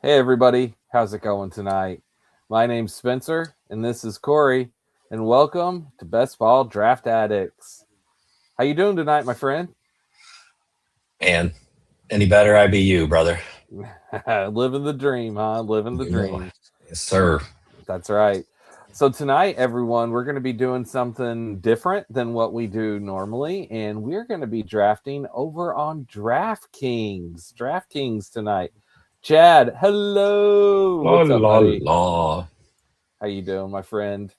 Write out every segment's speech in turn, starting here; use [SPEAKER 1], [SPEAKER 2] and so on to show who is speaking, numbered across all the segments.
[SPEAKER 1] Hey everybody, how's it going tonight? My name's Spencer, and this is Cory, and welcome to Best Ball Draft Addicts. How you doing tonight, my friend?
[SPEAKER 2] And any better, I be you, brother.
[SPEAKER 1] Living the dream, huh? Living the
[SPEAKER 2] No,
[SPEAKER 1] dream.
[SPEAKER 2] yes, sir.
[SPEAKER 1] That's right. So tonight, everyone, we're going to be doing something different than what we do normally, and we're going to be drafting over on DraftKings. DraftKings tonight. Chad, hello.
[SPEAKER 2] La
[SPEAKER 1] What's up,
[SPEAKER 2] la
[SPEAKER 1] buddy?
[SPEAKER 2] la.
[SPEAKER 1] How you doing, my friend?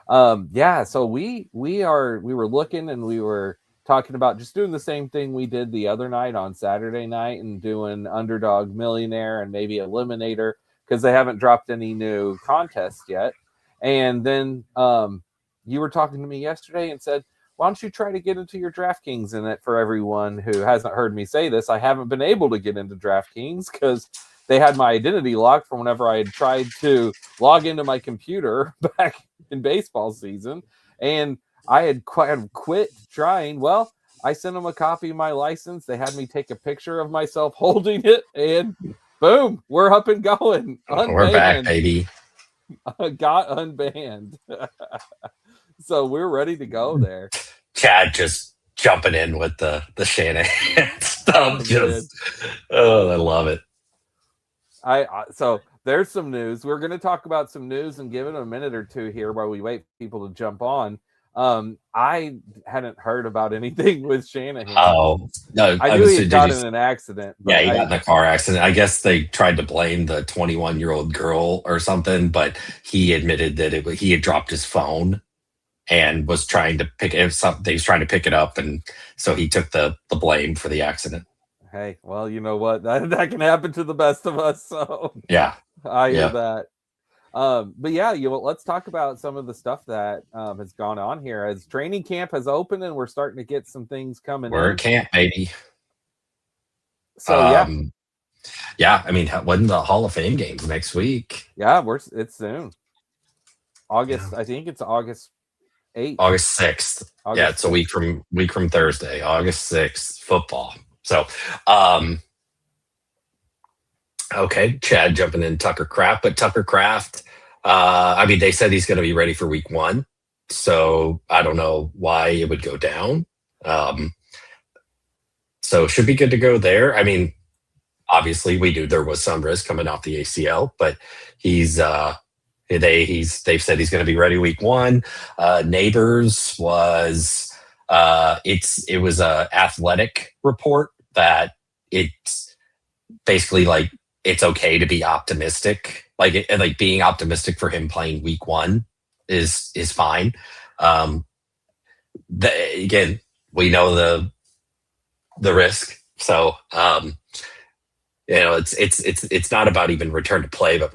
[SPEAKER 1] Yeah, so we were looking and we were talking about just doing the same thing we did the other night on Saturday night and doing Underdog Millionaire and maybe Eliminator because they haven't dropped any new contests yet. And then you were talking to me yesterday and said, why don't you try to get into your DraftKings in it? For everyone who hasn't heard me say this, I haven't been able to get into DraftKings because they had my identity locked from whenever I had tried to log into my computer back in baseball season, and I had quit trying. Well, I sent them a copy of my license. They had me take a picture of myself holding it, and boom, we're up and going.
[SPEAKER 2] We're back,
[SPEAKER 1] Unbanned.
[SPEAKER 2] baby.
[SPEAKER 1] Got unbanned. So we're ready to go there.
[SPEAKER 2] Chad just jumping in with the Shanahan
[SPEAKER 1] Oh
[SPEAKER 2] stuff.
[SPEAKER 1] man.
[SPEAKER 2] Just I love it.
[SPEAKER 1] So there's some news. We're going to talk about some news and give it a minute or two here while we wait for people to jump on. I hadn't heard about anything with Shanahan.
[SPEAKER 2] Oh no,
[SPEAKER 1] I
[SPEAKER 2] I
[SPEAKER 1] knew
[SPEAKER 2] was.
[SPEAKER 1] he had
[SPEAKER 2] Did you?
[SPEAKER 1] gotten in an accident,
[SPEAKER 2] Yeah,
[SPEAKER 1] but
[SPEAKER 2] he got in a car accident. I guess they tried to blame the 21-year-old girl or something, but he admitted that he had dropped his phone and was trying to pick it. Something he was trying to pick it up, and so he took the blame for the accident.
[SPEAKER 1] hey, well, you know what? That can happen to the best of us. So
[SPEAKER 2] Yeah,
[SPEAKER 1] I hear
[SPEAKER 2] yeah.
[SPEAKER 1] that. But yeah, let's talk about some of the stuff that has gone on here as training camp has opened and we're starting to get some things coming
[SPEAKER 2] We're a
[SPEAKER 1] in.
[SPEAKER 2] camp, baby.
[SPEAKER 1] So yeah,
[SPEAKER 2] Um, yeah, I mean, when the Hall of Fame games next week?
[SPEAKER 1] yeah, it's soon.
[SPEAKER 2] Yeah,
[SPEAKER 1] August, I think it's August 8th.
[SPEAKER 2] August 6th. Yeah,
[SPEAKER 1] August
[SPEAKER 2] it's a
[SPEAKER 1] 6th.
[SPEAKER 2] week from Thursday, August 6th, football. So, um, okay, Chad jumping in Tucker Craft, but Tucker Craft, I mean, they said he's going to be ready for week one, so I don't know why it would go down. Um, so should be good to go there. I mean, obviously we knew there was some risk coming off the ACL, but he's they've said he's going to be ready week one. Neighbors was it was a athletic report that it's basically like it's okay to be optimistic, like being optimistic for him playing week one is fine. Um, Again, we know the risk, so it's not about even return to play, but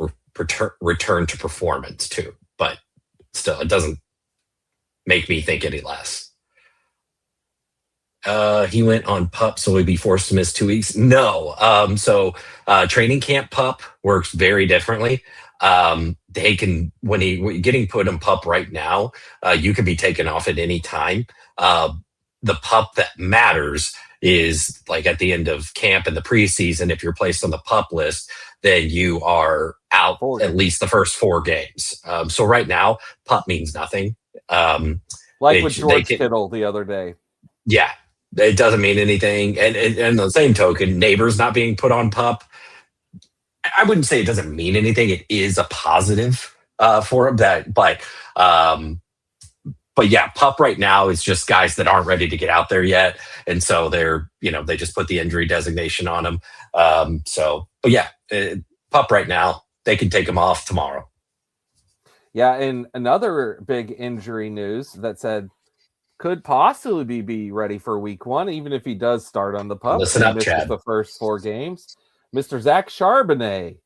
[SPEAKER 2] return to performance too. But still, it doesn't make me think any less. He went on pup, so he'd be forced to miss 2 weeks. No, training camp pup works very differently. They can when getting put on pup right now, you can be taken off at any time. The pup that matters is like at the end of camp and the preseason. If you're placed on the pup list, then you are out
[SPEAKER 1] 4
[SPEAKER 2] at least the first 4 games. So right now, pup means nothing. Um,
[SPEAKER 1] Like with
[SPEAKER 2] they
[SPEAKER 1] George
[SPEAKER 2] can,
[SPEAKER 1] Kittle the other day.
[SPEAKER 2] yeah, it doesn't mean anything. And the same token, neighbors not being put on pup, I wouldn't say it doesn't mean anything. It is a positive for him. Um, but yeah, pup right now is just guys that aren't ready to get out there yet, and so they just put the injury designation on them. But yeah, pup right now they can take him off tomorrow.
[SPEAKER 1] Yeah, and another big injury news that said could possibly be ready for week one, even if he does start on the pup
[SPEAKER 2] Listen
[SPEAKER 1] and
[SPEAKER 2] up,
[SPEAKER 1] misses
[SPEAKER 2] Chad.
[SPEAKER 1] the first 4 games. Mr. Zach Charbonnet.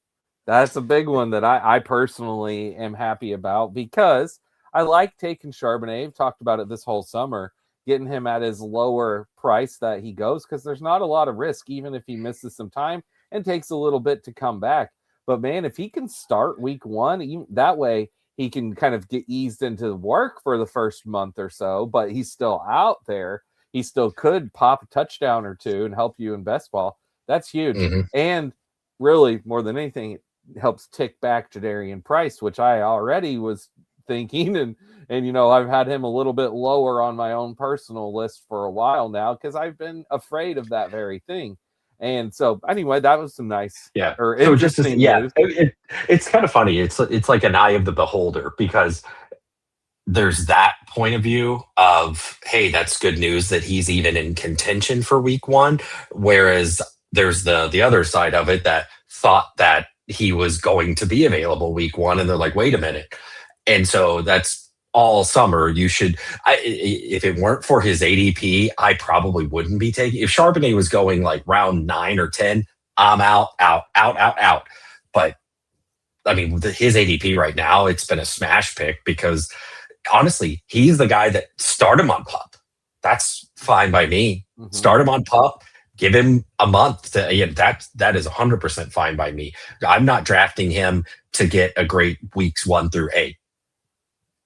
[SPEAKER 1] That's a big one that I personally am happy about because I like taking Charbonnet. I've talked about it this whole summer, getting him at his lower price that he goes because there's not a lot of risk, even if he misses some time and takes a little bit to come back. But man, if he can start week one, even that way he can kind of get eased into work for the first month or so, but he's still out there. He still could pop a touchdown or two and help you in best ball. That's huge.
[SPEAKER 2] Hmm.
[SPEAKER 1] And really more than anything, it helps tick back Jadarian Price, which I already was thinking, and I've had him a little bit lower on my own personal list for a while now because I've been afraid of that very thing. And so anyway, that was some nice
[SPEAKER 2] Yeah.
[SPEAKER 1] or
[SPEAKER 2] So just to,
[SPEAKER 1] interesting
[SPEAKER 2] yeah,
[SPEAKER 1] news.
[SPEAKER 2] it's kind of funny. It's like an eye of the beholder because there's that point of view of, hey, that's good news that he's even in contention for week one. Whereas there's the other side of it that thought that he was going to be available week one, and they're like, wait a minute. And so that's all summer. You should, if it weren't for his ADP, I probably wouldn't be taking. If Charbonnet was going like round 9 or 10, I'm out, out, out, out, out. But I mean, his ADP right now, it's been a smash pick because honestly, he's the guy that start him on pup. That's fine by me.
[SPEAKER 1] Mm-hmm.
[SPEAKER 2] Start him on pup. Give him a month. That is 100% fine by me. I'm not drafting him to get a great weeks 1 through 8.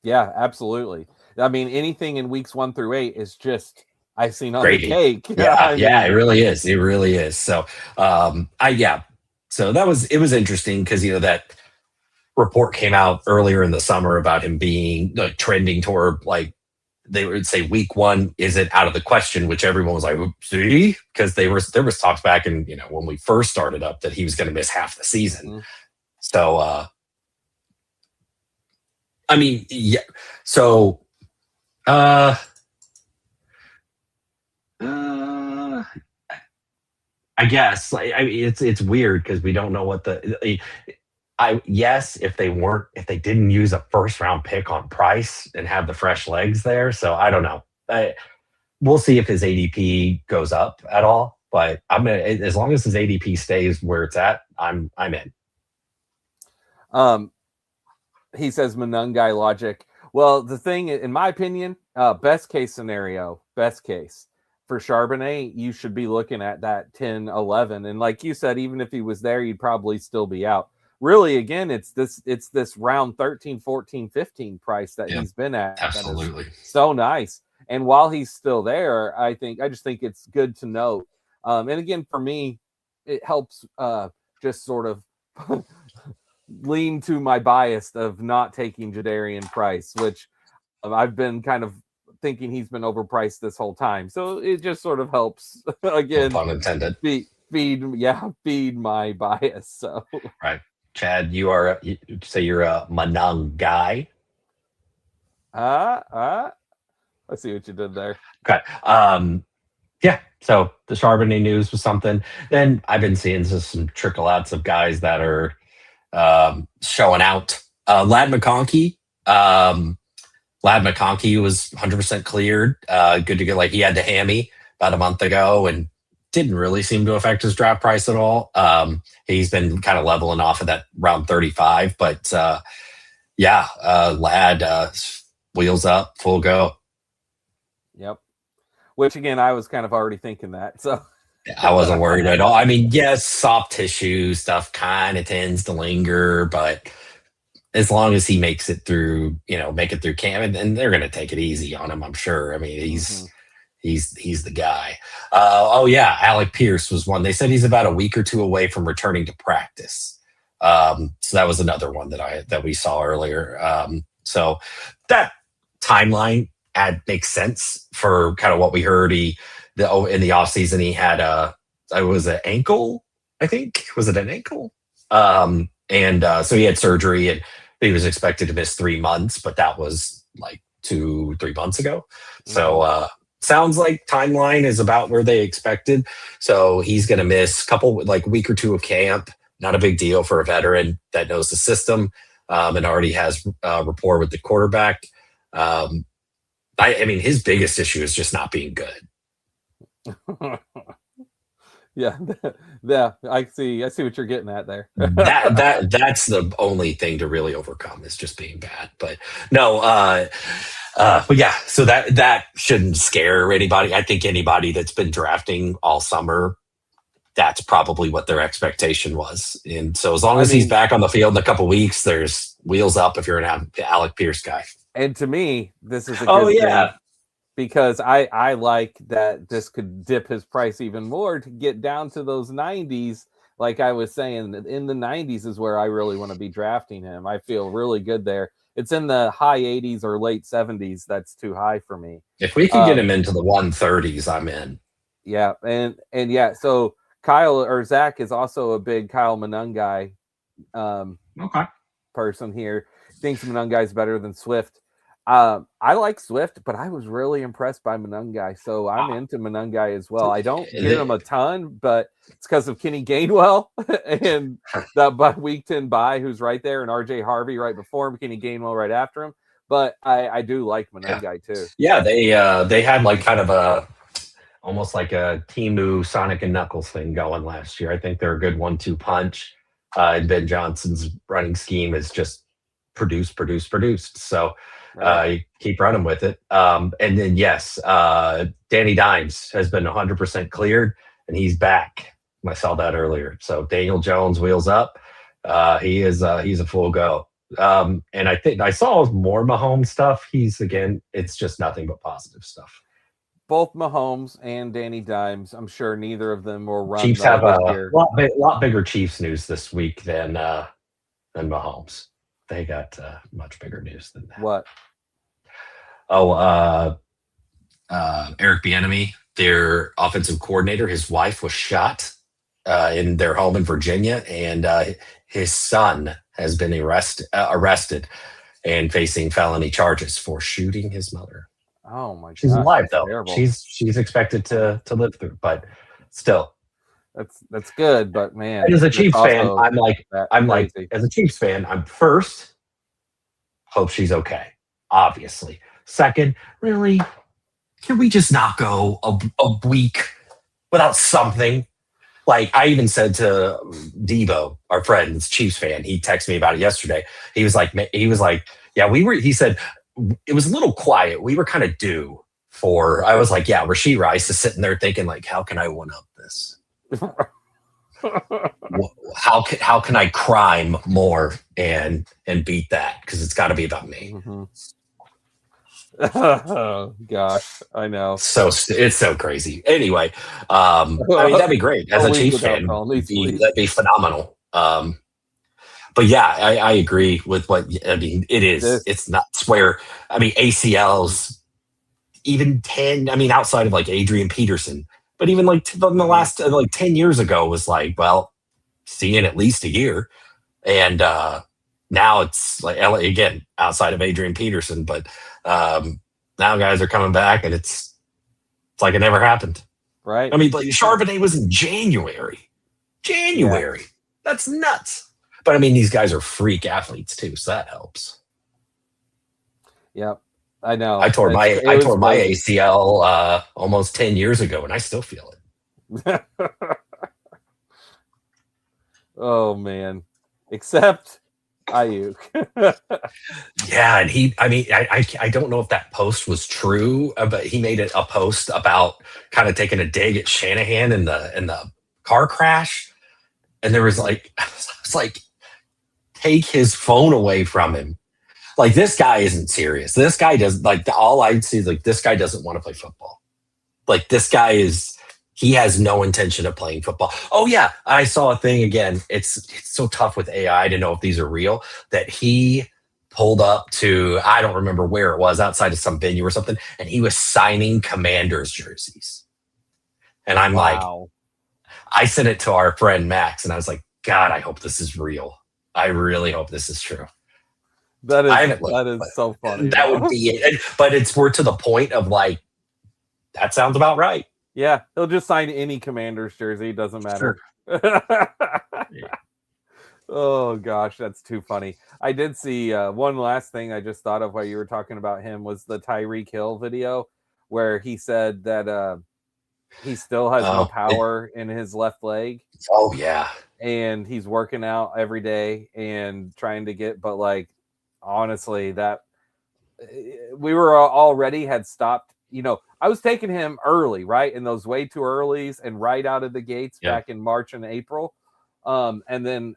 [SPEAKER 1] Yeah, absolutely. I mean, anything in weeks 1 through 8 is just icing on
[SPEAKER 2] Gravy.
[SPEAKER 1] the cake.
[SPEAKER 2] Yeah, it really is. It really is. So, So it was interesting because that report came out earlier in the summer about him being trending toward like they would say week 1 isn't out of the question, which everyone was like, see, because there was talks back in when we first started up that he was going to miss half the season. Mm-hmm. So I mean, yeah. So I guess it's weird because we don't know what if they didn't use a first round pick on Price and have the fresh legs there. So I don't know. We'll see if his ADP goes up at all. But as long as his ADP stays where it's at, I'm in.
[SPEAKER 1] He says Manungai logic. Well, the thing, in my opinion, best case scenario, for Charbonnet, you should be looking at that 10, 11. And like you said, even if he was there, you'd probably still be out. Really, again, it's this round 13, 14, 15 price that he's been at.
[SPEAKER 2] Absolutely.
[SPEAKER 1] So nice. And while he's still there, I just think it's good to note. And again, for me, it helps just sort of lean to my bias of not taking Jadarian Price, which I've been kind of thinking he's been overpriced this whole time. So it just sort of helps again.
[SPEAKER 2] No pun intended.
[SPEAKER 1] Feed my bias. So
[SPEAKER 2] right, Chad, you say you're a Manung guy.
[SPEAKER 1] I see what you did there.
[SPEAKER 2] Okay. Yeah. So the Charbonnet news was something. Then I've been seeing just some trickle outs of guys that are showing out. Lad McConkey. Lad McConkey was 100% cleared. Good to go. Like he had the hammy about a month ago and didn't really seem to affect his draft price at all. He's been kind of leveling off of that round 35, but Lad wheels up, full go.
[SPEAKER 1] Yep. Which again, I was kind of already thinking that. So
[SPEAKER 2] I wasn't worried at all. I mean, yes, soft tissue stuff kind of tends to linger, but as long as he makes it through, make it through camp, and they're going to take it easy on him, I'm sure. I mean, he's the guy. Alec Pierce was one. They said he's about a week or 2 away from returning to practice. So that was another one that we saw earlier. So that timeline makes sense for kind of what we heard. In the offseason, he had was an ankle, I think. Was it an ankle? So he had surgery and he was expected to miss 3 months, but that was like 2-3 months ago. So sounds like timeline is about where they expected. So he's going to miss a week or 2 of camp. Not a big deal for a veteran that knows the system and already has rapport with the quarterback. I mean, his biggest issue is just not being good.
[SPEAKER 1] Yeah, I see what you're getting at there.
[SPEAKER 2] That's the only thing to really overcome is just being bad. But no, but yeah, so that shouldn't scare anybody. I think anybody that's been drafting all summer, that's probably what their expectation was. And so as long as he's back on the field in a couple of weeks, there's wheels up if you're an Alec Pierce guy.
[SPEAKER 1] And to me, this is a good thing because I like that this could dip his price even more to get down to those 90s. like I was saying, in the 90s is where I really want to be drafting him. I feel really good there. It's in the high 80s or late 70s. That's too high for me.
[SPEAKER 2] If we could get him into the 130s, I'm in.
[SPEAKER 1] Yeah, and yeah, so Kyle or Zach is also a big Kyle Monungai
[SPEAKER 2] Okay.
[SPEAKER 1] person here. Thinks Monungai is better than Swift. I like Swift, but I was really impressed by Monungai, so I'm into Monungai as well. I don't get him a ton, but it's because of Kenny Gainwell and that week 10 bye who's right there, and RJ Harvey right before him, Kenny Gainwell right after him. But I do like Monungai too.
[SPEAKER 2] Yeah, they had like kind of a almost like a Timu Sonic and Knuckles thing going last year. I think they're a good 1-2 punch. And Ben Johnson's running scheme is just produced. So you keep running with it. And then, yes, Danny Dimes has been 100% cleared, and he's back. I saw that earlier. So Daniel Jones wheels up. He's a full go. And I think I saw more Mahomes stuff. It's just nothing but positive stuff.
[SPEAKER 1] Both Mahomes and Danny Dimes. I'm sure neither of them will run.
[SPEAKER 2] Chiefs have a lot bigger Chiefs news this week than Mahomes. They got much bigger news than that.
[SPEAKER 1] What?
[SPEAKER 2] Oh, Eric Bieniemy, their offensive coordinator, his wife was shot in their home in Virginia, and his son has been arrested and facing felony charges for shooting his mother.
[SPEAKER 1] Oh my god.
[SPEAKER 2] She's alive though.
[SPEAKER 1] Terrible.
[SPEAKER 2] She's expected to live through, but still.
[SPEAKER 1] That's good, but man.
[SPEAKER 2] And as a Chiefs fan, I'm like as a Chiefs fan, I'm first, hope she's okay. Obviously. Second, really, can we just not go a week without something? Like I even said to Debo, our friend, Chiefs fan, he texted me about it yesterday. He was like, yeah, he said, it was a little quiet. We were kind of due for, I was like, yeah, Rashee Rice is sitting there thinking like, how can I one up this? How can I crime more and beat that? Because it's got to be about me.
[SPEAKER 1] Mm-hmm. Oh gosh, I know.
[SPEAKER 2] So it's so crazy. Anyway, I mean that'd be great as a Chiefs fan. That'd be phenomenal. But yeah, I agree with what I mean. It is. It's nuts. Where I mean ACLs, even 10. I mean outside of like Adrian Peterson, but even like in the last like 10 years ago was like, well, seeing at least a year, and now it's like again outside of Adrian Peterson, but now guys are coming back, and it's like it never happened.
[SPEAKER 1] Right.
[SPEAKER 2] I mean, like Charbonnet was in January. Yeah. That's nuts. But I mean, these guys are freak athletes too, so that helps.
[SPEAKER 1] Yep, I know.
[SPEAKER 2] I tore my ACL almost 10 years ago, and I still feel it.
[SPEAKER 1] Oh man, except Ayuk.
[SPEAKER 2] Yeah, and I don't know if that post was true, but he made it a post about kind of taking a dig at Shanahan in the car crash, and there was like, I was like, take his phone away from him. Like this guy isn't serious. This guy doesn't like all I'd see is like this guy doesn't want to play football. Like this guy he has no intention of playing football. Oh yeah, I saw a thing again. It's so tough with AI to know if these are real that he pulled up to, I don't remember where it was, outside of some venue or something, and he was signing Commanders jerseys. And I'm like, I sent it to our friend Max, and I was like, God, I hope this is real. I really hope this is true.
[SPEAKER 1] That is so funny.
[SPEAKER 2] That would be it. But we're to the point of like, that sounds about right.
[SPEAKER 1] Yeah, he'll just sign any Commanders jersey. It doesn't matter. Sure. Oh, gosh, that's too funny. I did see one last thing I just thought of while you were talking about him was the Tyreek Hill video where he said that he still has no power in his left leg.
[SPEAKER 2] Oh, yeah.
[SPEAKER 1] And he's working out every day and trying to get, but like, honestly, that we were already had stopped. You know, I was taking him early, right? In those way too earlys and right out of the gates back in March and April. And then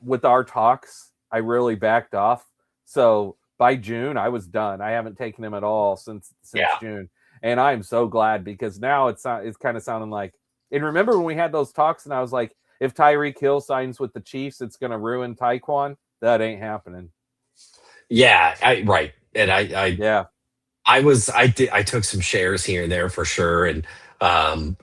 [SPEAKER 1] with our talks, I really backed off. So by June, I was done. I haven't taken him at all since June. And I'm so glad because now it's kind of sounding like, and remember when we had those talks and I was like, if Tyreek Hill signs with the Chiefs, it's going to ruin Tyquan. That ain't happening.
[SPEAKER 2] Yeah, right. And
[SPEAKER 1] Yeah,
[SPEAKER 2] I took some shares here and there for sure, and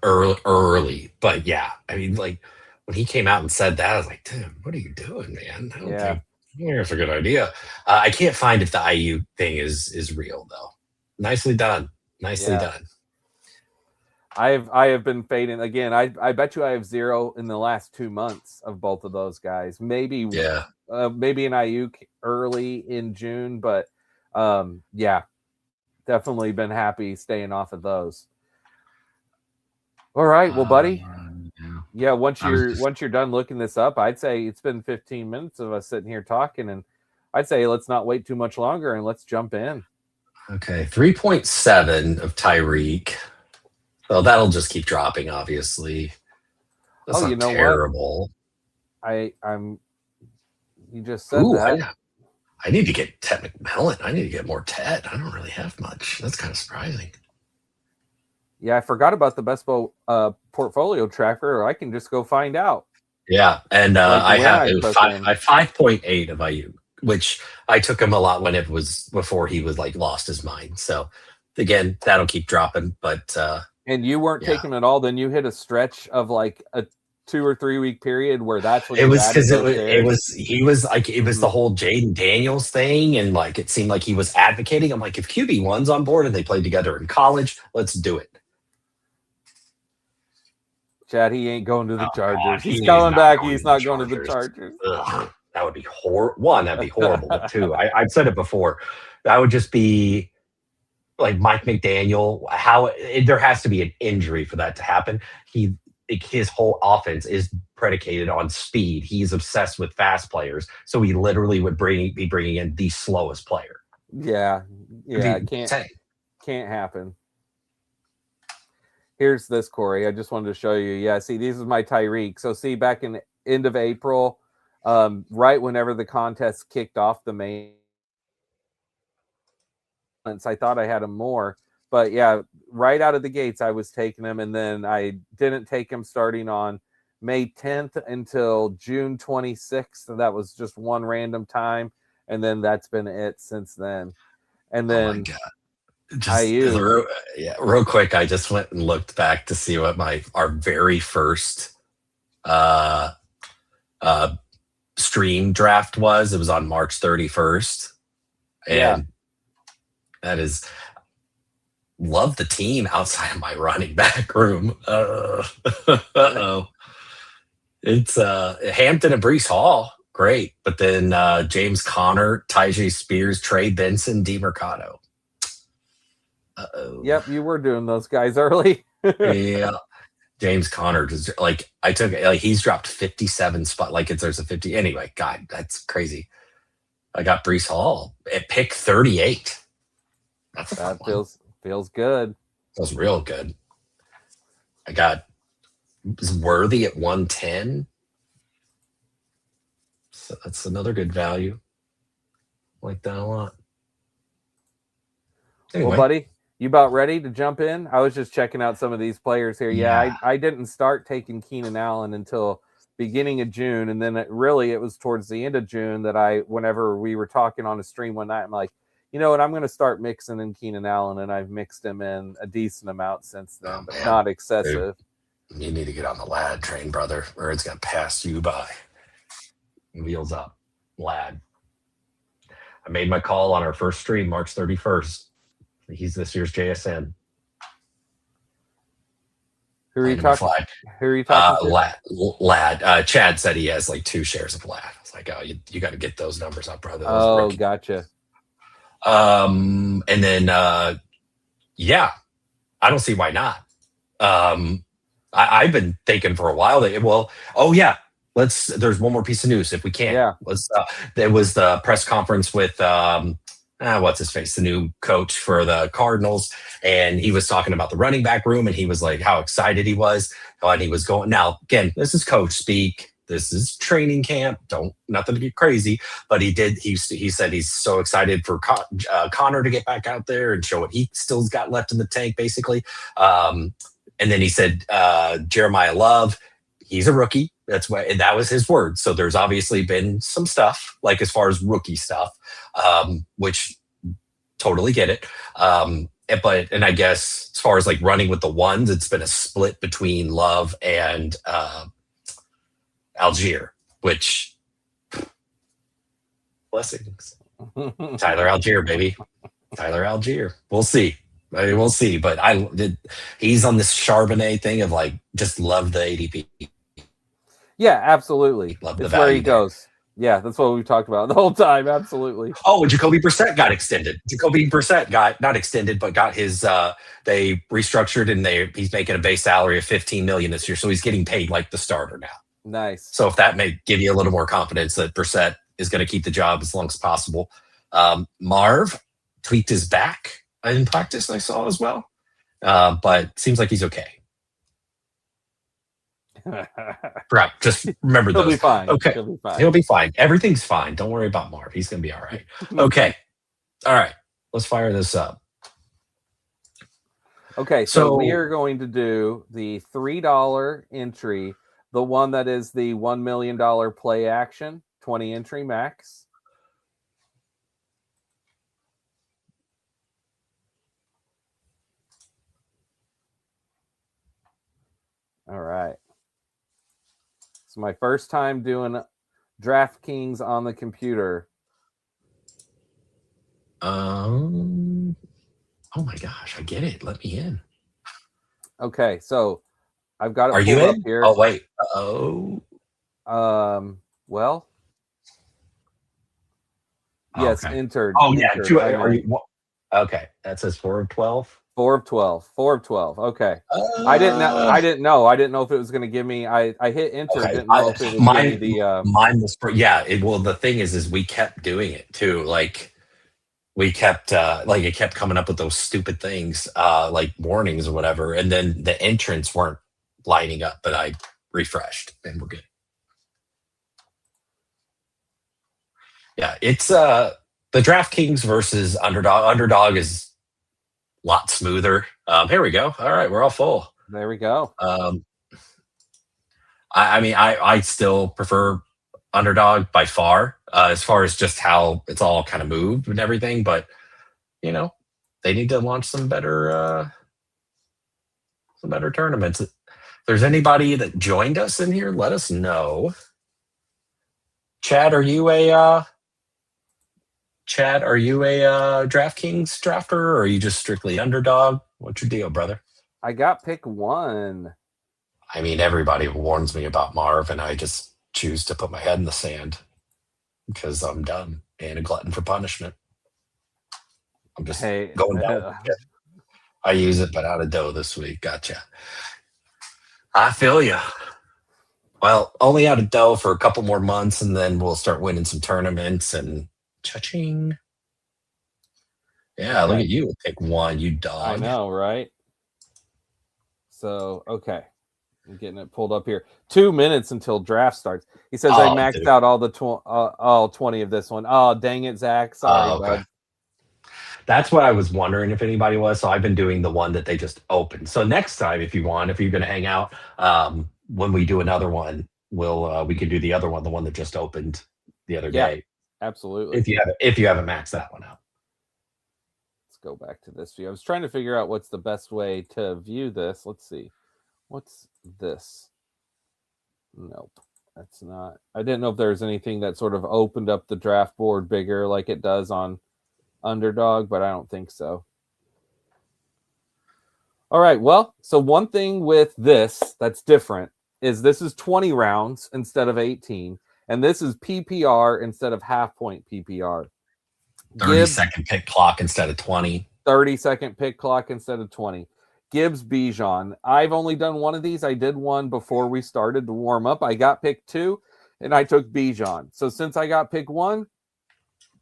[SPEAKER 2] early, but yeah, I mean, like when he came out and said that, I was like, dude, what are you doing, man? I don't
[SPEAKER 1] yeah,
[SPEAKER 2] think that's a good idea. I can't find if the IU thing is real though. Nicely done, nicely
[SPEAKER 1] yeah.
[SPEAKER 2] done.
[SPEAKER 1] I have been fading again. I bet you I have 0 in the last 2 months of both of those guys.
[SPEAKER 2] Yeah.
[SPEAKER 1] Maybe an Ayuk early in June, but yeah, definitely been happy staying off of those. All right, well, buddy.
[SPEAKER 2] Yeah.
[SPEAKER 1] Yeah,
[SPEAKER 2] I was just
[SPEAKER 1] once you're done looking this up, I'd say it's been 15 minutes of us sitting here talking, and I'd say let's not wait too much longer and let's jump in.
[SPEAKER 2] okay. 3.7 of Tyreek. So that'll just keep dropping, obviously. That's
[SPEAKER 1] Oh, you
[SPEAKER 2] not
[SPEAKER 1] know what?
[SPEAKER 2] terrible.
[SPEAKER 1] I'm. You just said
[SPEAKER 2] Ooh,
[SPEAKER 1] that.
[SPEAKER 2] I need to get Ted McMillan. I need to get more Ted. I don't really have much. That's kind of surprising.
[SPEAKER 1] Yeah, I forgot about the best portfolio tracker. Or I can just go find out.
[SPEAKER 2] Yeah, and
[SPEAKER 1] Like
[SPEAKER 2] I
[SPEAKER 1] when
[SPEAKER 2] have
[SPEAKER 1] I
[SPEAKER 2] it was
[SPEAKER 1] took him.
[SPEAKER 2] I 5.8 of IU, which I took him a lot when it was before he was like lost his mind. So again, that'll keep dropping, but
[SPEAKER 1] And you weren't
[SPEAKER 2] yeah,
[SPEAKER 1] taking him at all. Then you hit a stretch of like a 2 or 3 week period where that's when
[SPEAKER 2] it
[SPEAKER 1] you
[SPEAKER 2] was
[SPEAKER 1] added
[SPEAKER 2] because
[SPEAKER 1] those
[SPEAKER 2] it
[SPEAKER 1] shares.
[SPEAKER 2] was he was like it was
[SPEAKER 1] Mhm.
[SPEAKER 2] the whole Jaden Daniels thing, and like it seemed like he was advocating. I'm like, if QB1's on board and they played together in college, let's do it.
[SPEAKER 1] Chad, he ain't going to the
[SPEAKER 2] Oh God,
[SPEAKER 1] Chargers. He's
[SPEAKER 2] he is
[SPEAKER 1] coming
[SPEAKER 2] not
[SPEAKER 1] back.
[SPEAKER 2] going
[SPEAKER 1] He's
[SPEAKER 2] to the
[SPEAKER 1] not going to the
[SPEAKER 2] Chargers.
[SPEAKER 1] Chargers.
[SPEAKER 2] Ugh, that would be horrible. One, that'd be horrible. But two, I've said it before. That would just be like Mike McDaniel. There has to be an injury for that to happen. His whole offense is predicated on speed. He's obsessed with fast players, so he literally would be bringing in the slowest player.
[SPEAKER 1] Yeah, yeah,
[SPEAKER 2] It'd be insane.
[SPEAKER 1] can't happen. Here's this, Corey. I just wanted to show you. Yeah, see, these is my Tyreek. So see, back in the end of April, right whenever the contest kicked off, the main, I thought I had him more, but yeah, right out of the gates, I was taking him, and then I didn't take him starting on May 10th until June 26th. And that was just one random time, and then that's been it since then. And
[SPEAKER 2] Oh my
[SPEAKER 1] then
[SPEAKER 2] God. Just
[SPEAKER 1] IU.
[SPEAKER 2] real quick, I just went and looked back to see what our very first uh stream draft was. It was on March 31st. And
[SPEAKER 1] Yeah.
[SPEAKER 2] that is love the team outside of my running back room. Uh-oh. It's Hampton and Brees Hall. Great. But then James Conner, Tyjae Spears, Trey Benson, DeMercado. Uh-oh.
[SPEAKER 1] Yep, you were doing those guys early.
[SPEAKER 2] Yeah. James Conner just like I took like he's dropped 57 spot like there's a 50 anyway. God, that's crazy. I got Brees Hall at pick 38. That's a fun
[SPEAKER 1] That feels good.
[SPEAKER 2] Feels real good. I got Worthy at 110. So that's another good value. Like that a lot. Anyway.
[SPEAKER 1] Well, buddy, you about ready to jump in? I was just checking out some of these players here. Yeah, I didn't start taking Keenan Allen until beginning of June, and then it was towards the end of June that whenever we were talking on a stream one night, I'm like, you know what, I'm going to start mixing in Keenan Allen, and I've mixed him in a decent amount since then, but not excessive.
[SPEAKER 2] Dude, you need to get on the lad train, brother, or it's going to pass you by. Wheels up, lad. I made my call on our first stream, March 31st. He's this year's JSN.
[SPEAKER 1] Who are you talking to?
[SPEAKER 2] Lad. Chad said he has like 2 shares of Lad. I was like, oh, you got to get those numbers up, brother.
[SPEAKER 1] Oh, gotcha.
[SPEAKER 2] And then, yeah, I don't see why not. I've been thinking for a while that, there's one more piece of news if we can.
[SPEAKER 1] Yeah.
[SPEAKER 2] There was the press conference with, what's his face, the new coach for the Cardinals. And he was talking about the running back room, and he was like how excited he was. And he was going, now, again, this is coach speak. This is training camp. Nothing to get crazy. But he said he's so excited for Connor to get back out there and show what he still's got left in the tank, basically. And then he said, Jeremiah Love, he's a rookie. That's why, and that was his word. So there's obviously been some stuff, like as far as rookie stuff, which totally get it. And I guess as far as like running with the ones, it's been a split between Love and Algier, which blessings. Tyler Algier, baby. Tyler Algier. We'll see. I mean, we'll see. But he's on this Charbonnet thing of like just love the ADP.
[SPEAKER 1] Yeah, absolutely.
[SPEAKER 2] Love the
[SPEAKER 1] It's where he
[SPEAKER 2] value there.
[SPEAKER 1] goes. Yeah, that's what we've talked about the whole time. Absolutely.
[SPEAKER 2] Oh, Jacoby Brissett got extended. Jacoby Brissett got not extended, but got his. They restructured, and he's making a base salary of $15 million this year, so he's getting paid like the starter now.
[SPEAKER 1] Nice.
[SPEAKER 2] So if that may give you a little more confidence that Brissett is going to keep the job as long as possible. Marv tweaked his back in practice, I saw as well, but seems like he's okay. Right. Just remember those.
[SPEAKER 1] He'll be fine.
[SPEAKER 2] Okay. He'll be fine. Everything's fine. Don't worry about Marv. He's going to be all right. Okay. All right. Let's fire this up.
[SPEAKER 1] Okay. So we are going to do the $3 entry, the one that is the $1 million play action, 20 entry max. All right. It's my first time doing DraftKings on the computer.
[SPEAKER 2] Oh my gosh, I get it. Let me in.
[SPEAKER 1] Okay, so I've got it.
[SPEAKER 2] Are you in?
[SPEAKER 1] Here.
[SPEAKER 2] Oh wait. Oh.
[SPEAKER 1] Well. Yes,
[SPEAKER 2] okay.
[SPEAKER 1] entered.
[SPEAKER 2] Oh
[SPEAKER 1] entered.
[SPEAKER 2] yeah. Are you? Okay, that says 4 of 12.
[SPEAKER 1] 4 of 12. 4 of 12. Okay. I didn't know. I didn't know if it was going to give me. I hit enter.
[SPEAKER 2] Okay.
[SPEAKER 1] Didn't know if it was give me the.
[SPEAKER 2] Mine was well, the thing is we kept doing it too. Like we kept it kept coming up with those stupid things, like warnings or whatever, and then the entrants weren't lining up. But I refreshed and we're good. Yeah, it's the DraftKings versus Underdog. Underdog is a lot smoother. Here we go. All right, we're all full.
[SPEAKER 1] There we go.
[SPEAKER 2] I mean, I still prefer Underdog by far, as far as just how it's all kind of moved and everything. But they need to launch some better tournaments. If there's anybody that joined us in here, let us know. Chad, are you a DraftKings drafter, or are you just strictly Underdog? What's your deal, brother?
[SPEAKER 1] I got pick 1.
[SPEAKER 2] I mean, everybody warns me about Marv, and I just choose to put my head in the sand because I'm done and a glutton for punishment. I'm just going down. I use it, but out of dough this week. Gotcha. I feel you. Well, only out of dough for a couple more months, and then we'll start winning some tournaments and cha-ching. Yeah, okay. Look at you. Pick 1, you dog.
[SPEAKER 1] I know, right? So, okay. I'm getting it pulled up here. 2 minutes until draft starts. He says I maxed out all the 20 of this one. Oh, dang it, Zach. Sorry, bud.
[SPEAKER 2] That's what I was wondering if anybody was. So I've been doing the one that they just opened. So next time, if you're going to hang out, when we do another one, we can do the other one, the one that just opened the other day.
[SPEAKER 1] Absolutely.
[SPEAKER 2] If you haven't maxed that one out.
[SPEAKER 1] Let's go back to this view. I was trying to figure out what's the best way to view this. Let's see. What's this? Nope, that's not. I didn't know if there was anything that sort of opened up the draft board bigger like it does on Underdog, but I don't think so. All right, well, so one thing with this that's different is this is 20 rounds instead of 18, and this is PPR instead of half-point PPR.
[SPEAKER 2] 30-second pick clock instead of 20.
[SPEAKER 1] 30-second pick clock instead of 20. Gibbs Bijan. I've only done one of these. I did one before we started to warm up. I got pick 2, and I took Bijan. So since I got pick 1,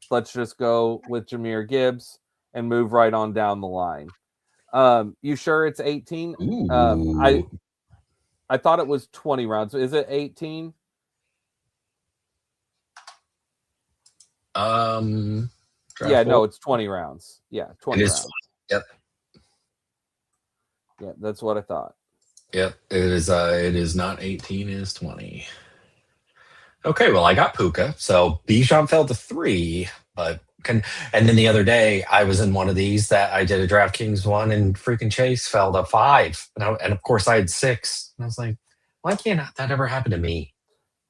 [SPEAKER 1] let's just go with Jahmyr Gibbs and move right on down the line. You sure it's 18? I thought it was 20 rounds. Is it 18? Yeah, no, it's 20 rounds. Yeah, 20 rounds.
[SPEAKER 2] Yep.
[SPEAKER 1] Yeah, that's what I thought.
[SPEAKER 2] Yep, it is. It is not 18. It is 20. Okay, well, I got Puka, so Bijan fell to 3, but and then the other day I was in one of these that I did a DraftKings one, and freaking Chase fell to 5, and of course I had 6, and I was like, why can't that ever happen to me?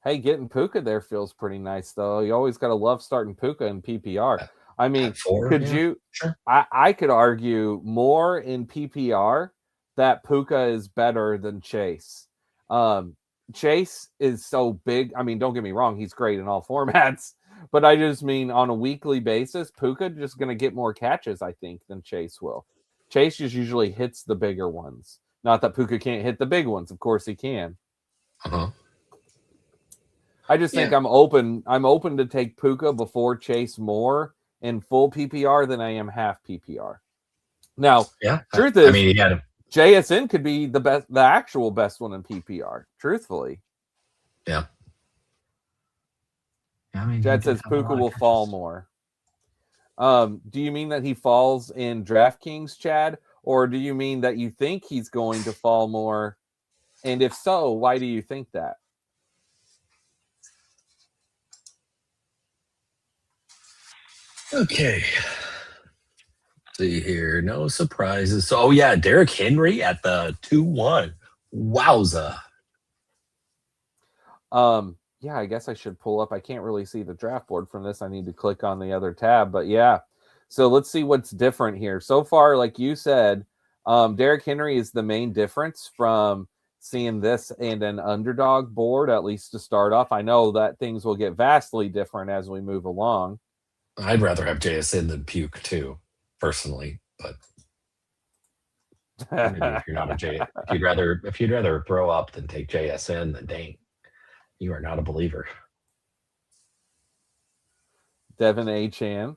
[SPEAKER 1] Hey, getting Puka there feels pretty nice though. You always got to love starting Puka in PPR. I mean,
[SPEAKER 2] At 4,
[SPEAKER 1] could
[SPEAKER 2] yeah,
[SPEAKER 1] you?
[SPEAKER 2] sure.
[SPEAKER 1] I could argue more in PPR that Puka is better than Chase. Um, Chase is so big. I mean, don't get me wrong, he's great in all formats, but I just mean on a weekly basis, Puka just going to get more catches, I think, than Chase will. Chase just usually hits the bigger ones. Not that Puka can't hit the big ones. Of course he can.
[SPEAKER 2] Uh-huh.
[SPEAKER 1] I just think
[SPEAKER 2] Yeah,
[SPEAKER 1] I'm open. I'm open to take Puka before Chase more in full PPR than I am half PPR. Now,
[SPEAKER 2] yeah.
[SPEAKER 1] truth
[SPEAKER 2] I
[SPEAKER 1] is,
[SPEAKER 2] mean, he had
[SPEAKER 1] JSN could be the best, the actual best one in PPR. Truthfully,
[SPEAKER 2] yeah. Yeah, I mean, he
[SPEAKER 1] Chad
[SPEAKER 2] did
[SPEAKER 1] says
[SPEAKER 2] have a
[SPEAKER 1] Puka
[SPEAKER 2] lot of
[SPEAKER 1] will fall
[SPEAKER 2] catches.
[SPEAKER 1] more. Do you mean that he falls in DraftKings, Chad, or do you mean that you think he's going to fall more? And if so, why do you think that?
[SPEAKER 2] Okay. See here, no surprises. So, oh yeah, Derrick Henry at the 2-1. Wowza.
[SPEAKER 1] Yeah, I guess I should pull up. I can't really see the draft board from this. I need to click on the other tab, but yeah. So let's see what's different here. So far, like you said, Derrick Henry is the main difference from seeing this and an underdog board, at least to start off. I know that things will get vastly different as we move along.
[SPEAKER 2] I'd rather have JSN than Puke too, personally. But maybe if you're not a J, if you'd rather throw up than take JSN, then dang, you are not a believer.
[SPEAKER 1] Devin A. Chan.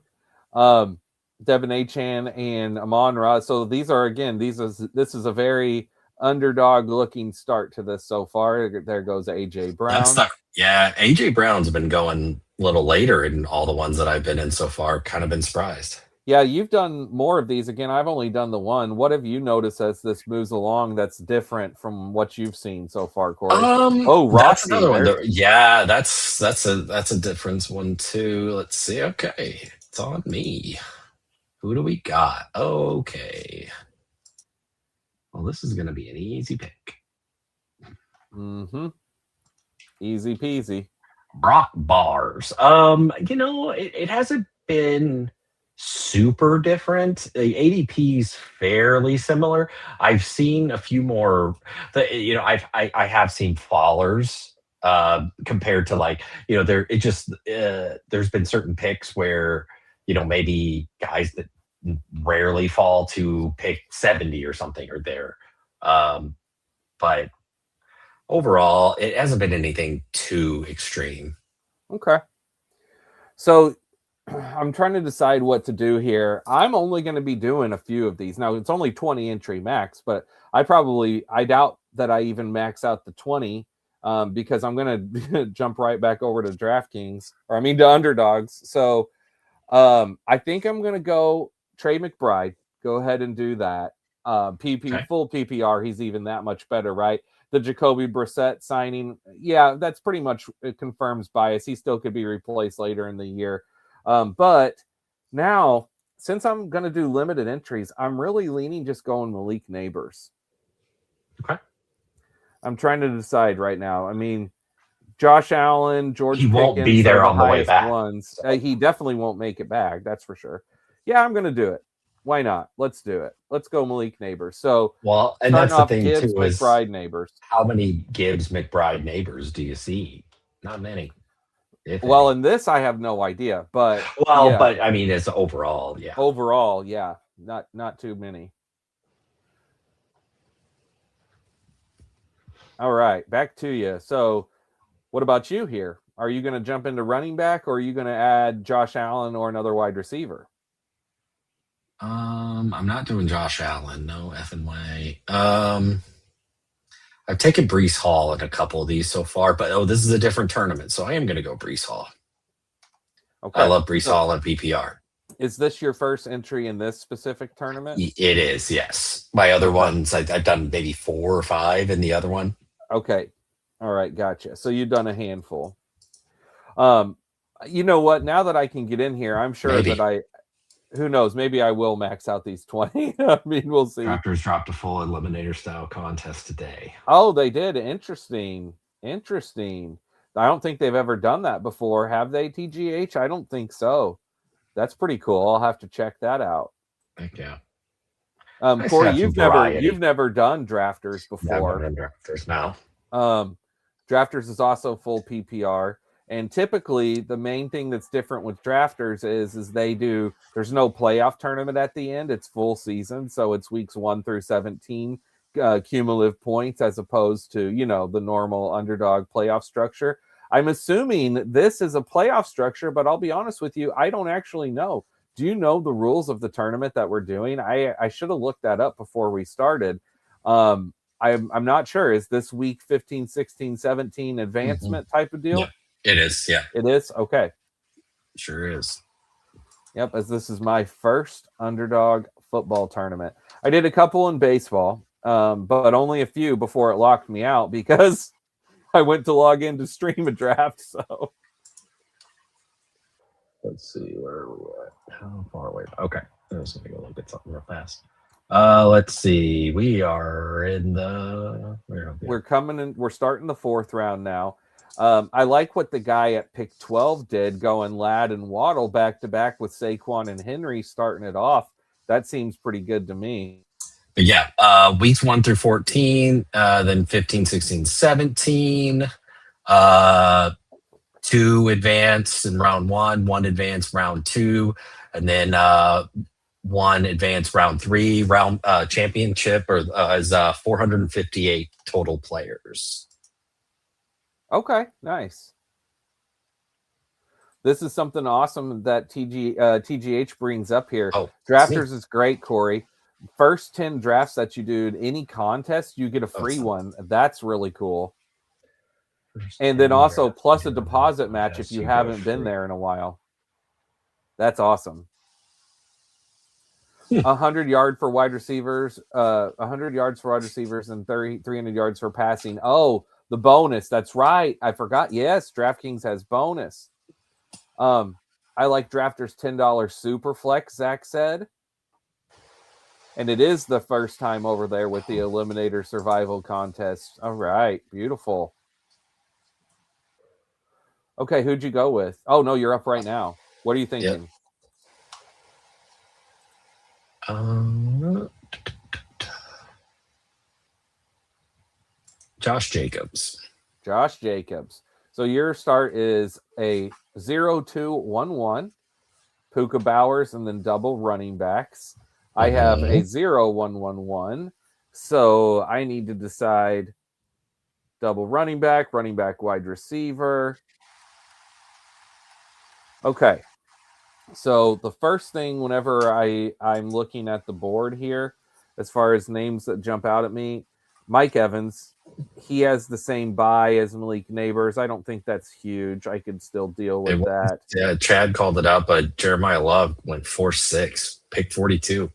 [SPEAKER 1] Um, Devin A. Chan and Amon Ra. So these are again, this is a very underdog looking start to this so far. There goes AJ
[SPEAKER 2] That's
[SPEAKER 1] Brown.
[SPEAKER 2] the Yeah. AJ Brown's been going a little later in all the ones that I've been in so far. Kind of been surprised.
[SPEAKER 1] Yeah, you've done more of these. Again, I've only done the one. What have you noticed as this moves along that's different from what you've seen so far, Corey? Oh,
[SPEAKER 2] That's
[SPEAKER 1] Rossi.
[SPEAKER 2] another one. Yeah, that's a difference one too. Let's see. Okay, it's on me. Who do we got? Okay. Well, this is gonna be an easy pick.
[SPEAKER 1] Mm-hmm. Easy peasy.
[SPEAKER 2] Brock Bars. It hasn't been super different. The ADP's fairly similar. I've seen a few more. I have seen fallers compared to like there's been certain picks where maybe guys that rarely fall to pick 70 or something are there. But overall, it hasn't been anything too extreme.
[SPEAKER 1] Okay. So I'm trying to decide what to do here. I'm only going to be doing a few of these. Now, it's only 20 entry max, but I doubt that I even max out the 20 because I'm going to jump right back over to DraftKings, to underdogs. So I think I'm going to go Trey McBride. Go ahead and do that.
[SPEAKER 2] Okay.
[SPEAKER 1] Full PPR, he's even that much better, right? The Jacoby Brissett signing, yeah, that's pretty much, it confirms bias. He still could be replaced later in the year. But now, since I'm going to do limited entries, I'm really leaning just going Malik Neighbors.
[SPEAKER 2] Okay.
[SPEAKER 1] I'm trying to decide right now. I mean, Josh Allen,
[SPEAKER 2] He
[SPEAKER 1] George
[SPEAKER 2] won't be
[SPEAKER 1] Pickens are
[SPEAKER 2] there
[SPEAKER 1] the
[SPEAKER 2] on the way
[SPEAKER 1] highest
[SPEAKER 2] back.
[SPEAKER 1] ones.
[SPEAKER 2] So,
[SPEAKER 1] He definitely won't make it back. That's for sure. Yeah, I'm going to do it. Why not? Let's do it. Let's go Malik Neighbors. So
[SPEAKER 2] well, and
[SPEAKER 1] starting
[SPEAKER 2] that's the
[SPEAKER 1] off
[SPEAKER 2] thing
[SPEAKER 1] Gibbs,
[SPEAKER 2] too is
[SPEAKER 1] McBride, Neighbors.
[SPEAKER 2] how many Gibbs McBride neighbors do you see? Not many, if
[SPEAKER 1] Well,
[SPEAKER 2] any.
[SPEAKER 1] in this, I have no idea. But
[SPEAKER 2] Well,
[SPEAKER 1] yeah,
[SPEAKER 2] but I mean, it's overall, yeah.
[SPEAKER 1] overall, yeah, not too many. All right, back to you. So what about you here? Are you going to jump into running back or are you going to add Josh Allen or another wide receiver?
[SPEAKER 2] I'm not doing Josh Allen. No effing way. I've taken Brees Hall in a couple of these so far, but this is a different tournament, so I am going to go Brees Hall. I
[SPEAKER 1] Okay.
[SPEAKER 2] love Brees
[SPEAKER 1] So
[SPEAKER 2] Hall in PPR.
[SPEAKER 1] Is this your first entry in this specific tournament?
[SPEAKER 2] It is, yes. My other
[SPEAKER 1] Okay.
[SPEAKER 2] ones, I've done maybe 4 or 5 in the other one.
[SPEAKER 1] Okay. All right, gotcha. So you've done a handful. Um, you know what? Now that I can get in here, I'm sure that
[SPEAKER 2] Maybe.
[SPEAKER 1] who knows, maybe I will max out these 20. I mean, we'll see.
[SPEAKER 2] Drafters dropped a full eliminator style contest today.
[SPEAKER 1] Oh, they did. Interesting. Interesting. I don't think they've ever done that before, have they, TGH? I don't think so. That's pretty cool. I'll have to check that out.
[SPEAKER 2] Heck yeah.
[SPEAKER 1] Cory,
[SPEAKER 2] Have some
[SPEAKER 1] you've never done drafters before.
[SPEAKER 2] Yeah, drafters now.
[SPEAKER 1] Drafters is also full PPR. And typically the main thing that's different with drafters is there's no playoff tournament at the end. It's full season. So it's weeks 1 through 17 cumulative points as opposed to, the normal underdog playoff structure. I'm assuming this is a playoff structure, but I'll be honest with you, I don't actually know. Do you know the rules of the tournament that we're doing? I should have looked that up before we started. I'm not sure. Is this week 15, 16, 17 advancement type of deal?
[SPEAKER 2] Yeah, it is. Yeah,
[SPEAKER 1] it is. Okay.
[SPEAKER 2] Sure is.
[SPEAKER 1] Yep. As this is my first underdog football tournament. I did a couple in baseball, but only a few before it locked me out because I went to log in to stream a draft. So
[SPEAKER 2] let's see, where are we at? How far away? Okay, I was gonna go look at something real fast. Let's see. We are in the.
[SPEAKER 1] We're coming in. We're starting the 4th round now. I like what the guy at pick 12 did, going Ladd and Waddle back to back with Saquon and Henry starting it off. That seems pretty good to me.
[SPEAKER 2] But yeah, weeks 1 through 14, then 15, 16, 17. 2 advance in round 1, 1 advance round 2, and then 1 advance round 3. Round championship is 458 total players.
[SPEAKER 1] Okay, nice. This is something awesome that TGH brings up here.
[SPEAKER 2] Oh,
[SPEAKER 1] drafters is great, Cory. First 10 drafts that you do in any contest, you get a free one. That's really cool. And then also plus a deposit match if you haven't been there in a while. That's awesome. 100 yards for wide receivers, 100 yards for wide receivers, and 300 yards for passing. Oh, the bonus. That's right. I forgot. Yes, DraftKings has bonus. I like drafters $10 super flex, Zach said. And it is the first time over there with the Eliminator Survival Contest. All right. Beautiful. Okay, who'd you go with? Oh, no, you're up right now. What are you thinking?
[SPEAKER 2] Josh Jacobs.
[SPEAKER 1] Josh Jacobs. So your start is a 0-2-1-1, Puka Bowers, and then double running backs. I have a 0-1-1-1. So I need to decide double running back, wide receiver. Okay. So the first thing whenever I'm looking at the board here, as far as names that jump out at me, Mike Evans, he has the same buy as Malik Neighbors. I don't think that's huge. I could still deal with that.
[SPEAKER 2] Yeah, Chad called it out, but Jeremiah Love went 4-6, pick 42.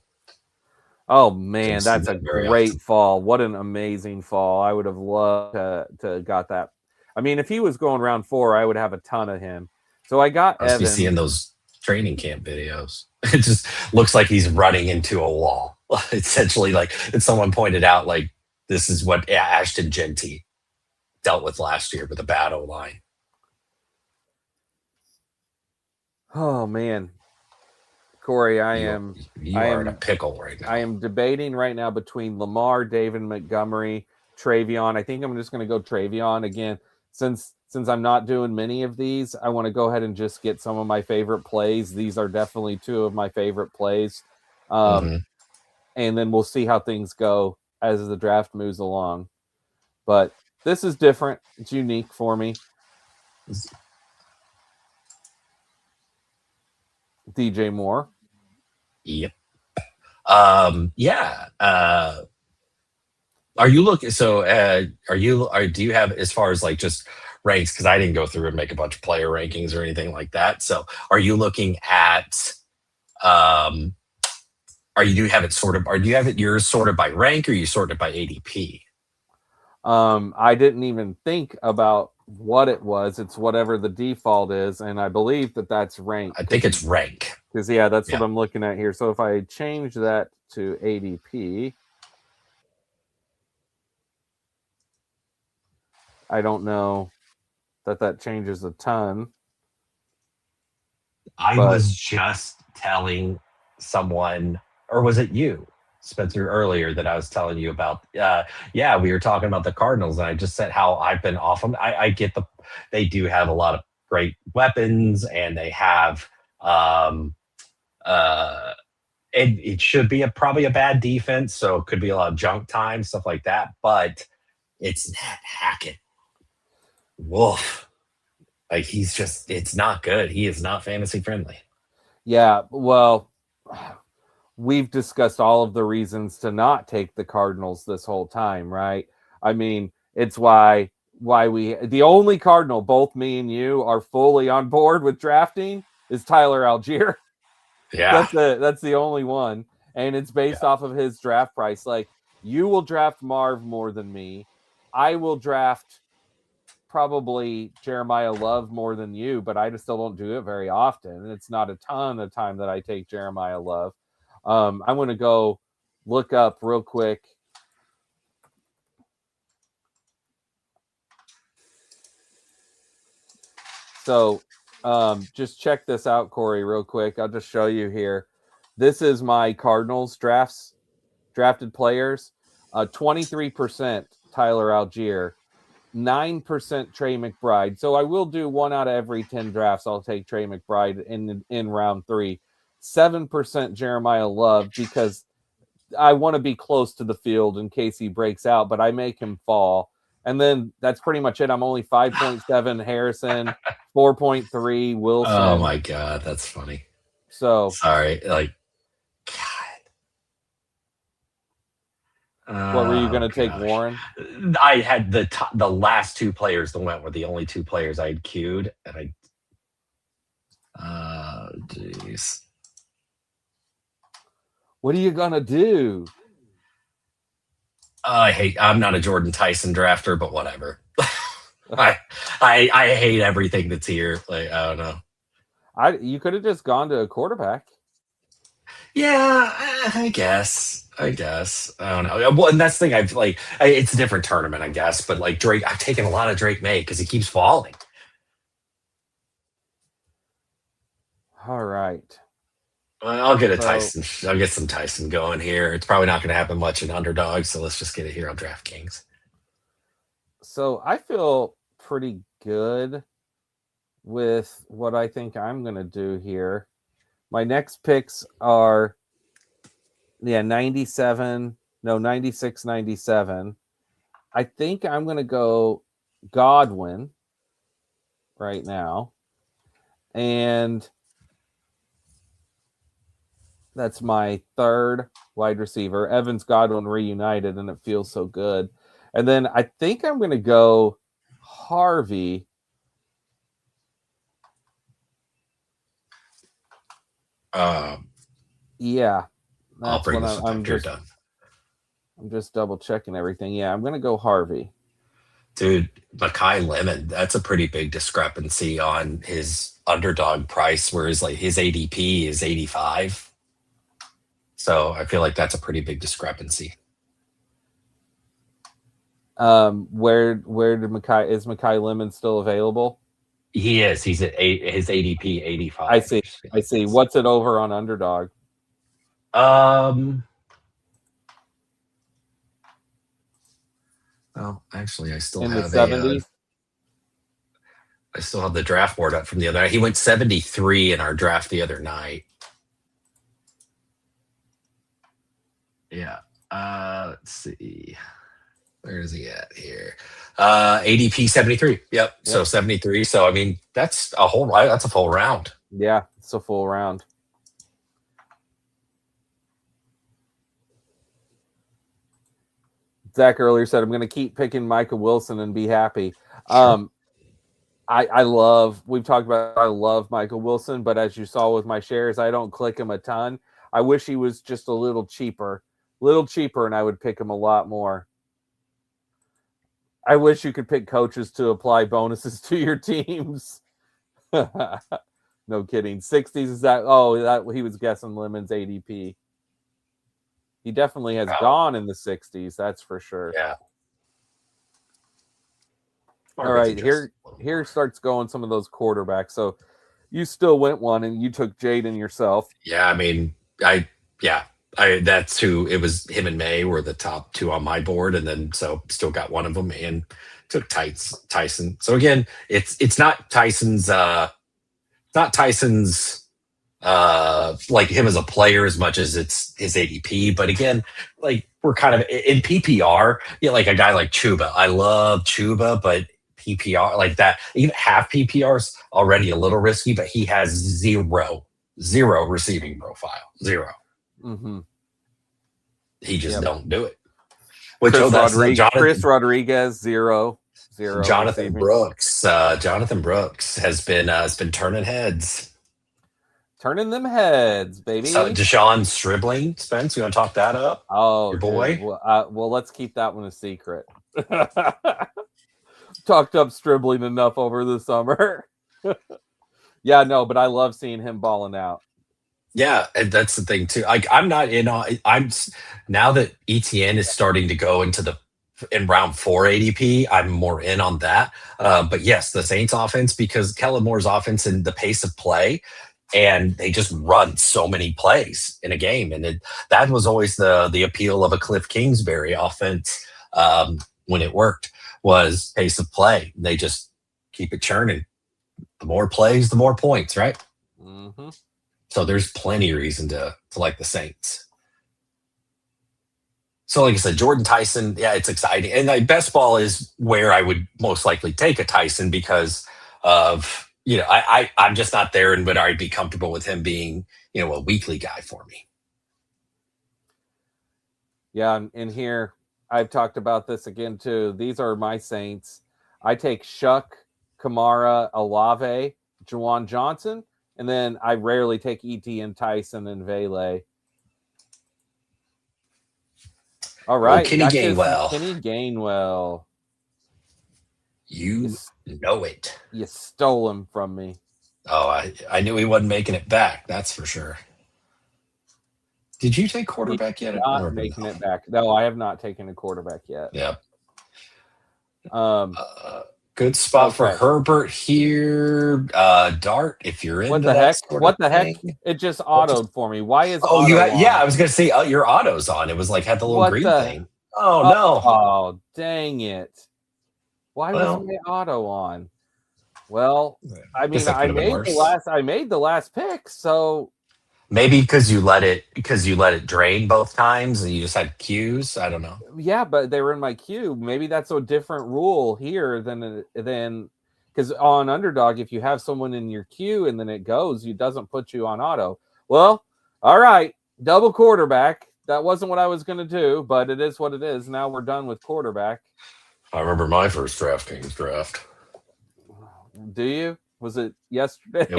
[SPEAKER 1] Oh, man, that's a great fall. What an amazing fall. I would have loved to got that. I mean, if he was going round 4, I would have a ton of him. So I got Evans.
[SPEAKER 2] Be seeing those training camp videos. It just looks like he's running into a wall. Essentially, like someone pointed out, like this is what Ashton Genty dealt with last year with a bad O-line.
[SPEAKER 1] Oh man, Cory, I am
[SPEAKER 2] in a pickle right now.
[SPEAKER 1] I am debating right now between Lamar, David Montgomery, Travion. I think I'm just going to go Travion again. Since I'm not doing many of these, I want to go ahead and just get some of my favorite plays. These are definitely 2 of my favorite plays. And then we'll see how things go as the draft moves along. But this is different. It's unique for me. DJ Moore.
[SPEAKER 2] Yep. Yeah. Are you looking? So, do you have, as far as like just ranks? Because I didn't go through and make a bunch of player rankings or anything like that. So, are you looking at Um, are you do you have it sorted? Or do you have it yours sorted by rank, or you sorted by ADP?
[SPEAKER 1] I didn't even think about what it was. It's whatever the default is, and I believe that that's rank
[SPEAKER 2] I think it's rank.
[SPEAKER 1] because yeah, that's what
[SPEAKER 2] Yeah.
[SPEAKER 1] I'm looking at here. So if I change that to ADP, I don't know that changes a ton,
[SPEAKER 2] I
[SPEAKER 1] but
[SPEAKER 2] was just telling someone, or was it you, Spencer, earlier that I was telling you about? Yeah, we were talking about the Cardinals, and I just said how I've been off them. I get they do have a lot of great weapons, and they have, um, uh, it should be probably a bad defense, so it could be a lot of junk time, stuff like that. But it's Nat Hackett. Wolf. Like it's not good. He is not fantasy friendly.
[SPEAKER 1] yeah, well, we've discussed all of the reasons to not take the Cardinals this whole time, right? I mean, it's why we the only Cardinal both me and you are fully on board with drafting is Tyler Algier.
[SPEAKER 2] Yeah.
[SPEAKER 1] That's the only one, and it's based
[SPEAKER 2] Yeah.
[SPEAKER 1] off of his draft price. Like you will draft Marv more than me. I will draft probably Jeremiah Love more than you, but I just still don't do it very often. And it's not a ton of time that I take Jeremiah Love. I'm going to go look up real quick. So just check this out, Cory, real quick. I'll just show you here. This is my Cardinals drafted players. 23% Tyler Algier, 9% Trey McBride. So I will do 1 out of every 10 drafts. I'll take Trey McBride in round 3. 7% Jeremiah Love because I want to be close to the field in case he breaks out, but I make him fall. And then that's pretty much it. I'm only 5.7 Harrison, 4.3
[SPEAKER 2] Oh
[SPEAKER 1] Wilson.
[SPEAKER 2] my god, that's funny.
[SPEAKER 1] So
[SPEAKER 2] Sorry, like
[SPEAKER 1] what were you
[SPEAKER 2] God.
[SPEAKER 1] going
[SPEAKER 2] Oh
[SPEAKER 1] to take,
[SPEAKER 2] gosh,
[SPEAKER 1] Warren?
[SPEAKER 2] I had the last two players that went were the only two players I had queued, and jeez.
[SPEAKER 1] What are you going to do?
[SPEAKER 2] I'm not a Jordan Tyson drafter, but whatever. I, I hate everything that's here. Like I don't know.
[SPEAKER 1] You could have just gone to a quarterback.
[SPEAKER 2] Yeah, I guess. I don't know. Well, and that's the thing. It's a different tournament, I guess. But like Drake, I've taken a lot of Drake May because he keeps falling.
[SPEAKER 1] All right.
[SPEAKER 2] I'll get a
[SPEAKER 1] So
[SPEAKER 2] Tyson. I'll get some Tyson going here. It's probably not going to happen much in underdog, so let's just get it here on DraftKings.
[SPEAKER 1] I feel pretty good with what I think I'm going to do here. My next picks are 97, no 96, 97. I think I'm going to go Godwin right now. And that's my third wide receiver. Evans Godwin reunited, and it feels so good. And then I think I'm going to go Harvey. Yeah,
[SPEAKER 2] I'll
[SPEAKER 1] that's
[SPEAKER 2] bring
[SPEAKER 1] what
[SPEAKER 2] this up
[SPEAKER 1] I'm
[SPEAKER 2] after you're
[SPEAKER 1] just.
[SPEAKER 2] done.
[SPEAKER 1] I'm just double checking everything. Yeah, I'm going to go Harvey.
[SPEAKER 2] Dude, Makai Lemon, that's a pretty big discrepancy on his underdog price, whereas like his ADP is 85. So I feel like that's a pretty big discrepancy.
[SPEAKER 1] Where did Makai Lemon still available?
[SPEAKER 2] He is. He's at his ADP 85.
[SPEAKER 1] I see. I see. What's it over on underdog?
[SPEAKER 2] Um. Well, actually, I still
[SPEAKER 1] In the
[SPEAKER 2] have
[SPEAKER 1] 70s?
[SPEAKER 2] I still have the draft board up from the other night. He went 73 in our draft the other night. Yeah. Let's see. Where is he at here? ADP 73. Yep. So 73. So I mean, that's a full round.
[SPEAKER 1] Yeah, it's a full round. Zach earlier said I'm going to keep picking Micah Wilson and be happy.
[SPEAKER 2] Sure.
[SPEAKER 1] we've talked about, I love Michael Wilson, but as you saw with my shares, I don't click him a ton. I wish he was just a little cheaper, and I would pick him a lot more. I wish you could pick coaches to apply bonuses to your teams. No kidding. 60s is that? Oh, that he was guessing Lemon's ADP. He definitely has gone in the 60s. That's for sure.
[SPEAKER 2] Yeah.
[SPEAKER 1] All right, here starts going some of those quarterbacks. So you still went one, and you took Jaden yourself.
[SPEAKER 2] Yeah, I mean, that's who it was. Him and May were the top two on my board, and then so still got one of them and took Tyson. So again, it's not Tyson's like him as a player as much as it's his ADP. But again, like we're kind of in PPR, like a guy like Chuba. I love Chuba, but PPR like that, even half PPR is already a little risky, but he has zero receiving profile. Zero.
[SPEAKER 1] Mm-hmm.
[SPEAKER 2] He just don't do it.
[SPEAKER 1] Chris Rodriguez, zero.
[SPEAKER 2] Jonathan Brooks. Jonathan Brooks has been turning heads.
[SPEAKER 1] Turning them heads, baby.
[SPEAKER 2] Deshaun Stribling, Spence, you want to talk that up?
[SPEAKER 1] Oh,
[SPEAKER 2] your boy.
[SPEAKER 1] Well, let's keep that one a secret. Talked up Stribling enough over the summer. Yeah, no, but I love seeing him balling out.
[SPEAKER 2] Yeah, and that's the thing too. Like I'm not in on. I'm now that ETN is starting to go in round 4 ADP. I'm more in on that. But yes, the Saints offense, because Kellen Moore's offense and the pace of play, and they just run so many plays in a game, and that was always the appeal of a Cliff Kingsbury offense when it worked, was pace of play. They just keep it churning. The more plays, the more points, right?
[SPEAKER 1] Mm-hmm.
[SPEAKER 2] So there's plenty of reason to like the Saints. So like I said, Jordan Tyson, yeah, it's exciting. And best ball is where I would most likely take a Tyson because of, I'm just not there, and would I be comfortable with him being, a weekly guy for me?
[SPEAKER 1] Yeah, and here, I've talked about this again too. These are my Saints. I take Shuck, Kamara, Olave, Juwan Johnson, and then I rarely take ETN, Tyson, and Vele. All right.
[SPEAKER 2] Kenny Gainwell.
[SPEAKER 1] Kenny Gainwell.
[SPEAKER 2] You know it.
[SPEAKER 1] You stole him from me.
[SPEAKER 2] Oh, I knew he wasn't making it back. That's for sure. Did you take quarterback yet?
[SPEAKER 1] Not making it back. No, I have not taken a quarterback yet.
[SPEAKER 2] Yeah.
[SPEAKER 1] Good
[SPEAKER 2] spot for Herbert here. Dart, if you're in.
[SPEAKER 1] What the heck? What the heck? It just autoed for me. Why is
[SPEAKER 2] yeah, I was gonna say your auto's on. It was like had the little green thing. Oh no.
[SPEAKER 1] Oh, dang it. Why was my auto on? Well, I mean, I made the last pick, so
[SPEAKER 2] maybe because you let it drain both times and you just had queues. I don't know.
[SPEAKER 1] Yeah, but they were in my queue. Maybe that's a different rule here than because on Underdog, if you have someone in your queue and then it goes, it doesn't put you on auto. Well, all right, double quarterback. That wasn't what I was going to do, but it is what it is. Now we're done with quarterback.
[SPEAKER 2] I remember my first DraftKings draft.
[SPEAKER 1] Do you? Was it yesterday?
[SPEAKER 2] It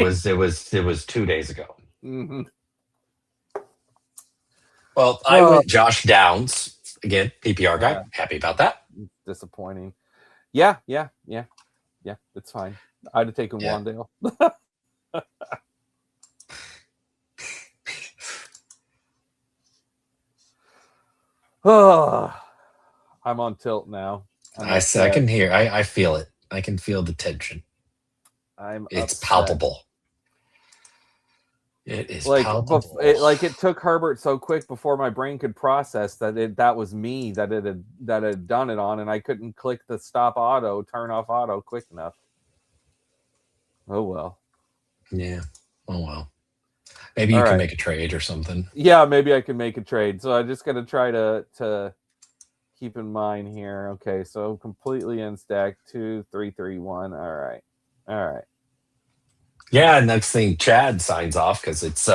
[SPEAKER 2] was 2 days ago.
[SPEAKER 1] Mm-hmm.
[SPEAKER 2] Well, I went Josh Downs again, PPR guy. Happy about that.
[SPEAKER 1] Disappointing. Yeah. It's fine. I'd have taken Wandale. I'm on tilt now.
[SPEAKER 2] I can hear. I feel it. I can feel the tension. It's upset. Palpable. It is palpable.
[SPEAKER 1] It took Herbert so quick before my brain could process that was me that had done it on, and I couldn't click the turn off auto quick enough. Oh well.
[SPEAKER 2] Yeah. Oh well. Maybe you can make a trade or something.
[SPEAKER 1] Yeah, maybe I can make a trade. So I just got to try to keep in mind here. Okay, so completely in stack 2, 3, 3, 1. All right.
[SPEAKER 2] Yeah, next thing Chad signs off because it's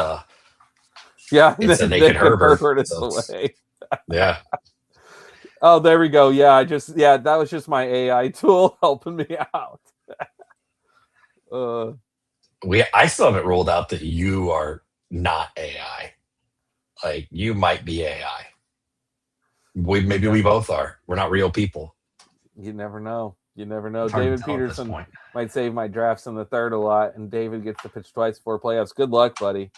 [SPEAKER 1] it's
[SPEAKER 2] a naked Herbert.
[SPEAKER 1] Is the way.
[SPEAKER 2] Yeah.
[SPEAKER 1] Oh, there we go. Yeah, that was just my AI tool helping me out. Uh,
[SPEAKER 2] I still haven't ruled out that you are not AI. Like you might be AI. Maybe
[SPEAKER 1] yeah,
[SPEAKER 2] we both are. We're not real people.
[SPEAKER 1] you never know. You never know.
[SPEAKER 2] It's hard to
[SPEAKER 1] David
[SPEAKER 2] tell at this
[SPEAKER 1] Peterson
[SPEAKER 2] point.
[SPEAKER 1] might save my drafts in the third a lot, and David gets to pitch twice before playoffs. Good luck, buddy.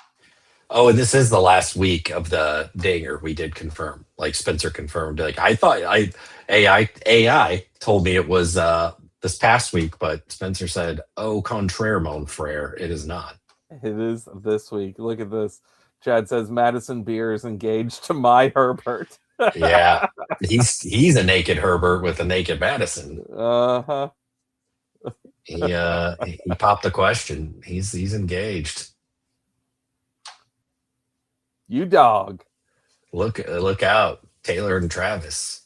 [SPEAKER 2] Oh, and this is the last week of the dinger. We did confirm. Like Spencer confirmed. Like I thought AI told me it was this past week, but Spencer said, "Oh, contraire, mon frere, it is not."
[SPEAKER 1] It is this week. Look at this. Chad says Madison Beer is engaged to my Herbert.
[SPEAKER 2] Yeah, he's a naked Herbert with a naked Madison.
[SPEAKER 1] Uh-huh.
[SPEAKER 2] He popped the question. He's engaged.
[SPEAKER 1] You dog.
[SPEAKER 2] Look out, Taylor and Travis.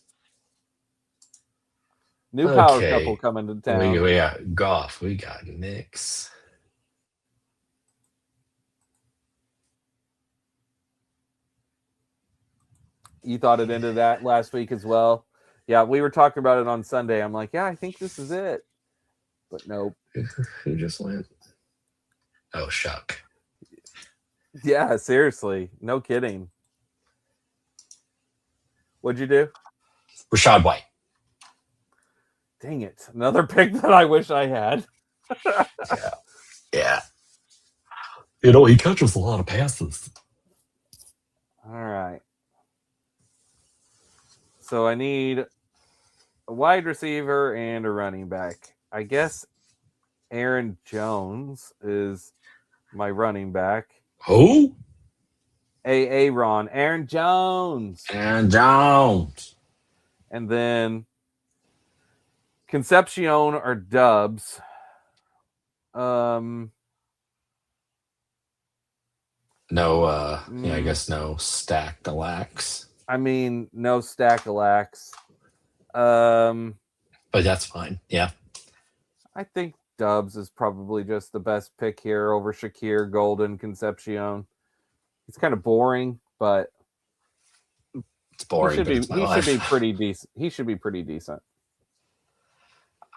[SPEAKER 1] New power couple
[SPEAKER 2] Okay,
[SPEAKER 1] coming to
[SPEAKER 2] we
[SPEAKER 1] town.
[SPEAKER 2] got Goff. We got Knicks.
[SPEAKER 1] You thought it ended that last week as well. Yeah, we were talking about it on Sunday. I'm like, yeah, I think this is it. But nope.
[SPEAKER 2] Who just went? Oh, shuck.
[SPEAKER 1] Yeah, seriously. No kidding. What'd you do?
[SPEAKER 2] Rashad White.
[SPEAKER 1] Dang it. Another pick that I wish I had.
[SPEAKER 2] Yeah. You know, he catches a lot of passes.
[SPEAKER 1] All right. So I need a wide receiver and a running back. I guess Aaron Jones is my running back.
[SPEAKER 2] Who?
[SPEAKER 1] Aaron Jones.
[SPEAKER 2] And Jones.
[SPEAKER 1] And then Concepcion or Dubs.
[SPEAKER 2] No, I guess no stack Galax.
[SPEAKER 1] I mean, no stack of lax.
[SPEAKER 2] But that's fine. Yeah.
[SPEAKER 1] I think Dubs is probably just the best pick here over Shakir, Golden, Concepcion. It's kind of boring, but
[SPEAKER 2] It's boring, but it's my life.
[SPEAKER 1] should be pretty decent. He should be pretty decent.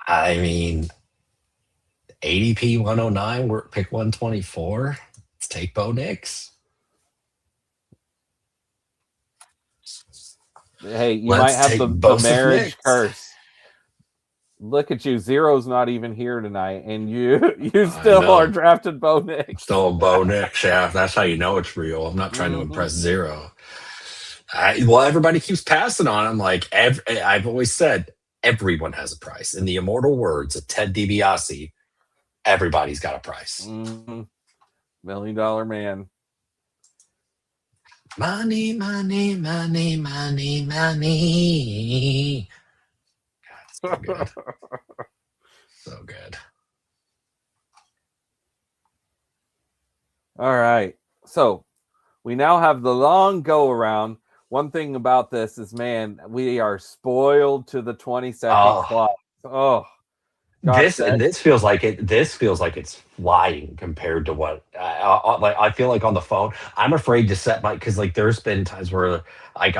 [SPEAKER 2] I mean, ADP 109, we're pick 124. Let's take Bo Nix.
[SPEAKER 1] Hey, you might have the marriage curse. Look at you. Zero's not even here tonight, and you still are drafted Bo Nix.
[SPEAKER 2] Still Bo Nix, yeah. That's how you know it's real. I'm not trying to impress Zero. Well, everybody keeps passing on. I'm like, I've always said everyone has a price. In the immortal words of Ted DiBiase, everybody's got a price.
[SPEAKER 1] $1 million man.
[SPEAKER 2] Money, money, money, money, money. God, so good. So good.
[SPEAKER 1] All right. So we now have the long go around. One thing about this is, man, we are spoiled to the 22nd clock. Oh,
[SPEAKER 2] gosh, this feels like it. This feels like it's flying compared to what I feel like on the phone. I'm afraid to set my because like there's been times where like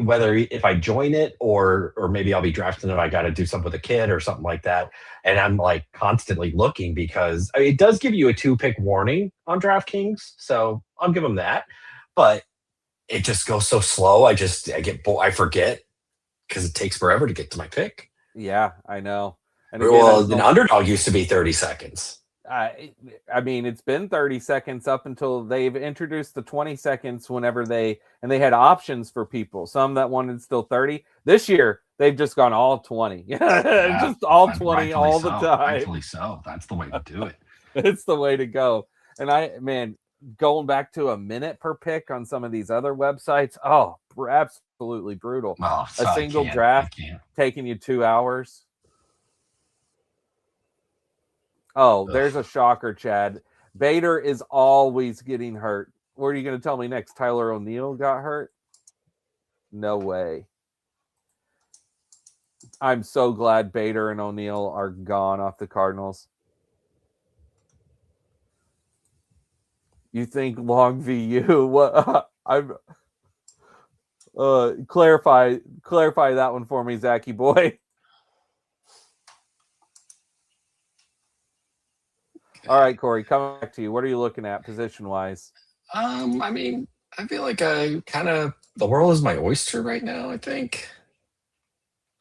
[SPEAKER 2] whether if I join it or maybe I'll be drafting it, I got to do something with a kid or something like that, and I'm like constantly looking because it does give you a 2-pick warning on DraftKings, so I'll give them that, but it just goes so slow. I get I forget because it takes forever to get to my pick.
[SPEAKER 1] Yeah, I know. And again,
[SPEAKER 2] well, an underdog used to be 30 seconds.
[SPEAKER 1] I mean, it's been 30 seconds up until they've introduced the 20 seconds whenever they had options for people. Some that wanted still 30. This year, they've just gone all 20. Yeah, just all 20 all the time.
[SPEAKER 2] Rightfully so. That's the way to do it.
[SPEAKER 1] It's the way to go. And going back to a minute per pick on some of these other websites, absolutely brutal.
[SPEAKER 2] Well,
[SPEAKER 1] a single draft taking you 2 hours. Oh, there's a shocker, Chad. Bader is always getting hurt. What are you going to tell me next? Tyler O'Neill got hurt? No way. I'm so glad Bader and O'Neill are gone off the Cardinals. You think long VU? What? I'm clarify that one for me, Zachy boy. All right, Corey, coming back to you. What are you looking at position wise?
[SPEAKER 2] I mean, I feel like I kind of the world is my oyster right now. I think.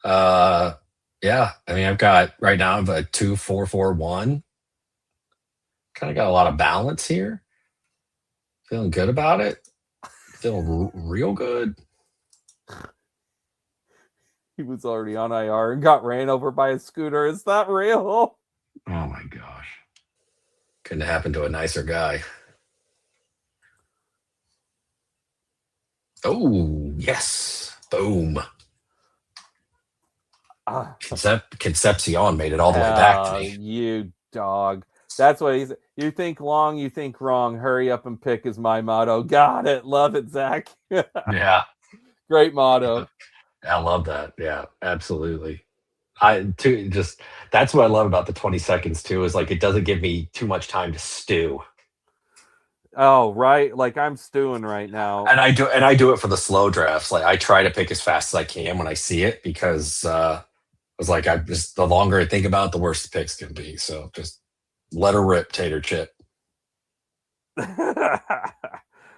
[SPEAKER 2] Uh, yeah. I mean, I've got right now. I have a 2-4-4-1. Kind of got a lot of balance here. Feeling good about it. Feeling real good.
[SPEAKER 1] He was already on IR and got ran over by a scooter. Is that real?
[SPEAKER 2] Oh my gosh. Couldn't happen to a nicer guy. Oh, yes. Boom. Concepcion made it all the way back to me.
[SPEAKER 1] You dog. That's what he's. You think long, you think wrong. Hurry up and pick is my motto. Got it. Love it, Zach.
[SPEAKER 2] Yeah.
[SPEAKER 1] Great motto.
[SPEAKER 2] I love that. Yeah, absolutely. I too just that's what I love about the 20 seconds too, is like it doesn't give me too much time to stew.
[SPEAKER 1] Oh, right. Like I'm stewing right now.
[SPEAKER 2] And I do it for the slow drafts. Like I try to pick as fast as I can when I see it because it's like I just the longer I think about it, the worse the picks can be. So just let her rip, tater chip.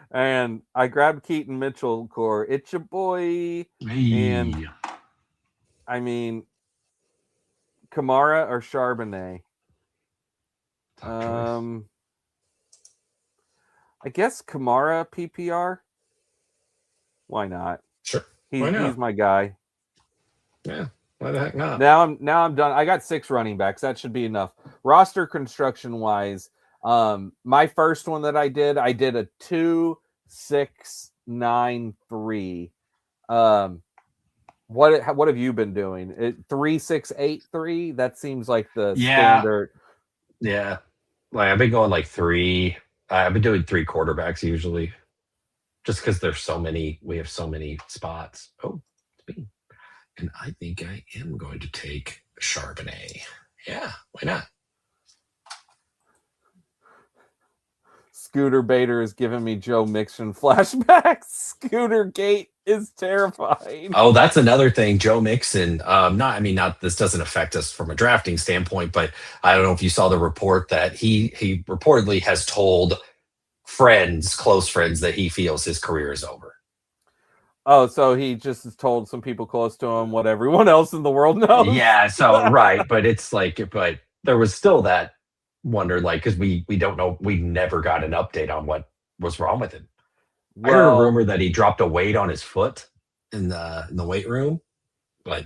[SPEAKER 1] And I grabbed Keaton Mitchell core. It's your boy. And I mean Kamara or Charbonnet. I guess Kamara PPR. Why not?
[SPEAKER 2] Sure. Why not?
[SPEAKER 1] He's my guy.
[SPEAKER 2] Yeah. Why the heck not?
[SPEAKER 1] Now I'm done. I got 6 running backs. That should be enough. Roster construction wise, my first one that I did a 2-6-9-3. What have you been doing? 3-6-8-3? That seems like the standard.
[SPEAKER 2] Yeah. Like I've been going like 3. I've been doing 3 quarterbacks usually. Just because there's so many, we have so many spots. Oh, it's me. And I think I am going to take Charbonnet. Yeah, why not?
[SPEAKER 1] Scooter Bader is giving me Joe Mixon flashbacks. Scooter Gate is terrifying.
[SPEAKER 2] Oh, that's another thing. Joe Mixon. Not this doesn't affect us from a drafting standpoint, but I don't know if you saw the report that he reportedly has told close friends, that he feels his career is over.
[SPEAKER 1] Oh, so he just has told some people close to him what everyone else in the world knows.
[SPEAKER 2] Yeah, so right, but it's like, but there was still that wonder, like, because we don't know, we never got an update on what was wrong with him. I heard a rumor that he dropped a weight on his foot in the weight room, but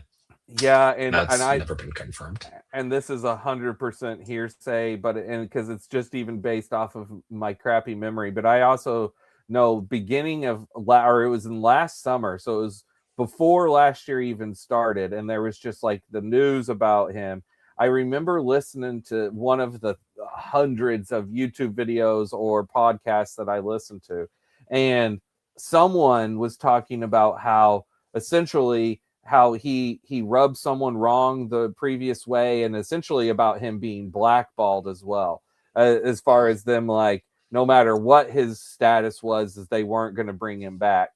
[SPEAKER 1] yeah, and
[SPEAKER 2] I've never been confirmed.
[SPEAKER 1] And this is 100% hearsay, but because it's just even based off of my crappy memory. But I also know beginning of or it was in last summer, so it was before last year even started, and there was just like the news about him. I remember listening to one of the hundreds of YouTube videos or podcasts that I listened to, and someone was talking about how essentially how he rubbed someone wrong the previous way, and essentially about him being blackballed as well, as far as them, like, no matter what his status was, is they weren't going to bring him back.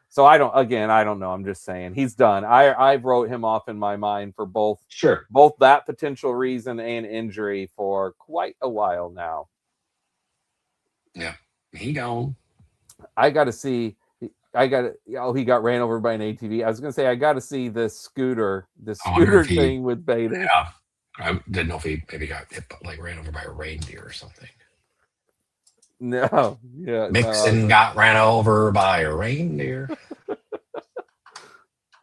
[SPEAKER 1] So I don't know. I'm just saying he's done. I wrote him off in my mind for both that potential reason and injury for quite a while now.
[SPEAKER 2] Yeah, he gone.
[SPEAKER 1] I got to see. He got ran over by an ATV. I was going to say, I got to see this scooter thing with Bader.
[SPEAKER 2] Yeah. I didn't know if he maybe got hit, like ran over by a reindeer or something.
[SPEAKER 1] No. Yeah.
[SPEAKER 2] Mixon got ran over by a reindeer.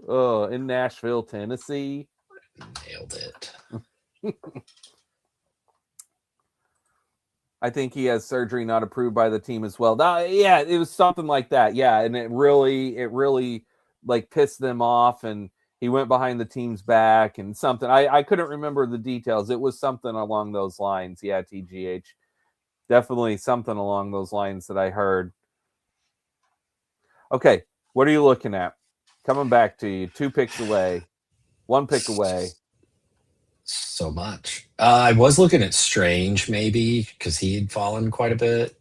[SPEAKER 1] Oh, in Nashville, Tennessee.
[SPEAKER 2] Nailed it.
[SPEAKER 1] I think he has surgery not approved by the team as well. Yeah, it was something like that. Yeah, and it really like pissed them off, and he went behind the team's back and something. I couldn't remember the details. It was something along those lines. Yeah, TGH. Definitely something along those lines that I heard. Okay, what are you looking at? Coming back to you. 2 picks away. 1 pick away.
[SPEAKER 2] So much. I was looking at Strange, maybe, because he had fallen quite a bit.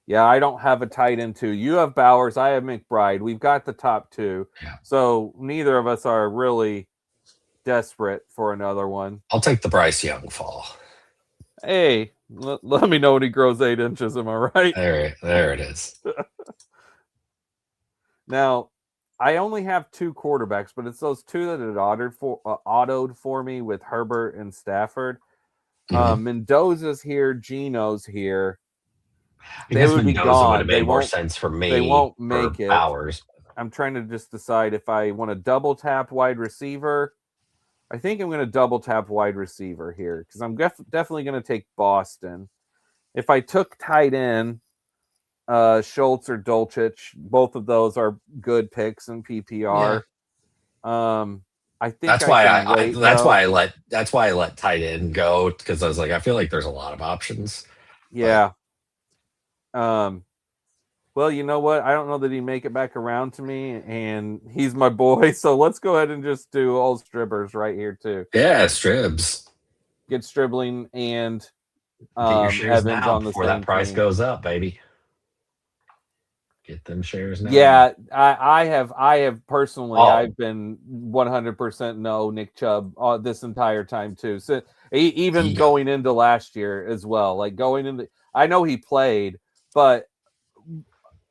[SPEAKER 1] Yeah, I don't have a tight end two. You have Bowers. I have McBride. We've got the top two.
[SPEAKER 2] Yeah.
[SPEAKER 1] So neither of us are really desperate for another one.
[SPEAKER 2] I'll take the Bryce Young fall.
[SPEAKER 1] Hey, let me know when he grows 8 inches. Am I right?
[SPEAKER 2] There it is.
[SPEAKER 1] Now, I only have 2 quarterbacks, but it's those 2 that had autoed for me with Herbert and Stafford. Mendoza's here, Geno's here.
[SPEAKER 2] I
[SPEAKER 1] They
[SPEAKER 2] guess
[SPEAKER 1] would be
[SPEAKER 2] Mendoza would have
[SPEAKER 1] gone.
[SPEAKER 2] made more sense for
[SPEAKER 1] They
[SPEAKER 2] me
[SPEAKER 1] won't
[SPEAKER 2] for
[SPEAKER 1] make it.
[SPEAKER 2] Bowers.
[SPEAKER 1] I'm trying to just decide if I want to double tap wide receiver. I think I'm going to double tap wide receiver here because I'm definitely going to take Boston. If I took tight end, Schultz or Dolchich, both of those are good picks in PPR. Yeah. I think
[SPEAKER 2] that's
[SPEAKER 1] I
[SPEAKER 2] why
[SPEAKER 1] can wait.
[SPEAKER 2] that's why I let tight end go, because I was like, I feel like there's a lot of options.
[SPEAKER 1] Yeah. Well, you know what? I don't know that he'd make it back around to me, and he's my boy. So let's go ahead and just do all Stribbers right here too.
[SPEAKER 2] Yeah, Stribs.
[SPEAKER 1] Get Stribling and
[SPEAKER 2] Get your shares
[SPEAKER 1] Evans
[SPEAKER 2] now
[SPEAKER 1] on the
[SPEAKER 2] before that
[SPEAKER 1] same
[SPEAKER 2] price
[SPEAKER 1] team.
[SPEAKER 2] goes up, baby. Get them shares now.
[SPEAKER 1] Yeah, I have personally,
[SPEAKER 2] Oh.
[SPEAKER 1] I've been 100% no Nick Chubb this entire time too. So even going into last year as well, like going into, I know he played, but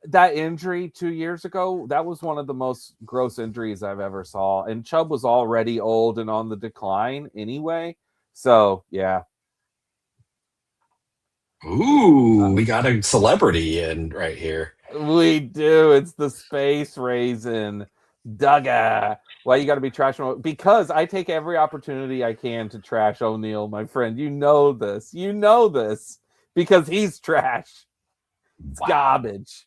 [SPEAKER 1] that injury 2 years ago, that was one of the most gross injuries I've ever saw. And Chubb was already old and on the decline anyway. So yeah.
[SPEAKER 2] Ooh, we got a celebrity in right here.
[SPEAKER 1] We do. It's the space raisin. Dugga. Why you got to be trashing? Because I take every opportunity I can to trash O'Neal, my friend. You know this. You know this. Because he's trash. It's garbage.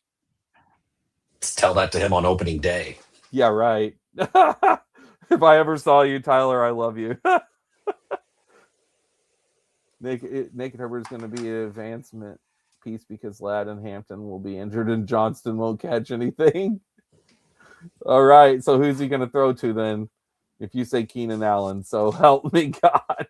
[SPEAKER 2] Let's tell that to him on opening day.
[SPEAKER 1] Yeah, right. If I ever saw you, Tyler, I love you. Naked Herbert is going to be an advancement piece because Ladd and Hampton will be injured and Johnston won't catch anything. All right, so who's he going to throw to then? If you say Keenan Allen, so help me God.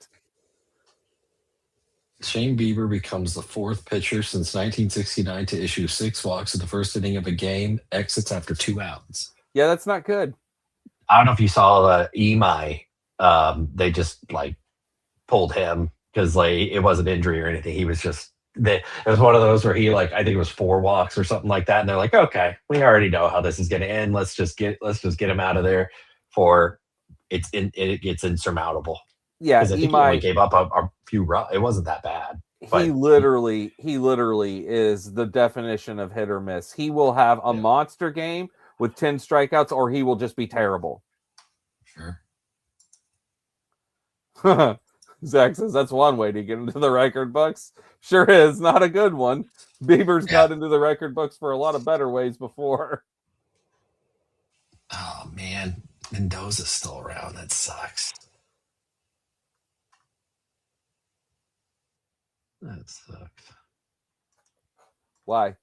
[SPEAKER 2] Shane Bieber becomes the 4th pitcher since 1969 to issue 6 walks in the first inning of a game, exits after 2 outs.
[SPEAKER 1] Yeah, that's not good.
[SPEAKER 2] I don't know if you saw the Emai. They just like pulled him because like it wasn't injury or anything. He was just it was one of those where he, like, I think it was 4 walks or something like that, and they're like, okay, we already know how this is going to end. Let's just get him out of there for it gets insurmountable.
[SPEAKER 1] Yeah,
[SPEAKER 2] because I think he only gave up a few runs. It wasn't that bad.
[SPEAKER 1] He literally is the definition of hit or miss. He will have a monster game with 10 strikeouts, or he will just be terrible.
[SPEAKER 2] Sure.
[SPEAKER 1] Zach says that's one way to get into the record books. Sure is. Not a good one. Bieber's got into the record books for a lot of better ways before.
[SPEAKER 2] Oh, man. Mendoza's still around. That sucks. That sucks.
[SPEAKER 1] Why?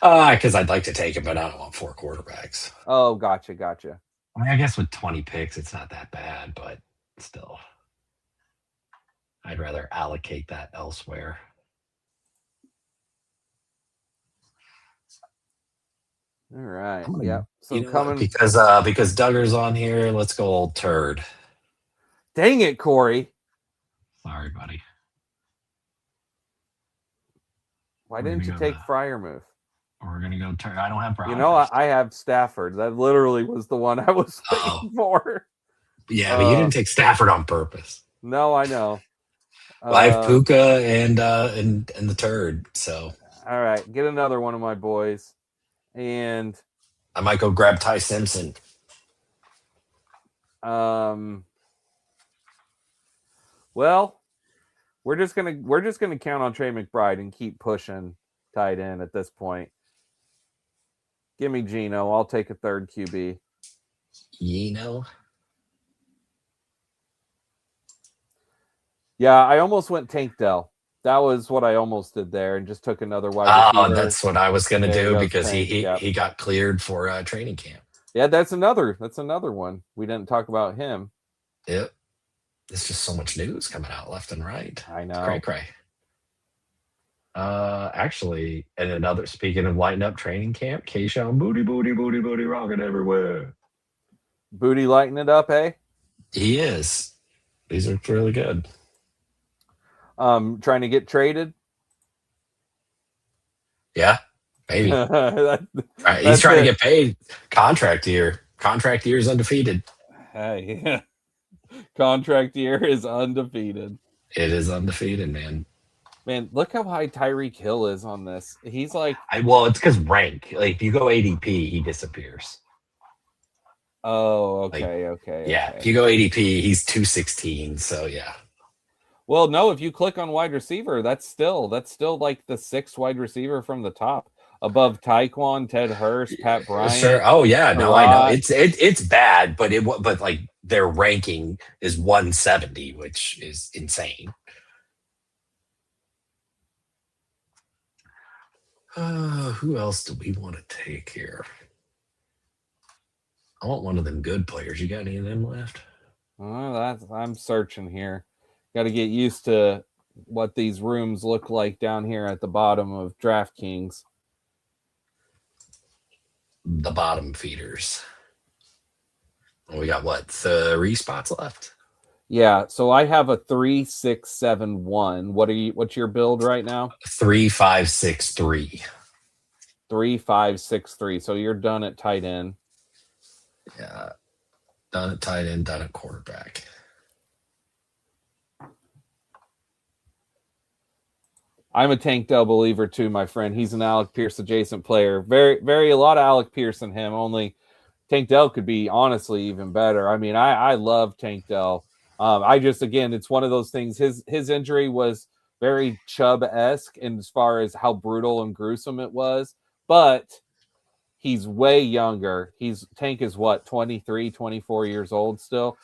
[SPEAKER 2] Because I'd like to take him, but I don't want 4 quarterbacks.
[SPEAKER 1] Oh, gotcha.
[SPEAKER 2] I mean, I guess with 20 picks, it's not that bad, but still. I'd rather allocate that elsewhere.
[SPEAKER 1] All right. Yeah. So
[SPEAKER 2] coming because Duggar's on here. Let's go old turd.
[SPEAKER 1] Dang it, Cory.
[SPEAKER 2] Sorry, buddy.
[SPEAKER 1] Why didn't you take Freiermuth?
[SPEAKER 2] We're gonna go turd. I don't have Rodgers.
[SPEAKER 1] You know, I have Stafford. That literally was the one I was waiting for.
[SPEAKER 2] Yeah, but you didn't take Stafford on purpose.
[SPEAKER 1] No, I know.
[SPEAKER 2] I have Puka and the turd. So
[SPEAKER 1] all right, get another one of my boys, and
[SPEAKER 2] I might go grab Ty Simpson.
[SPEAKER 1] Well, we're just gonna count on Trey McBride and keep pushing tight end at this point. Give me Geno. I'll take a third QB.
[SPEAKER 2] Geno.
[SPEAKER 1] Yeah, I almost went Tank Dell. That was what I almost did there, and just took another wide receiver.
[SPEAKER 2] Oh, that's what I was going to do because he got cleared for training camp.
[SPEAKER 1] Yeah, that's another one. We didn't talk about him.
[SPEAKER 2] Yep. There's just so much news coming out left and right.
[SPEAKER 1] I know.
[SPEAKER 2] Cray. Actually, and another, speaking of lighting up training camp, Kayshawn booty, booty, booty, booty, rocking everywhere.
[SPEAKER 1] Booty lighting it up, eh?
[SPEAKER 2] He is. These are really good.
[SPEAKER 1] Trying to get traded.
[SPEAKER 2] Yeah, maybe.
[SPEAKER 1] That,
[SPEAKER 2] He's
[SPEAKER 1] that's
[SPEAKER 2] trying to
[SPEAKER 1] it.
[SPEAKER 2] get paid. Contract year. Contract year is undefeated.
[SPEAKER 1] Hey, contract year is undefeated.
[SPEAKER 2] It is undefeated, man.
[SPEAKER 1] Man, look how high Tyreek Hill is on this. He's like,
[SPEAKER 2] Well, it's because rank. Like, if you go ADP, he disappears.
[SPEAKER 1] oh,
[SPEAKER 2] Like,
[SPEAKER 1] okay.
[SPEAKER 2] yeah, if you go ADP, he's 216. So yeah.
[SPEAKER 1] Well, no, if you click on wide receiver, that's still like the 6th wide receiver from the top, above Tyquan, Ted Hurst, Pat
[SPEAKER 2] Sure.
[SPEAKER 1] Bryant,
[SPEAKER 2] Oh yeah. No, I know.
[SPEAKER 1] Harrod.
[SPEAKER 2] It's bad, but like their ranking is 170, which is insane. Who else do we want to take here? I want one of them good players. You got any of them left?
[SPEAKER 1] I'm searching here. Got to get used to what these rooms look like down here at the bottom of DraftKings.
[SPEAKER 2] The bottom feeders. We got what, 3 spots left?
[SPEAKER 1] Yeah, so I have a 3-6-7-1. What's your build right now?
[SPEAKER 2] 3-5-6-3.
[SPEAKER 1] 3-5-6-3. So you're done at tight end.
[SPEAKER 2] Yeah. Done at tight end, done at quarterback.
[SPEAKER 1] I'm a Tank Dell believer too, my friend. He's an Alec Pierce adjacent player. Very a lot of Alec Pierce in him. Only Tank Dell could be honestly even better. I mean, I love Tank Dell. I just, again, it's one of those things. His injury was very Chubb-esque in as far as how brutal and gruesome it was, but he's way younger. Tank is what, 23, 24 years old still.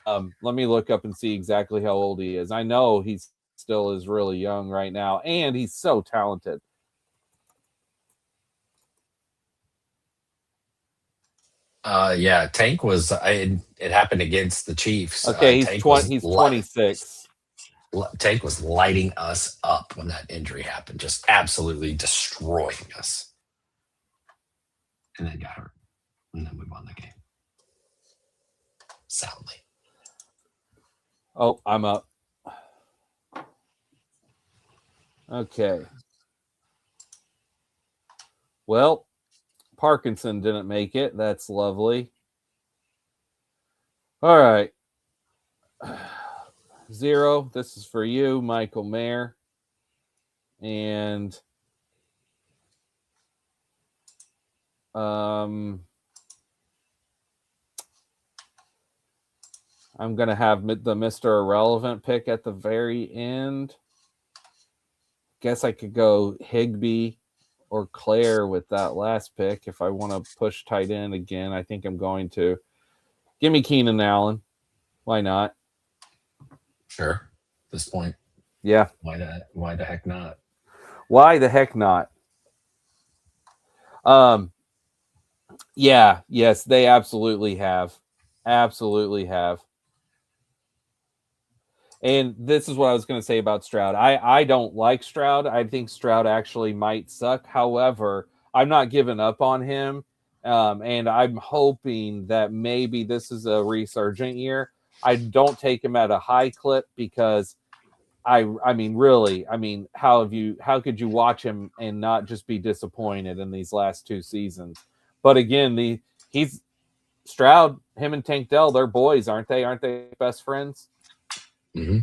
[SPEAKER 1] Let me look up and see exactly how old he is. I know he's still is really young right now, and he's so talented.
[SPEAKER 2] Yeah, Tank was. It happened against the Chiefs.
[SPEAKER 1] Okay, he's
[SPEAKER 2] Tank
[SPEAKER 1] 20. He's 26.
[SPEAKER 2] Tank was lighting us up when that injury happened, just absolutely destroying us, and then got hurt, and then we won the game soundly.
[SPEAKER 1] Oh, I'm up. Okay. Well, Parkinson didn't make it. That's lovely. All right. 0. This is for you, Michael Mayer. And I'm going to have the Mr. Irrelevant pick at the very end. Guess I could go Higbee or Claire with that last pick if I want to push tight end again. I think I'm going to. Give me Keenan Allen. Why not?
[SPEAKER 2] Sure. At this point.
[SPEAKER 1] Yeah.
[SPEAKER 2] Why the heck not?
[SPEAKER 1] Why the heck not? Yeah, yes, they absolutely have. Absolutely have. And this is what I was going to say about Stroud. I don't like Stroud. I think Stroud actually might suck. However, I'm not giving up on him. And I'm hoping that maybe this is a resurgent year. I don't take him at a high clip because I mean, really, I mean, how could you watch him and not just be disappointed in these last 2 seasons? But again, he's Stroud, him and Tank Dell, they're boys, aren't they? Aren't they best friends?
[SPEAKER 2] Mm-hmm.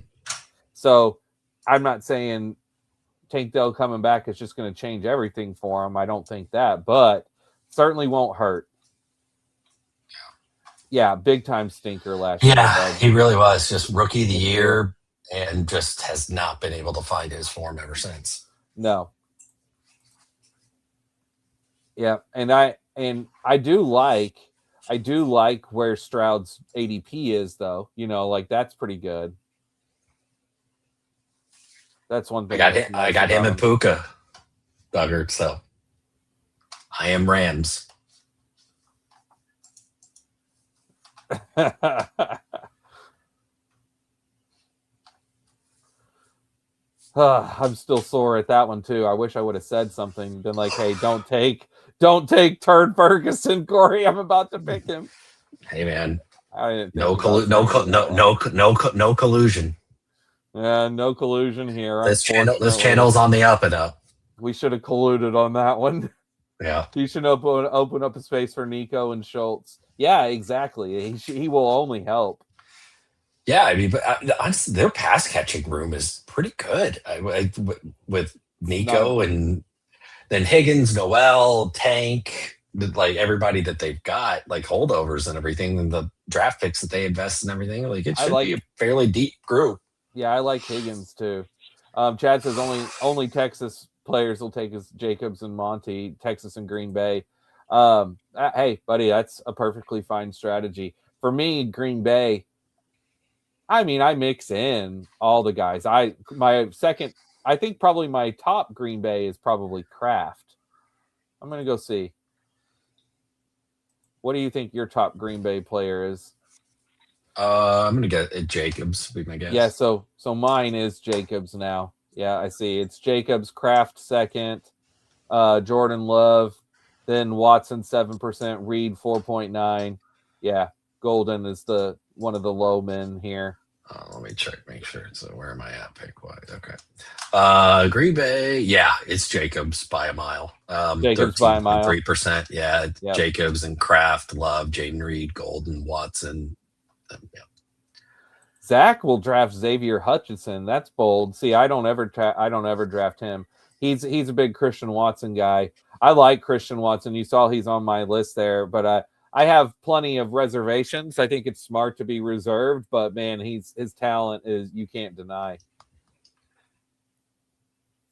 [SPEAKER 1] So I'm not saying Tank Dell coming back is just going to change everything for him. I don't think that, but certainly won't hurt. Yeah, big time stinker last year.
[SPEAKER 2] Yeah, he really was just rookie of the year and just has not been able to find his form ever since.
[SPEAKER 1] No. Yeah, and I do like where Stroud's ADP is though. You know, like that's pretty good. That's one thing.
[SPEAKER 2] I got him and Puka, Duggar. So I am Rams.
[SPEAKER 1] I'm still sore at that one too. I wish I would have said something, been like, "Hey, don't take Turd Ferguson, Corey. I'm about to pick him."
[SPEAKER 2] Hey man,
[SPEAKER 1] I didn't think
[SPEAKER 2] no
[SPEAKER 1] about framing that one.
[SPEAKER 2] no collusion.
[SPEAKER 1] Yeah, no collusion here.
[SPEAKER 2] This
[SPEAKER 1] Unfortunately,
[SPEAKER 2] channel's on the up and up.
[SPEAKER 1] we should have colluded on that one.
[SPEAKER 2] Yeah.
[SPEAKER 1] He should open up a space for Nico and Schultz. Yeah, exactly. He will only help.
[SPEAKER 2] Yeah, I mean, but honestly, their pass catching room is pretty good. With Nico and then Higgins, Noel, Tank, like everybody that they've got, like holdovers and everything, and the draft picks that they invest and everything. Like it should be a fairly deep group.
[SPEAKER 1] Yeah, I like Higgins too. Chad says only Texas players will take is Jacobs and Monty, Texas and Green Bay. Hey, buddy, that's a perfectly fine strategy. For me, Green Bay, I mean, I mix in all the guys. I think probably my top Green Bay is probably Kraft. I'm going to go see. What do you think your top Green Bay player is?
[SPEAKER 2] I'm going to get Jacobs, be my guess.
[SPEAKER 1] Yeah, so mine is Jacobs now. Yeah, I see. It's Jacobs, Kraft second, Jordan Love, then Watson 7%, Reed 4.9. Yeah, Golden is the one of the low men here.
[SPEAKER 2] Let me check, make sure. So where am I at pick wise? Okay. Green Bay, yeah, it's Jacobs by a mile.
[SPEAKER 1] Jacobs by a mile.
[SPEAKER 2] 3%. Yeah, yep. Jacobs and Kraft, Love, Jaden Reed, Golden, Watson. Yeah.
[SPEAKER 1] Zach will draft Xavier Hutchinson. That's bold. See, I don't ever draft him. He's a big Christian Watson guy. I like Christian Watson. You saw he's on my list there, but I have plenty of reservations. I think it's smart to be reserved, but man, his talent is you can't deny.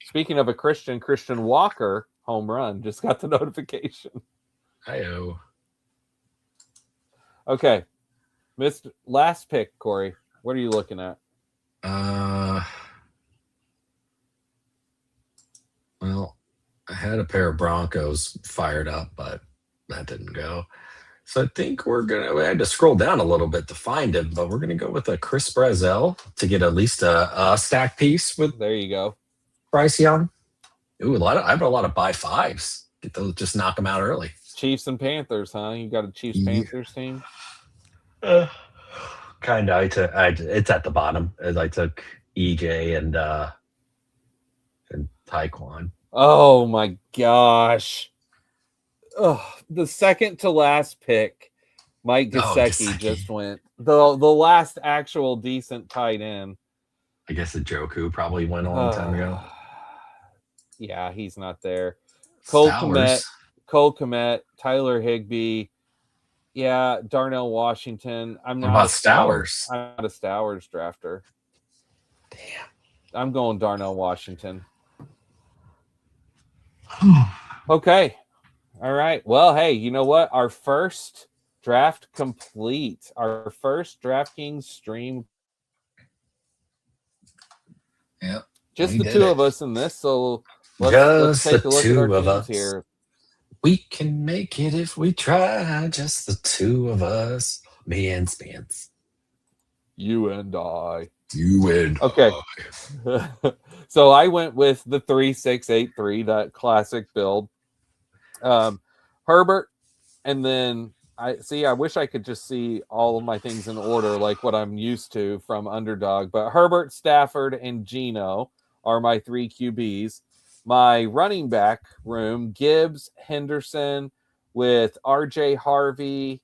[SPEAKER 1] Speaking of a Christian Walker home run, just got the notification.
[SPEAKER 2] Hi-oh.
[SPEAKER 1] Okay. Missed last pick, Corey. What are you looking at?
[SPEAKER 2] Well, I had a pair of Broncos fired up, but that didn't go. So I think we had to scroll down a little bit to find him, but we're gonna go with a Chris Brazzell to get at least a stack piece with.
[SPEAKER 1] There you go.
[SPEAKER 2] Bryce Young. Ooh, I have a lot of buy fives. Get those, just knock them out early.
[SPEAKER 1] Chiefs and Panthers, huh? You got a Chiefs Panthers team?
[SPEAKER 2] Kind of. It's at the bottom. As I took EJ and Taekwon.
[SPEAKER 1] Oh my gosh! The second to last pick, Mike Gesicki just went. The last actual decent tight end.
[SPEAKER 2] I guess the Joku probably went a long time ago.
[SPEAKER 1] Yeah, he's not there. Cole Kmet, Tyler Higbee. Yeah, Darnell Washington. I'm not
[SPEAKER 2] about Stowers.
[SPEAKER 1] I'm not a Stowers drafter.
[SPEAKER 2] Damn.
[SPEAKER 1] I'm going Darnell Washington. Okay. All right. Well, hey, you know what? Our first draft complete. Our first DraftKings stream.
[SPEAKER 2] Yep.
[SPEAKER 1] Just the two of us in this, so let's take a look at our teams here.
[SPEAKER 2] We can make it if we try. Just the two of us. Me and Spence.
[SPEAKER 1] You and I.
[SPEAKER 2] Okay.
[SPEAKER 1] So I went with the 3-6-8-3, that classic build. Herbert, and then I wish I could just see all of my things in order like what I'm used to from Underdog. But Herbert, Stafford, and Geno are my 3 QBs. My running back room, Gibbs, Henderson, with RJ Harvey,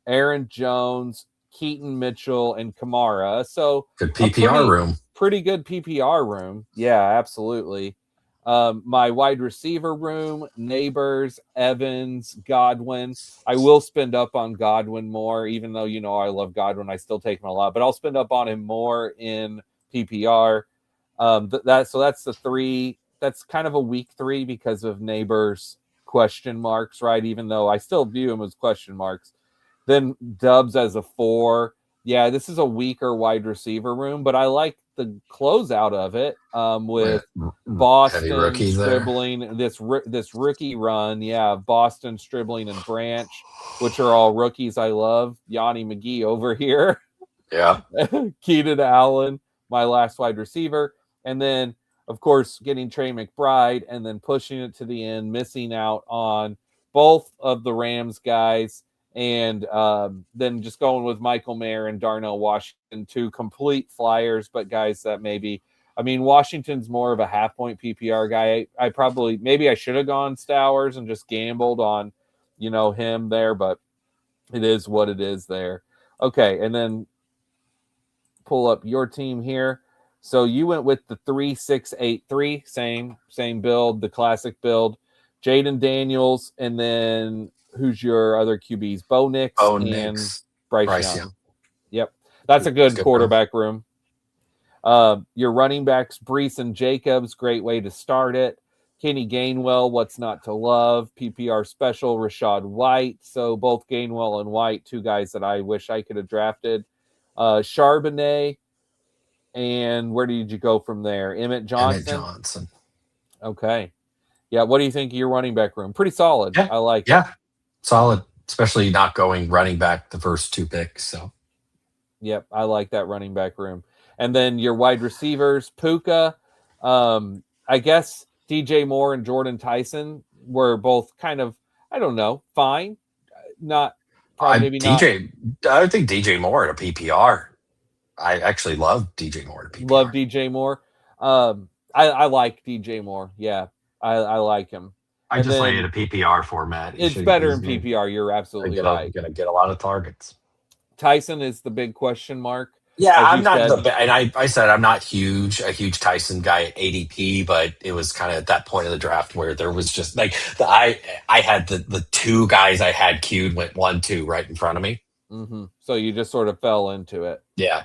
[SPEAKER 1] Aaron Jones, Keaton Mitchell, and Kamara. So
[SPEAKER 2] good PPR room.
[SPEAKER 1] Pretty good PPR room. Yeah, absolutely. My wide receiver room, Neighbors, Evans, Godwin. I will spend up on Godwin more, even though, I love Godwin. I still take him a lot, but I'll spend up on him more in PPR. So that's the 3. That's kind of a weak 3 because of Neighbors question marks, right? Even though I still view him as question marks. Then Dubs as a 4. Yeah, this is a weaker wide receiver room, but I like the closeout of it with Boston Stribling, this rookie run. Yeah, Boston, Stribling, and Branch, which are all rookies I love. Yanni McGee over here.
[SPEAKER 2] Yeah.
[SPEAKER 1] Keenan Allen, my last wide receiver. And then of course, getting Trey McBride and then pushing it to the end, missing out on both of the Rams guys, and then just going with Michael Mayer and Darnell Washington, two complete flyers, but guys that maybe. I mean, Washington's more of a half point PPR guy. I probably maybe I should have gone Stowers and just gambled on, him there, but it is what it is there. Okay, and then pull up your team here. So you went with the 3-6-8-3, same build, the classic build. Jaden Daniels, and then who's your other QBs? Bo Nix and Bryce Young. Yep, that's a good quarterback room. Your running backs, Brees and Jacobs, great way to start it. Kenny Gainwell, what's not to love? PPR special, Rashad White. So both Gainwell and White, two guys that I wish I could have drafted. Charbonnet, and where did you go from there? Emmett Johnson. Okay. Yeah, what do you think of your running back room? Pretty solid.
[SPEAKER 2] Yeah.
[SPEAKER 1] I like it.
[SPEAKER 2] Yeah, solid, especially not going running back the first two picks. So,
[SPEAKER 1] yep, I like that running back room. And then your wide receivers, Puka, I guess DJ Moore and Jordan Tyson were both kind of, I don't know, fine. Not probably maybe
[SPEAKER 2] DJ, not. I think DJ Moore at a PPR. I actually love DJ Moore at PPR.
[SPEAKER 1] Love DJ Moore. I like DJ Moore. Yeah, I like him.
[SPEAKER 2] I just like it in a PPR format.
[SPEAKER 1] It's better in PPR. You're absolutely right.
[SPEAKER 2] Going to get a lot of targets.
[SPEAKER 1] Tyson is the big question mark.
[SPEAKER 2] Yeah, I'm not and I said I'm not a huge Tyson guy at ADP, but it was kind of at that point of the draft where there was just like I had the two guys I had queued went 1-2 right in front of me.
[SPEAKER 1] Mm-hmm. So you just sort of fell into it.
[SPEAKER 2] Yeah.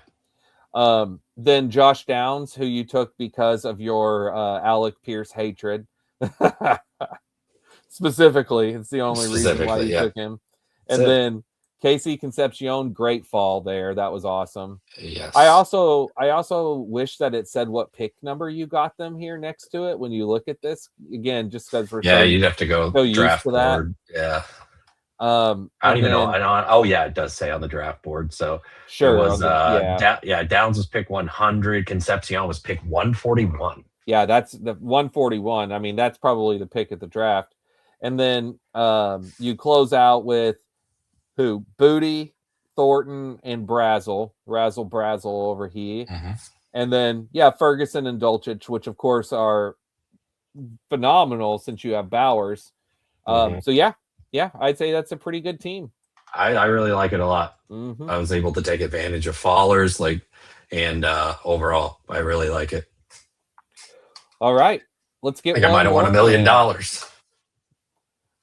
[SPEAKER 1] Then Josh Downs, who you took because of your Alec Pierce hatred. Specifically, it's the only reason why you took him. And then Casey Concepcion, great fall there. That was awesome.
[SPEAKER 2] Yes.
[SPEAKER 1] I also wish that it said what pick number you got them here next to it when you look at this. Again, just because we're
[SPEAKER 2] you'd have to go draft board. Yeah.
[SPEAKER 1] I
[SPEAKER 2] don't even know. Oh yeah, it does say on the draft board. So
[SPEAKER 1] sure.
[SPEAKER 2] It was Downs was pick 100. Concepcion was pick 141.
[SPEAKER 1] Yeah, that's the 141. I mean, that's probably the pick at the draft. And then you close out with who? Booty, Thornton, and Brazel over here.
[SPEAKER 2] Mm-hmm.
[SPEAKER 1] And then, Ferguson and Dulcich, which, of course, are phenomenal since you have Bowers. So, I'd say that's a pretty good team.
[SPEAKER 2] I really like it a lot.
[SPEAKER 1] Mm-hmm.
[SPEAKER 2] I was able to take advantage of fallers, and overall, I really like it.
[SPEAKER 1] All right. Let's get
[SPEAKER 2] I might have won $1 million.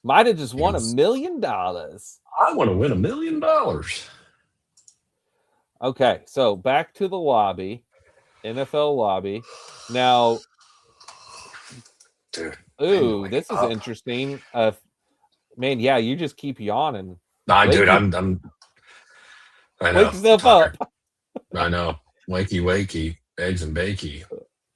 [SPEAKER 1] Might have just won $1 million.
[SPEAKER 2] I want to win $1 million.
[SPEAKER 1] Okay, so back to the lobby, NFL lobby. Now,
[SPEAKER 2] dude.
[SPEAKER 1] This is interesting. Man, you just keep yawning.
[SPEAKER 2] Nah, dude, I'm. I know.
[SPEAKER 1] Wake yourself up.
[SPEAKER 2] I know. Wakey, eggs and bakey.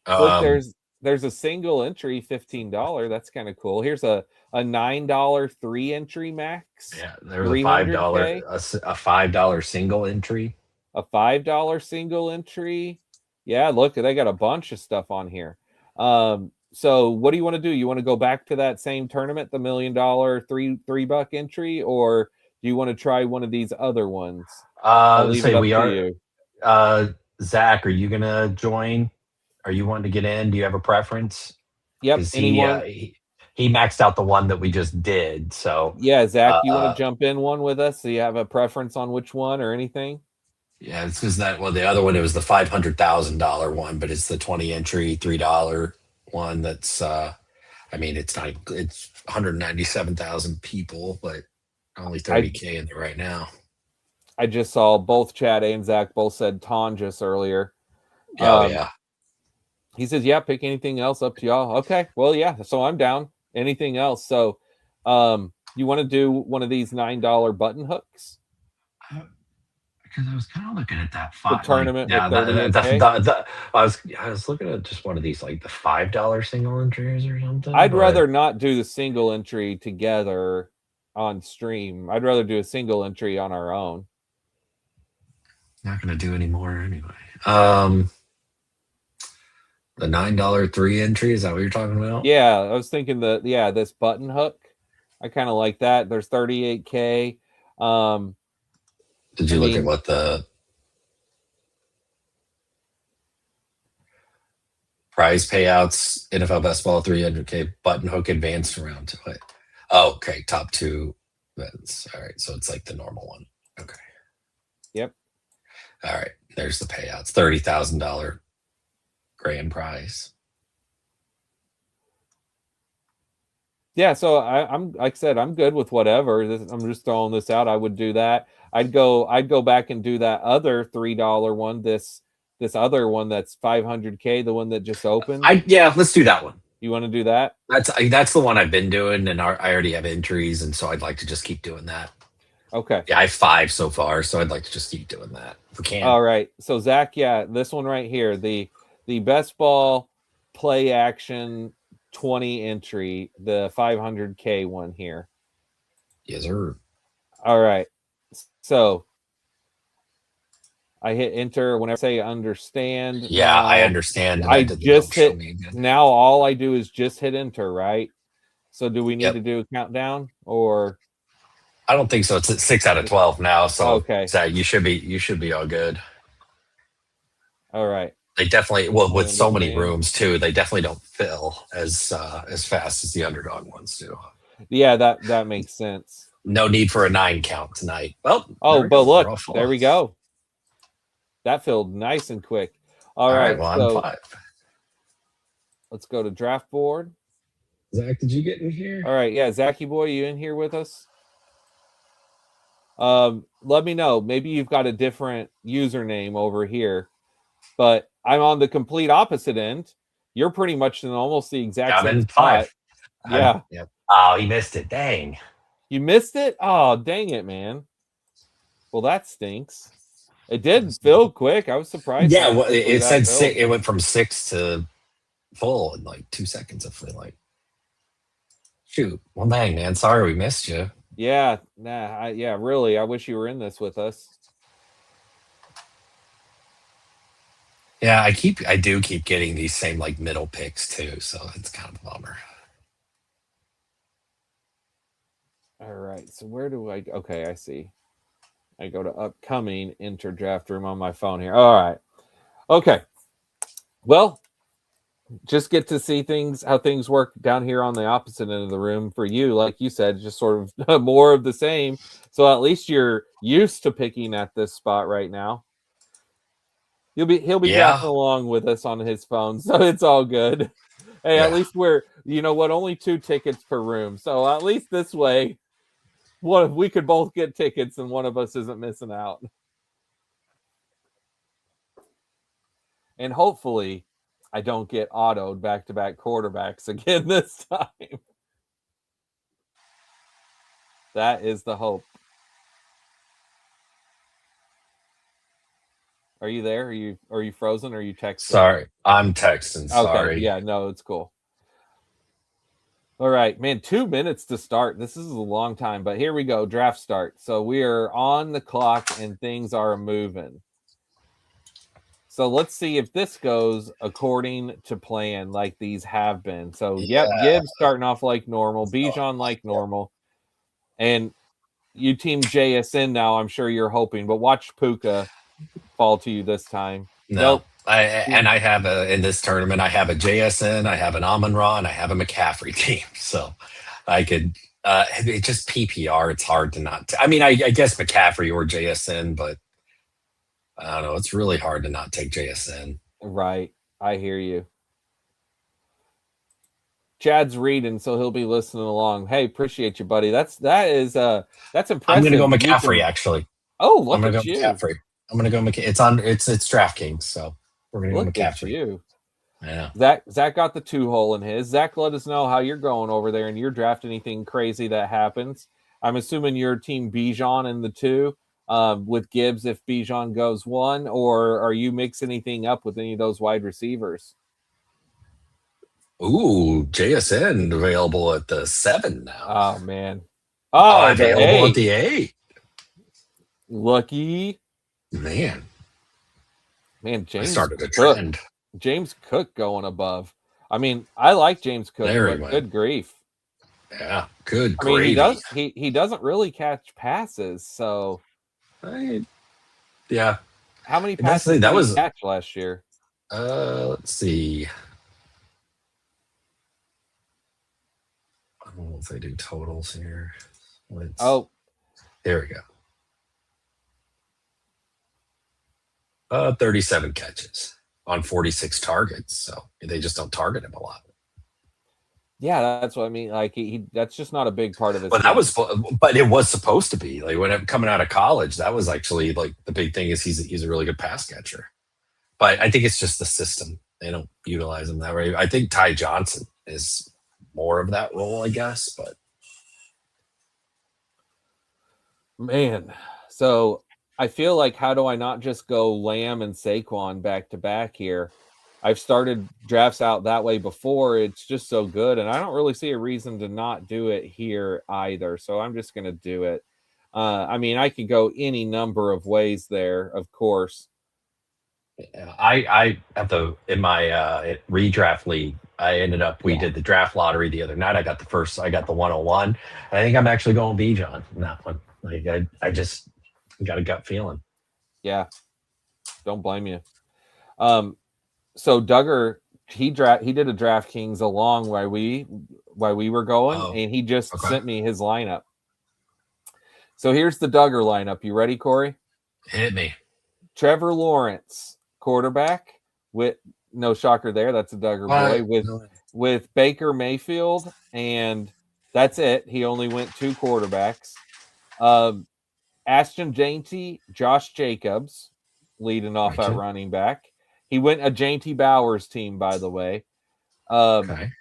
[SPEAKER 1] Look, there's a single entry $15. That's kind of cool. Here's a $9 3-entry max.
[SPEAKER 2] Yeah, there's a $5 single entry.
[SPEAKER 1] A $5 single entry. Yeah, look, they got a bunch of stuff on here. So what do you want to do? You want to go back to that same tournament, the $1 million $3 entry, or do you want to try one of these other ones?
[SPEAKER 2] Zach, are you gonna join? Are you wanting to get in? Do you have a preference?
[SPEAKER 1] Yep. Anyone?
[SPEAKER 2] He maxed out the one that we just did. So
[SPEAKER 1] yeah, Zach, you want to jump in one with us? Do you have a preference on which one or anything?
[SPEAKER 2] Yeah, it's because the other one, it was the $500,000 one, but it's the 20 entry $3 one. That's it's 197,000 people, but only 30K in there right now.
[SPEAKER 1] I just saw both Chad and Zach both said Tonjas earlier.
[SPEAKER 2] Yeah.
[SPEAKER 1] He says, pick anything else, up to y'all. Okay, well, so I'm down. Anything else? So you want to do one of these $9 button hooks?
[SPEAKER 2] Because I was kind of looking at that
[SPEAKER 1] the tournament. I
[SPEAKER 2] was looking at just one of these, like the $5 single entries or something.
[SPEAKER 1] I'd rather not do the single entry together on stream. I'd rather do a single entry on our own.
[SPEAKER 2] Not going to do any more anyway. The $9 3 entry, is that what you're talking about?
[SPEAKER 1] Yeah, I was thinking this button hook. I kind of like that. There's 38K.
[SPEAKER 2] Did
[SPEAKER 1] I
[SPEAKER 2] you look at
[SPEAKER 1] mean,
[SPEAKER 2] what the prize payouts, NFL best ball 300K button hook advanced round to it? Oh, okay. Top two events. All right. So it's like the normal one. Okay.
[SPEAKER 1] yep.
[SPEAKER 2] All right. There's the payouts. $30,000 grand prize.
[SPEAKER 1] Yeah, so I'm like I said, I'm good with whatever. I'm just throwing this out. I would do that. I'd go back and do that other $3 one. This other one that's 500K, the one that just opened.
[SPEAKER 2] Yeah, let's do that one.
[SPEAKER 1] You want to do that?
[SPEAKER 2] That's the one I've been doing, and I already have entries, and so I'd like to just keep doing that.
[SPEAKER 1] Okay.
[SPEAKER 2] Yeah, I have 5 so far, so I'd like to just keep doing that if we can.
[SPEAKER 1] All right. So Zach, yeah, this one right here, the best ball play action 20 entry, the 500K one here.
[SPEAKER 2] Yes, sir.
[SPEAKER 1] All right. So I hit enter whenever I say understand.
[SPEAKER 2] Yeah,
[SPEAKER 1] now,
[SPEAKER 2] I understand.
[SPEAKER 1] I
[SPEAKER 2] That
[SPEAKER 1] just hit.
[SPEAKER 2] me again.
[SPEAKER 1] Now all I do is just hit enter, right? So do we need
[SPEAKER 2] Yep.
[SPEAKER 1] to do a countdown or?
[SPEAKER 2] I don't think so. It's at 6 out of 12 now, so
[SPEAKER 1] okay.
[SPEAKER 2] So you should be all good.
[SPEAKER 1] All right.
[SPEAKER 2] They definitely with so many rooms too. They definitely don't fill as fast as the underdog ones do.
[SPEAKER 1] Yeah, that makes sense.
[SPEAKER 2] No need for a 9 count tonight. Well,
[SPEAKER 1] but look, there we go. That filled nice and quick. All right,
[SPEAKER 2] well,
[SPEAKER 1] so
[SPEAKER 2] I'm 5.
[SPEAKER 1] Let's go to draft board.
[SPEAKER 2] Zach, did you get in here?
[SPEAKER 1] All right, yeah, Zachy boy, you in here with us? Let me know. Maybe you've got a different username over here, but I'm on the complete opposite end. You're pretty much in almost the exact same spot.
[SPEAKER 2] 5.
[SPEAKER 1] Yeah.
[SPEAKER 2] Yep. Oh, he missed it. Dang.
[SPEAKER 1] You missed it? Oh, dang it, man. Well, that stinks. It did fill quick. I was surprised.
[SPEAKER 2] Yeah, well, it said it went from 6 to full in like 2 seconds. I feel like. Shoot. Well, dang, man. Sorry we missed you.
[SPEAKER 1] Yeah. Nah. Really. I wish you were in this with us.
[SPEAKER 2] Yeah, I do keep getting these same like middle picks too, so it's kind of a bummer.
[SPEAKER 1] All right. So where do I? Okay, I see. I go to upcoming, enter draft room on my phone here. All right. Okay. Well, just get to see how things work down here on the opposite end of the room for you. Like you said, just sort of more of the same. So at least you're used to picking at this spot right now. He'll be drafting along with us on his phone, so it's all good. Hey, at least only 2 tickets per room. So at least this way, we could both get tickets and one of us isn't missing out. And hopefully I don't get autoed back-to-back quarterbacks again this time. That is the hope. Are you there? Are you frozen? Or are you texting?
[SPEAKER 2] Sorry, I'm texting. Sorry.
[SPEAKER 1] Okay, yeah, no, it's cool. All right, man, 2 minutes to start. This is a long time, but here we go. Draft start. So we are on the clock and things are moving. So let's see if this goes according to plan, like these have been. So, yep, Gibbs starting off like normal, Bijan like normal. And you team JSN now, I'm sure you're hoping, but watch Puka fall to you this time.
[SPEAKER 2] Nope. I have in this tournament, I have a JSN, I have an Amon-Ra, and I have a McCaffrey team. So I could, it just PPR, it's hard to not. I mean, I guess McCaffrey or JSN, but I don't know. It's really hard to not take JSN.
[SPEAKER 1] Right. I hear you. Chad's reading, so he'll be listening along. Hey, appreciate you, buddy. That's impressive.
[SPEAKER 2] I'm gonna go McCaffrey, actually.
[SPEAKER 1] Oh, look at you.
[SPEAKER 2] McCaffrey. I'm gonna go McCaffrey. It's DraftKings, so we're gonna go McCaffrey.
[SPEAKER 1] You.
[SPEAKER 2] Yeah.
[SPEAKER 1] Zach got the 2-hole in his. Zach, let us know how you're going over there and your draft. Anything crazy that happens? I'm assuming your team Bijan in the 2. With Gibbs if Bijan goes 1, or are you mixing anything up with any of those wide receivers?
[SPEAKER 2] Ooh, JSN available at the 7 now.
[SPEAKER 1] Oh, man.
[SPEAKER 2] Available at the 8.
[SPEAKER 1] Lucky.
[SPEAKER 2] Man,
[SPEAKER 1] James
[SPEAKER 2] I started a trend.
[SPEAKER 1] James Cook going above. I mean, I like James Cook,
[SPEAKER 2] There he
[SPEAKER 1] but
[SPEAKER 2] went.
[SPEAKER 1] good grief.
[SPEAKER 2] Yeah, good
[SPEAKER 1] I mean,
[SPEAKER 2] gravy.
[SPEAKER 1] he doesn't really catch passes. So
[SPEAKER 2] Yeah,
[SPEAKER 1] how many
[SPEAKER 2] and that's the
[SPEAKER 1] passes
[SPEAKER 2] thing.
[SPEAKER 1] did
[SPEAKER 2] That
[SPEAKER 1] he
[SPEAKER 2] was
[SPEAKER 1] catch last year?
[SPEAKER 2] let's see. I don't know if they do totals here. Let's
[SPEAKER 1] Oh,
[SPEAKER 2] There we go. 37 catches on 46 targets. So they just don't target him a lot.
[SPEAKER 1] yeah, that's what I mean. Like he that's just not a big part of his
[SPEAKER 2] But that
[SPEAKER 1] game.
[SPEAKER 2] was, but it was supposed to be like when coming out of college. That was actually like the big thing is he's a really good pass catcher. But I think it's just the system. They don't utilize him that way. I think Ty Johnson is more of that role, I guess. But
[SPEAKER 1] Man, so I feel like how do I not just go Lamb and Saquon back to back here? I've started drafts out that way before. It's just so good, and I don't really see a reason to not do it here either. So I'm just going to do it. I mean, I could go any number of ways there, of course.
[SPEAKER 2] I at the in my redraft league, I ended up we
[SPEAKER 1] Yeah,
[SPEAKER 2] did the draft lottery the other night. I got the 101. I think I'm actually going Bijan in that one. Like I just got a gut feeling.
[SPEAKER 1] yeah. Don't blame you. So Duggar he did a DraftKings along while we were going,
[SPEAKER 2] Oh,
[SPEAKER 1] and he just
[SPEAKER 2] okay.
[SPEAKER 1] sent me his lineup. So here's the Duggar lineup. You ready, Corey?
[SPEAKER 2] Hit me.
[SPEAKER 1] Trevor Lawrence, quarterback, with no shocker there. That's a Duggar boy
[SPEAKER 2] What?
[SPEAKER 1] with Baker Mayfield, and that's it. He only went two quarterbacks. Um, Ashton Jainty, Josh Jacobs, leading off at
[SPEAKER 2] Gotcha.
[SPEAKER 1] running back. He went a Jainty Bowers team, by the way. Um,
[SPEAKER 2] Okay.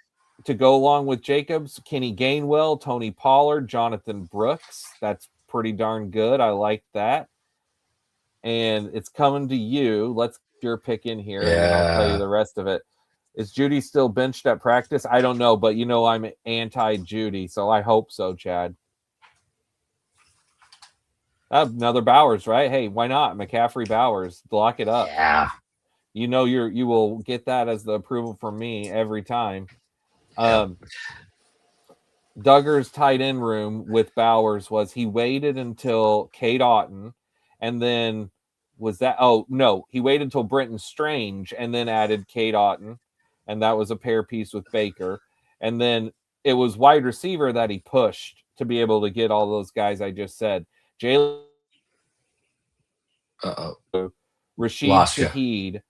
[SPEAKER 1] to go along with Jacobs, Kenny Gainwell, Tony Pollard, Jonathan Brooks. That's pretty darn good. I like that. And it's coming to you. Let's get your pick in here, and then I'll tell you
[SPEAKER 2] Yeah.
[SPEAKER 1] the rest of it. Is Judy still benched at practice? I don't know, but I'm anti Judy, so I hope so, Chad. Another Bowers, right? Hey, why not? McCaffrey Bowers, lock it up.
[SPEAKER 2] Yeah.
[SPEAKER 1] You will get that as the approval from me every time.
[SPEAKER 2] Yep.
[SPEAKER 1] Um, Duggar's tight end room with Bowers was he waited until Kate Otten, and then was that? Oh no, he waited until Brenton Strange and then added Kate Otten, and that was a pair piece with Baker, and then it was wide receiver that he pushed to be able to get all those guys I just said. Jalen,
[SPEAKER 2] Uh oh.
[SPEAKER 1] Rashid
[SPEAKER 2] Lost you.
[SPEAKER 1] Shaheed.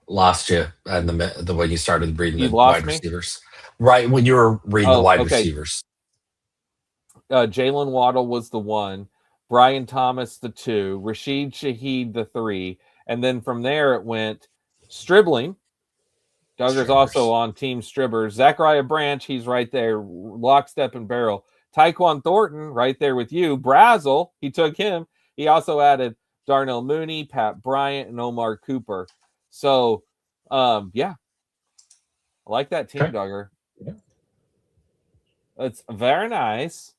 [SPEAKER 2] Lost you. And the when you started reading
[SPEAKER 1] You
[SPEAKER 2] the
[SPEAKER 1] lost
[SPEAKER 2] wide
[SPEAKER 1] me.
[SPEAKER 2] receivers. Right when you were reading the
[SPEAKER 1] Oh,
[SPEAKER 2] wide
[SPEAKER 1] okay.
[SPEAKER 2] receivers.
[SPEAKER 1] Jalen Waddle was the one, Brian Thomas the two, Rashid Shaheed the three, and then from there it went Stribling. Duggar's also
[SPEAKER 2] Strippers.
[SPEAKER 1] on Team Stribbers. Zachariah Branch, he's right there, lockstep and barrel. Tyquan Thornton, right there with you. Brazel, he took him. He also added Darnell Mooney, Pat Bryant, and Omar Cooper. So, yeah, I like that team,
[SPEAKER 2] Okay.
[SPEAKER 1] Duggar.
[SPEAKER 2] Yeah.
[SPEAKER 1] It's very nice.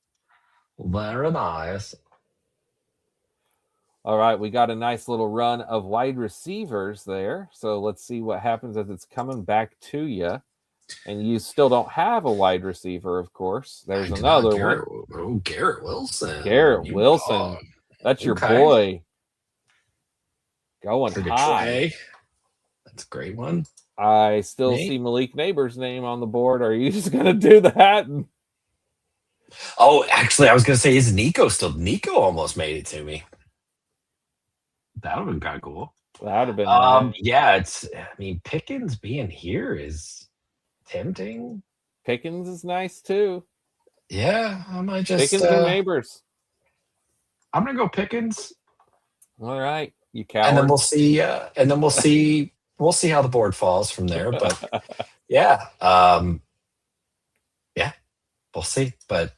[SPEAKER 2] Very nice.
[SPEAKER 1] All right, we got a nice little run of wide receivers there. So let's see what happens as it's coming back to you. And you still don't have a wide receiver, of course.
[SPEAKER 2] I
[SPEAKER 1] There's
[SPEAKER 2] do not.
[SPEAKER 1] another one.
[SPEAKER 2] Garrett Wilson.
[SPEAKER 1] Garrett
[SPEAKER 2] You
[SPEAKER 1] Wilson.
[SPEAKER 2] dog.
[SPEAKER 1] That's your
[SPEAKER 2] Okay.
[SPEAKER 1] boy. Going
[SPEAKER 2] For
[SPEAKER 1] high.
[SPEAKER 2] Detroit. That's a great one.
[SPEAKER 1] I still
[SPEAKER 2] Nate?
[SPEAKER 1] see Malik Neighbors' name on the board. Are you just going to do that?
[SPEAKER 2] Oh, actually, I was going to say, is Nico still? Nico almost made it to me. That would have been kind of cool.
[SPEAKER 1] That would have been nice.
[SPEAKER 2] Yeah, I mean, Pickens being here is tempting.
[SPEAKER 1] Pickens is nice too.
[SPEAKER 2] Yeah, I might just.
[SPEAKER 1] Pickens or Neighbors?
[SPEAKER 2] I'm gonna go Pickens,
[SPEAKER 1] All right, you
[SPEAKER 2] and then
[SPEAKER 1] coward.
[SPEAKER 2] we'll see. We'll see how the board falls from there. But yeah, yeah, we'll see. But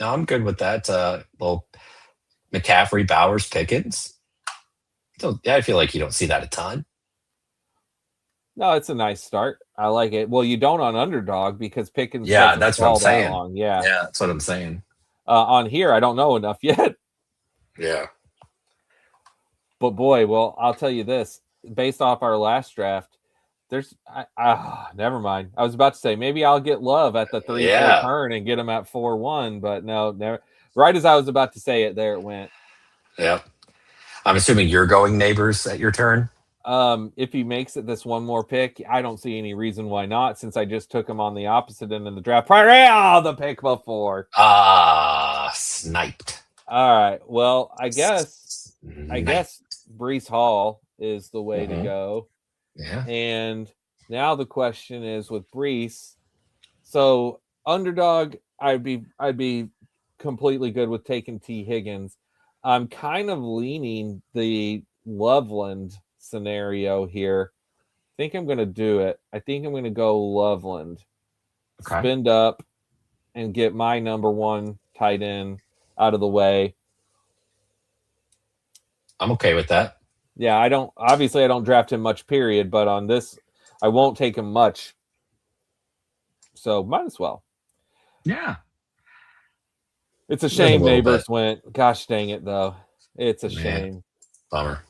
[SPEAKER 2] no, I'm good with that. Well, McCaffrey, Bowers, Pickens. So yeah, I feel like you don't see that a ton.
[SPEAKER 1] No, it's a nice start. I like it. Well, you don't on Underdog because Pickens
[SPEAKER 2] Yeah,
[SPEAKER 1] doesn't
[SPEAKER 2] that's what I'm
[SPEAKER 1] fall that
[SPEAKER 2] saying.
[SPEAKER 1] long. Yeah.
[SPEAKER 2] Yeah, that's what I'm saying.
[SPEAKER 1] On here, I don't know enough yet.
[SPEAKER 2] Yeah.
[SPEAKER 1] But boy, well, I'll tell you this. Based off our last draft, never mind. I was about to say maybe I'll get Love at the 3-4
[SPEAKER 2] Yeah.
[SPEAKER 1] turn and get him at 4-1, but no, never. Right as I was about to say it, there it went.
[SPEAKER 2] Yep. I'm assuming you're going Neighbors at your turn.
[SPEAKER 1] If he makes it this one more pick, I don't see any reason why not, since I just took him on the opposite end of the draft. The pick before.
[SPEAKER 2] Sniped.
[SPEAKER 1] All right. Well, I guess
[SPEAKER 2] Sniped.
[SPEAKER 1] Brees Hall is the way to
[SPEAKER 2] Mhm.
[SPEAKER 1] go.
[SPEAKER 2] Yeah.
[SPEAKER 1] And now the question is with Brees. So underdog, I'd be completely good with taking T. Higgins. I'm kind of leaning the Loveland scenario here. I think I'm going to do it. I think I'm going to go Loveland,
[SPEAKER 2] Okay.
[SPEAKER 1] spend up, and get my number one tight end out of the way.
[SPEAKER 2] I'm okay with that.
[SPEAKER 1] Yeah, I don't draft him much, period, but on this, I won't take him much. So might as well.
[SPEAKER 2] Yeah.
[SPEAKER 1] It's a
[SPEAKER 2] There's a
[SPEAKER 1] shame
[SPEAKER 2] little
[SPEAKER 1] Neighbors
[SPEAKER 2] bit.
[SPEAKER 1] went. Gosh dang it, though. It's a
[SPEAKER 2] Yeah.
[SPEAKER 1] shame.
[SPEAKER 2] Bummer.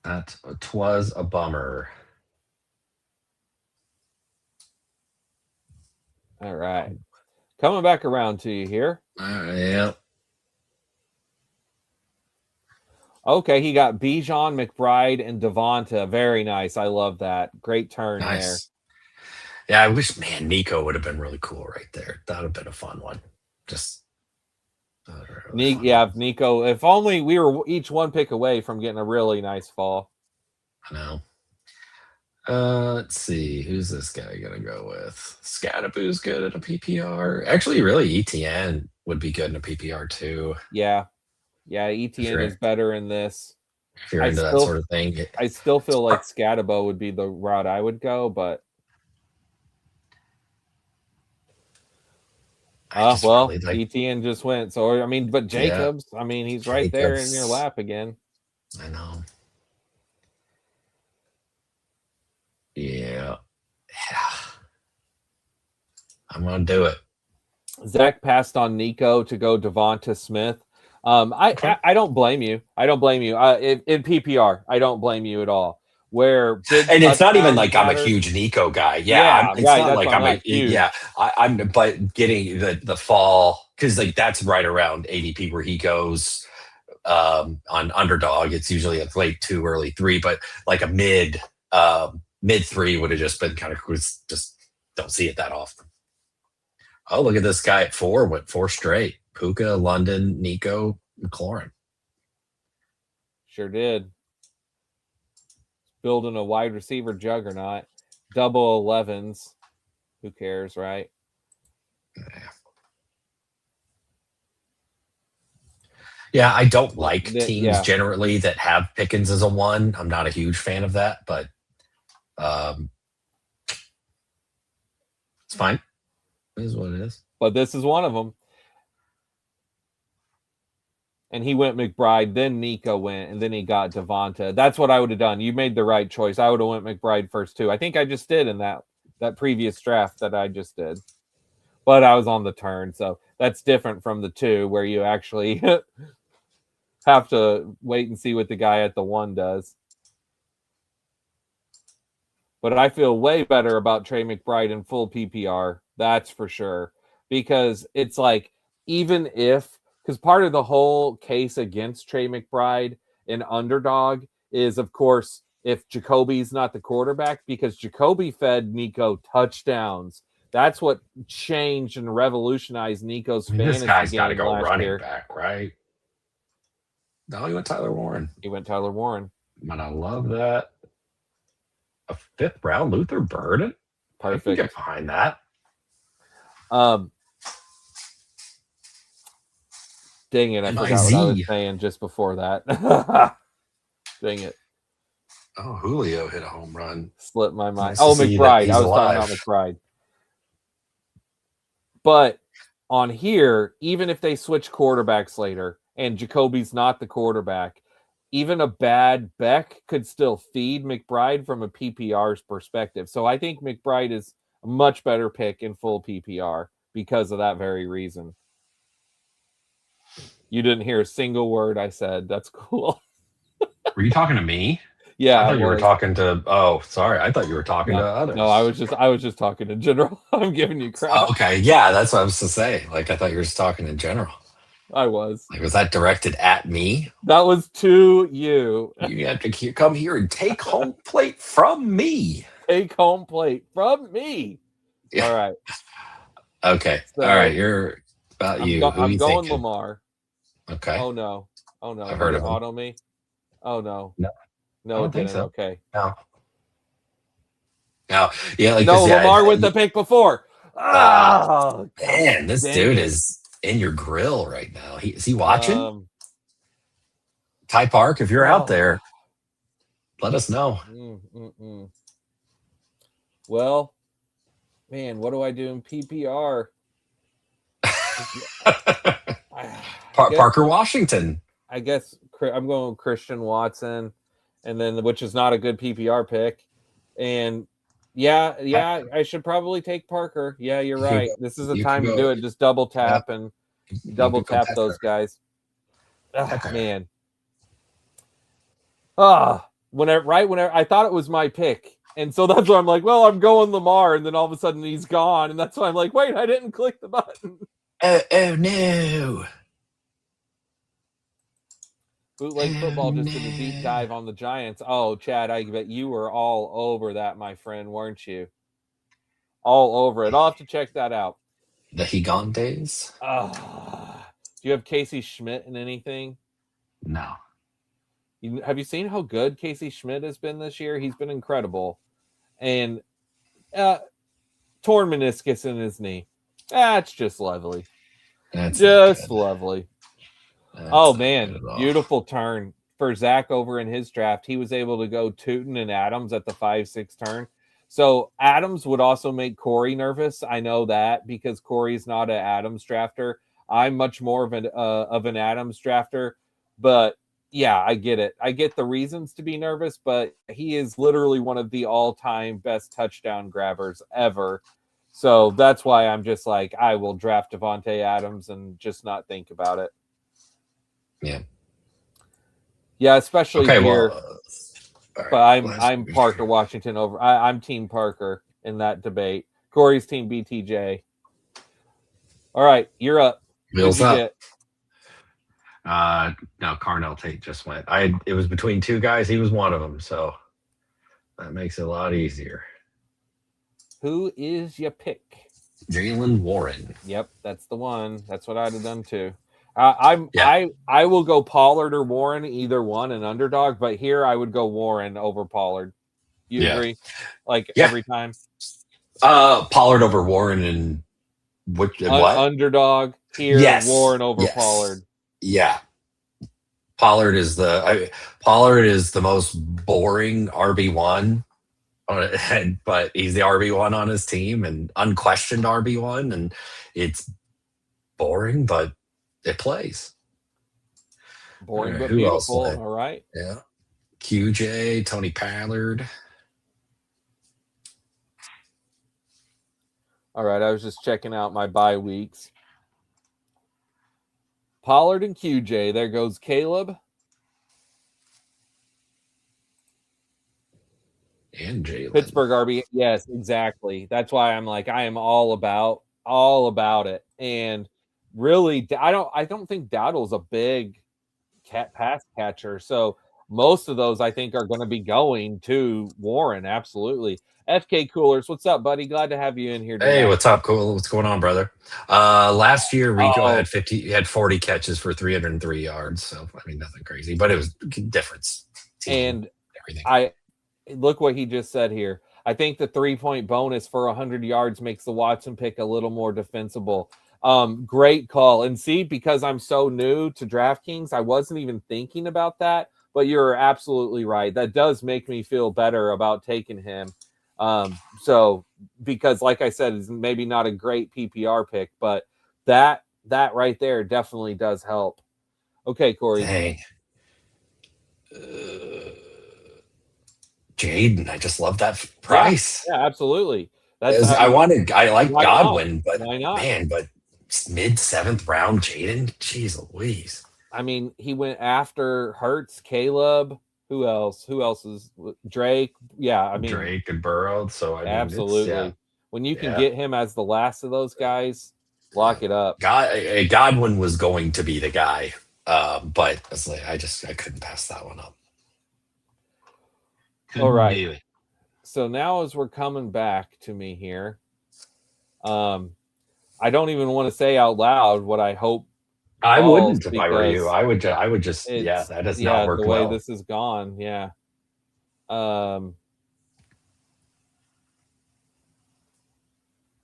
[SPEAKER 2] That was a bummer.
[SPEAKER 1] All right. Coming back around to you here.
[SPEAKER 2] Yeah.
[SPEAKER 1] Okay, he got Bijan, McBride, and Devonta. Very nice. I love that. Great turn there.
[SPEAKER 2] Nice. Yeah, I wish, man, Nico would have been really cool right there. That would have been a fun one. Just
[SPEAKER 1] Nico. If only we were each one pick away from getting a really nice fall.
[SPEAKER 2] I know. Let's see. Who's this guy gonna go with? Scadaboo's good at a PPR. Actually, really, ETN would be good in a PPR too.
[SPEAKER 1] Yeah.
[SPEAKER 2] If
[SPEAKER 1] ETN
[SPEAKER 2] you're
[SPEAKER 1] is better in this.
[SPEAKER 2] if you're
[SPEAKER 1] I
[SPEAKER 2] into that
[SPEAKER 1] still
[SPEAKER 2] sort of thing.
[SPEAKER 1] I still feel like Scadabo would be the route I would go, but ETN just went. So I mean, but Jacobs, I mean, he's right there in your lap again.
[SPEAKER 2] I know. Yeah. I'm gonna do it.
[SPEAKER 1] Zach passed on Nico to go Devonta Smith. I don't blame you. I don't blame you. In PPR, I don't blame you at all. Where big
[SPEAKER 2] And it's not even
[SPEAKER 1] touchdowns
[SPEAKER 2] like I'm a
[SPEAKER 1] matter.
[SPEAKER 2] huge Nico guy.
[SPEAKER 1] Yeah,
[SPEAKER 2] It's
[SPEAKER 1] right.
[SPEAKER 2] not
[SPEAKER 1] That's
[SPEAKER 2] like
[SPEAKER 1] why I'm
[SPEAKER 2] I'm
[SPEAKER 1] not huge.
[SPEAKER 2] I'm but getting the fall because like that's right around ADP where he goes on underdog. It's usually a late 2, early 3, but like a mid 3 would have just been kind of just don't see it that often. Oh, look at this guy at 4, went 4 straight. Puka, London, Nico, McLaurin.
[SPEAKER 1] Sure did. Building a wide receiver juggernaut. Double 11s. Who cares, right?
[SPEAKER 2] Yeah, I don't like teams generally that have Pickens as a 1. I'm not a huge fan of that, but it's fine. It is what it is.
[SPEAKER 1] But this is one of them. And he went McBride, then Nico went, and then he got Devonta. That's what I would have done. You made the right choice. I would have went McBride first too. I think I just did in that previous draft that I just did. But I was on the turn, so that's different from the 2 where you actually have to wait and see what the guy at the 1 does. But I feel way better about Trey McBride in full PPR. That's for sure. Because it's like, even if, because part of the whole case against Trey McBride in underdog is, of course, if Jacoby's not the quarterback, because Jacoby fed Nico touchdowns. That's what changed and revolutionized Nico's fantasy
[SPEAKER 2] this guy's
[SPEAKER 1] game
[SPEAKER 2] got to go
[SPEAKER 1] last
[SPEAKER 2] running
[SPEAKER 1] year.
[SPEAKER 2] back, right? No, he went Tyler Warren.
[SPEAKER 1] But
[SPEAKER 2] I love that. A 5th round Luther Burden.
[SPEAKER 1] Perfect.
[SPEAKER 2] I can get behind that.
[SPEAKER 1] Dang it, I forgot what I was saying just before that. Dang it.
[SPEAKER 2] Oh, Julio hit a home run.
[SPEAKER 1] Slipped my mind. McBride. I was talking about McBride. But on here, even if they switch quarterbacks later and Jacoby's not the quarterback, even a bad Beck could still feed McBride from a PPR's perspective. So I think McBride is a much better pick in full PPR because of that very reason. You didn't hear a single word I said. That's cool.
[SPEAKER 2] Were you talking to me?
[SPEAKER 1] Yeah,
[SPEAKER 2] I
[SPEAKER 1] I
[SPEAKER 2] thought you were
[SPEAKER 1] was.
[SPEAKER 2] talking to. Oh, sorry. I thought you were talking to
[SPEAKER 1] No, no, I
[SPEAKER 2] others.
[SPEAKER 1] was just talking in general. I'm giving you
[SPEAKER 2] Oh,
[SPEAKER 1] crap.
[SPEAKER 2] okay. Yeah, that's what I was to say. Like, I thought you were just talking in general.
[SPEAKER 1] I was.
[SPEAKER 2] Like, was that directed at me?
[SPEAKER 1] That was to you.
[SPEAKER 2] You have to come here and take home plate from me.
[SPEAKER 1] Take home plate from me.
[SPEAKER 2] Yeah.
[SPEAKER 1] All right.
[SPEAKER 2] Okay. All right.
[SPEAKER 1] So
[SPEAKER 2] You're about you. Who
[SPEAKER 1] I'm
[SPEAKER 2] you
[SPEAKER 1] going
[SPEAKER 2] thinking?
[SPEAKER 1] Lamar.
[SPEAKER 2] Okay.
[SPEAKER 1] Oh no. Oh no.
[SPEAKER 2] I've
[SPEAKER 1] Did
[SPEAKER 2] heard
[SPEAKER 1] it
[SPEAKER 2] of him.
[SPEAKER 1] auto me? Oh no.
[SPEAKER 2] No, I
[SPEAKER 1] No, it
[SPEAKER 2] don't think
[SPEAKER 1] didn't.
[SPEAKER 2] so.
[SPEAKER 1] Okay.
[SPEAKER 2] No. No. Yeah. Like,
[SPEAKER 1] No,
[SPEAKER 2] cause yeah.
[SPEAKER 1] Lamar with the pick before.
[SPEAKER 2] Ah,
[SPEAKER 1] Oh gosh
[SPEAKER 2] man, this
[SPEAKER 1] dang
[SPEAKER 2] dude
[SPEAKER 1] it.
[SPEAKER 2] is in your grill right now. Is he watching?
[SPEAKER 1] Um
[SPEAKER 2] Ty Park, if you're out
[SPEAKER 1] oh
[SPEAKER 2] there, let us know.
[SPEAKER 1] mm, mm, mm. Well, man, what do I do in PPR? I guess
[SPEAKER 2] Parker Washington.
[SPEAKER 1] I'm going with Christian Watson, and then which is not a good PPR pick. And yeah, I should probably take Parker. Yeah, you're
[SPEAKER 2] You could
[SPEAKER 1] right.
[SPEAKER 2] go.
[SPEAKER 1] This is the
[SPEAKER 2] You could
[SPEAKER 1] time to
[SPEAKER 2] go.
[SPEAKER 1] do it. Just double
[SPEAKER 2] Yeah,
[SPEAKER 1] tap and
[SPEAKER 2] you
[SPEAKER 1] double
[SPEAKER 2] could go
[SPEAKER 1] tap those
[SPEAKER 2] Tucker.
[SPEAKER 1] guys.
[SPEAKER 2] Tucker.
[SPEAKER 1] Man. Whenever I thought it was my pick. And so that's why I'm like, well, I'm going Lamar, and then all of a sudden he's gone, and that's why I'm like, wait, I didn't click the button.
[SPEAKER 2] Oh no.
[SPEAKER 1] Bootleg
[SPEAKER 2] Oh
[SPEAKER 1] football just did a deep
[SPEAKER 2] no.
[SPEAKER 1] dive on the Giants. Oh, Chad, I bet you were all over that, my friend, weren't you? All over it. I'll have to check that out.
[SPEAKER 2] The Gigantes?
[SPEAKER 1] Do you have Casey Schmidt in anything?
[SPEAKER 2] No.
[SPEAKER 1] Have you seen how good Casey Schmidt has been this year? He's been incredible. And torn meniscus in his knee. That's just lovely.
[SPEAKER 2] That's
[SPEAKER 1] Just lovely. Oh, man.
[SPEAKER 2] good
[SPEAKER 1] Beautiful turn for Zach over in his draft. He was able to go Tootin and Adams at the 5-6 turn. So Adams would also make Cory nervous. I know that because Cory's not an Adams drafter. I'm much more of an Adams drafter. But yeah, I get it. I get the reasons to be nervous, but he is literally one of the all-time best touchdown grabbers ever. So that's why I'm just like, I will draft Devontae Adams and just not think about it.
[SPEAKER 2] Yeah.
[SPEAKER 1] Yeah, especially
[SPEAKER 2] Okay,
[SPEAKER 1] here.
[SPEAKER 2] well,
[SPEAKER 1] But I'm Parker Washington over. I'm Team Parker in that debate. Cory's Team BTJ. All right, you're up. Who'd
[SPEAKER 2] wheels
[SPEAKER 1] you
[SPEAKER 2] up.
[SPEAKER 1] get?
[SPEAKER 2] No, Carnell Tate just went. It was between two guys. He was one of them, so that makes it a lot easier.
[SPEAKER 1] Who is your pick?
[SPEAKER 2] Jalen Warren.
[SPEAKER 1] Yep, that's the one. That's what I'd have done too. I will go Pollard or Warren, either one, an underdog. But here I would go Warren over Pollard. You agree? Like every time.
[SPEAKER 2] Pollard over Warren and what?
[SPEAKER 1] Underdog here.
[SPEAKER 2] Yes.
[SPEAKER 1] Warren over
[SPEAKER 2] Yes.
[SPEAKER 1] Pollard.
[SPEAKER 2] Yeah. Pollard is the most boring RB1 but he's the RB1 on his team and unquestioned RB1, and it's boring, but it plays.
[SPEAKER 1] Boring but beautiful. All right.
[SPEAKER 2] Yeah. QJ, Tony Pollard.
[SPEAKER 1] All right. I was just checking out my bye weeks. Pollard and QJ. There goes Caleb.
[SPEAKER 2] And Jalen.
[SPEAKER 1] Pittsburgh RB. Yes, exactly. That's why I'm like, I am all about it. And really, I don't think Dowdle's a big pass catcher. So most of those I think are going to be going to Warren. Absolutely. FK Coolers, what's up, buddy? Glad to have you in here tonight.
[SPEAKER 2] Hey, what's up? Cool. What's going on, brother? Last year Rico had 40 catches for 303 yards. So I mean, nothing crazy, but it was difference.
[SPEAKER 1] And everything. Look what he just said here. I think the 3-point bonus for 100 yards makes the Watson pick a little more defensible. Great call. And see, because I'm so new to DraftKings, I wasn't even thinking about that. But you're absolutely right. That does make me feel better about taking him. So because, like I said, it's maybe not a great PPR pick, but that right there definitely does help. Okay, Cory.
[SPEAKER 2] Dang. Jaden, I just love that price.
[SPEAKER 1] Yeah, absolutely.
[SPEAKER 2] I like Godwin, but
[SPEAKER 1] why not?
[SPEAKER 2] Man, but mid 7th round Jaden, jeez Louise.
[SPEAKER 1] I mean, he went after Hurts, Caleb. Who else? Who else is Drake? Yeah, I mean,
[SPEAKER 2] Drake and Burrow. So I mean, it's
[SPEAKER 1] absolutely. When you can
[SPEAKER 2] yeah.
[SPEAKER 1] get him as the last of those guys, lock it up.
[SPEAKER 2] Godwin was going to be the guy, but it's like I couldn't pass that one up.
[SPEAKER 1] All
[SPEAKER 2] Couldn't
[SPEAKER 1] right.
[SPEAKER 2] do it.
[SPEAKER 1] So now as we're coming back to me here, I don't even want to say out loud what I hope
[SPEAKER 2] I
[SPEAKER 1] falls
[SPEAKER 2] wouldn't if I were you.
[SPEAKER 1] because
[SPEAKER 2] I would just yeah.
[SPEAKER 1] it's
[SPEAKER 2] That does not
[SPEAKER 1] the
[SPEAKER 2] work
[SPEAKER 1] way
[SPEAKER 2] well.
[SPEAKER 1] this is gone. Yeah. Um,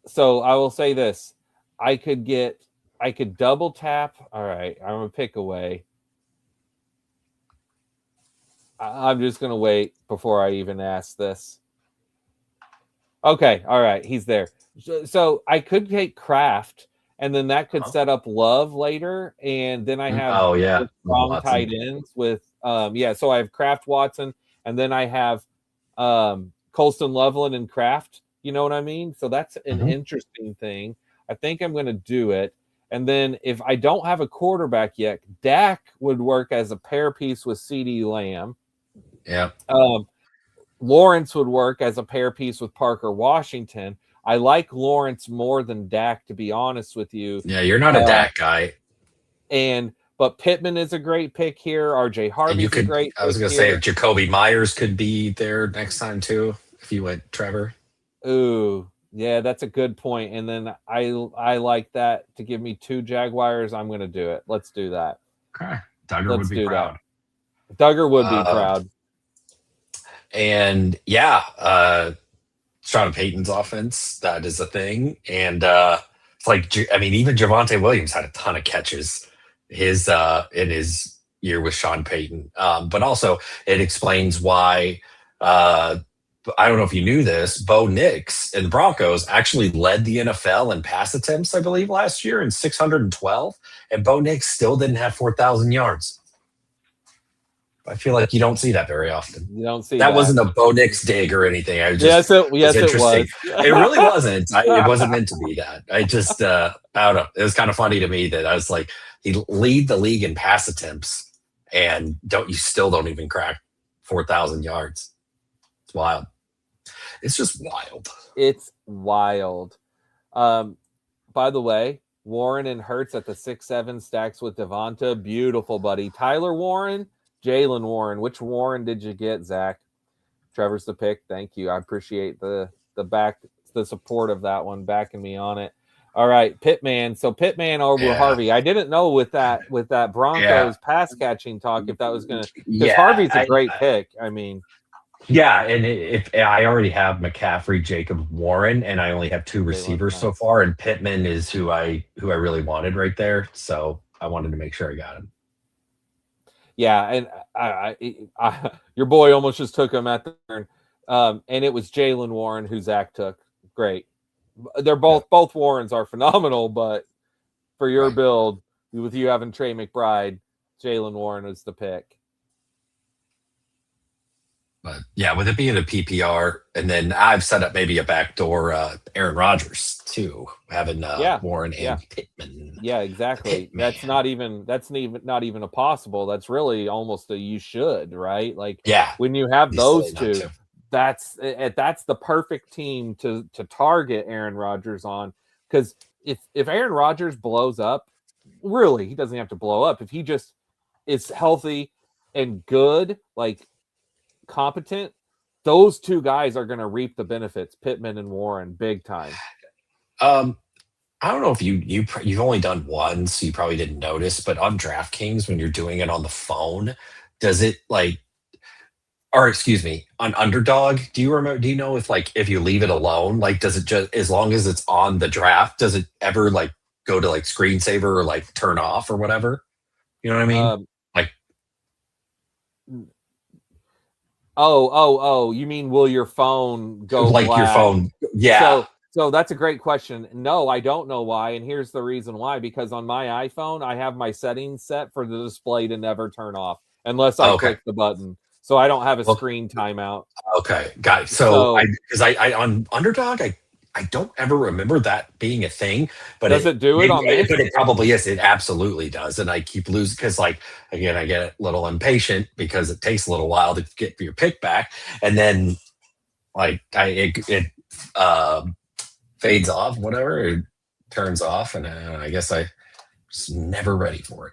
[SPEAKER 1] so I will say this. I could double tap. All right, I'm gonna pick away. I'm just gonna wait before I even ask this. Okay, all right, he's there. So I could take Kraft, and then that could set up Love later, and then I have
[SPEAKER 2] Oh yeah,
[SPEAKER 1] strong
[SPEAKER 2] Watson.
[SPEAKER 1] tight ends with yeah. So I have Kraft, Watson, and then I have Colston, Loveland, and Kraft. You know what I mean? So that's an interesting thing. I think I'm going to do it. And then if I don't have a quarterback yet, Dak would work as a pair piece with CD Lamb.
[SPEAKER 2] Yeah.
[SPEAKER 1] Lawrence would work as a pair piece with Parker Washington. I like Lawrence more than Dak, to be honest with you.
[SPEAKER 2] Yeah, you're not a Dak guy.
[SPEAKER 1] But Pittman is a great pick here. RJ
[SPEAKER 2] And you
[SPEAKER 1] Harvey's a
[SPEAKER 2] could,
[SPEAKER 1] great
[SPEAKER 2] I was
[SPEAKER 1] pick
[SPEAKER 2] going to
[SPEAKER 1] here.
[SPEAKER 2] say, Jacoby Myers could be there next time too, if you went Trevor.
[SPEAKER 1] Ooh, yeah, that's a good point. And then I like that to give me 2 Jaguars. I'm going to do it. Let's do that.
[SPEAKER 2] Okay. Duggar
[SPEAKER 1] Let's
[SPEAKER 2] would be
[SPEAKER 1] do
[SPEAKER 2] proud.
[SPEAKER 1] that. Duggar would be proud.
[SPEAKER 2] And yeah, Sean Payton's offense, that is a thing. And it's like, I mean, even Javonte Williams had a ton of catches in his year with Sean Payton. But also, it explains why. I don't know if you knew this. Bo Nix and the Broncos actually led the NFL in pass attempts, I believe, last year in 612, and Bo Nix still didn't have 4,000 yards. I feel like you don't see that very often.
[SPEAKER 1] You don't see
[SPEAKER 2] that. Wasn't a Bo Nix dig or anything. I just
[SPEAKER 1] yes, it was.
[SPEAKER 2] It really wasn't. It wasn't meant to be that. I just I don't know. It was kind of funny to me that I was like, he lead the league in pass attempts, and you still don't even crack 4,000 yards. It's wild. It's just wild.
[SPEAKER 1] It's wild. By the way, Warren and Hurts at the 6-7 stacks with Devonta. Beautiful, buddy. Tyler Warren, Jalen Warren. Which Warren did you get, Zach? Trevor's the pick. Thank you. I appreciate the support of that one, backing me on it. All right, Pittman. So Pittman over Harvey. I didn't know with that Broncos pass catching talk if that was gonna, because Harvey's a great pick. I mean,
[SPEAKER 2] yeah, and if I already have McCaffrey, Jacob, Warren, and I only have 2 receivers so far, and Pittman is who I really wanted right there. So I wanted to make sure I got him.
[SPEAKER 1] Yeah, and I your boy almost just took him at the turn, and it was Jalen Warren who Zach took. Great, they're both Warrens are phenomenal, but for your build with you having Trey McBride, Jalen Warren is the pick.
[SPEAKER 2] But yeah, with it being a PPR, and then I've set up maybe a backdoor Aaron Rodgers too, having Warren and Pittman.
[SPEAKER 1] Yeah, exactly. That's not even a possible. That's really almost a you should, right? Like when you have those two, that's the perfect team to target Aaron Rodgers on, because if Aaron Rodgers blows up, really he doesn't have to blow up. If he just is healthy and good, like competent, those 2 guys are going to reap the benefits, Pittman and Warren, big time.
[SPEAKER 2] I don't know if you've only done one, so you probably didn't notice, but on DraftKings, when you're doing it on the phone, does it on Underdog, do you know if you leave it alone, does it just, as long as it's on the draft, does it ever go to screensaver or turn off or whatever? You know what I mean?
[SPEAKER 1] Oh, you mean will your phone go black?
[SPEAKER 2] Your phone? Yeah.
[SPEAKER 1] So that's a great question. No, I don't know why, and here's the reason why. Because on my iPhone, I have my settings set for the display to never turn off unless I click the button. So I don't have a screen timeout.
[SPEAKER 2] Okay, got it. So I on Underdog, I I don't ever remember that being a thing, but
[SPEAKER 1] Does it do it on this?
[SPEAKER 2] but it probably is. It absolutely does. And I keep losing because, like, again, I get a little impatient because it takes a little while to get your pick back, and then like it uh, fades off, whatever, it turns off, and I guess I just never ready for it.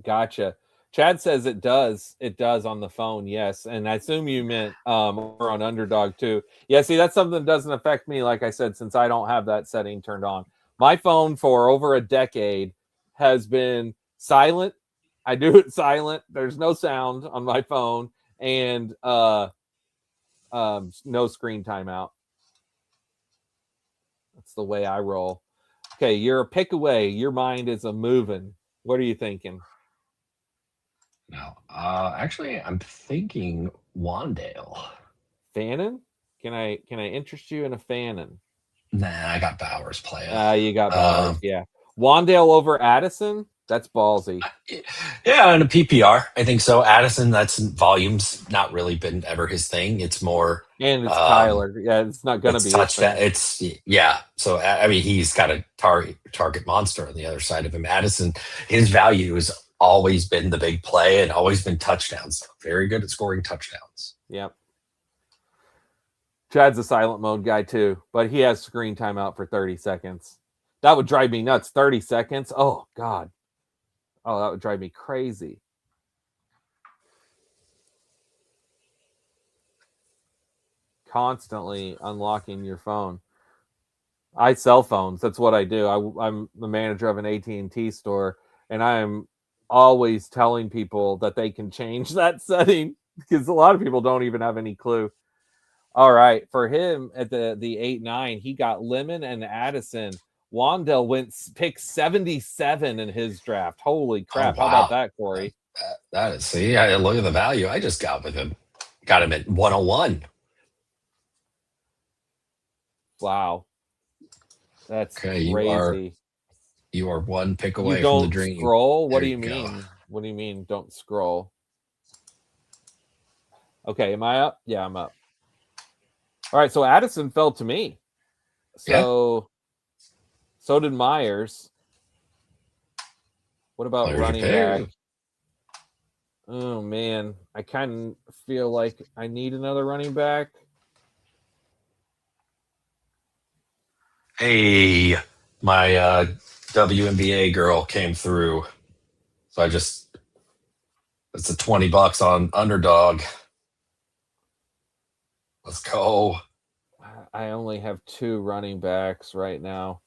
[SPEAKER 1] Gotcha. Chad says it does. It does on the phone, yes. And I assume you meant over on Underdog too. Yeah, see, that's something that doesn't affect me, like I said, since I don't have that setting turned on. My phone for over a decade has been silent. I do it silent. There's no sound on my phone, and no screen timeout. That's the way I roll. Okay, you're a pick away. Your mind is a moving. What are you thinking?
[SPEAKER 2] No, actually, I'm thinking Wandale.
[SPEAKER 1] Fannin? Can I interest you in a Fannin?
[SPEAKER 2] Nah, I got Bowers playing.
[SPEAKER 1] You got Bowers, yeah. Wandale over Addison? That's ballsy.
[SPEAKER 2] Yeah, in a PPR, I think so. Addison, that's volume's not really been ever his thing. It's more
[SPEAKER 1] And it's Kyler. Yeah, it's not gonna
[SPEAKER 2] it's
[SPEAKER 1] be his
[SPEAKER 2] touchdown.
[SPEAKER 1] thing.
[SPEAKER 2] It's yeah. So I mean, he's got a target monster on the other side of him. Addison, his value has always been the big play and always been touchdowns. Very good at scoring touchdowns.
[SPEAKER 1] Yep. Chad's a silent mode guy too, but he has screen time out for 30 seconds. That would drive me nuts. 30 seconds? Oh, God. Oh, that would drive me crazy. Constantly unlocking your phone. I sell phones. That's what I do. I'm the manager of an AT&T store, and I am always telling people that they can change that setting because a lot of people don't even have any clue. All right, for him at the 8-9, he got Lemon and Addison. Wandale went pick 77 in his draft. Holy crap!
[SPEAKER 2] Oh, wow.
[SPEAKER 1] How about that, Cory?
[SPEAKER 2] That is, see, I look at the value I just got with him. Got him at 101.
[SPEAKER 1] Wow, that's
[SPEAKER 2] Okay,
[SPEAKER 1] crazy.
[SPEAKER 2] you are one pick away
[SPEAKER 1] You
[SPEAKER 2] from the
[SPEAKER 1] don't
[SPEAKER 2] dream.
[SPEAKER 1] scroll? What
[SPEAKER 2] There
[SPEAKER 1] do you
[SPEAKER 2] go.
[SPEAKER 1] mean? What do you mean? Don't scroll? Okay, am I up? Yeah, I'm up. All right, so Addison fell to me. So did Myers. What about
[SPEAKER 2] Players
[SPEAKER 1] running
[SPEAKER 2] you
[SPEAKER 1] back?
[SPEAKER 2] pick.
[SPEAKER 1] Oh man, I kind of feel like I need another running back.
[SPEAKER 2] Hey, my WNBA girl came through. So it's a $20 on Underdog. Let's go.
[SPEAKER 1] I only have 2 running backs right now.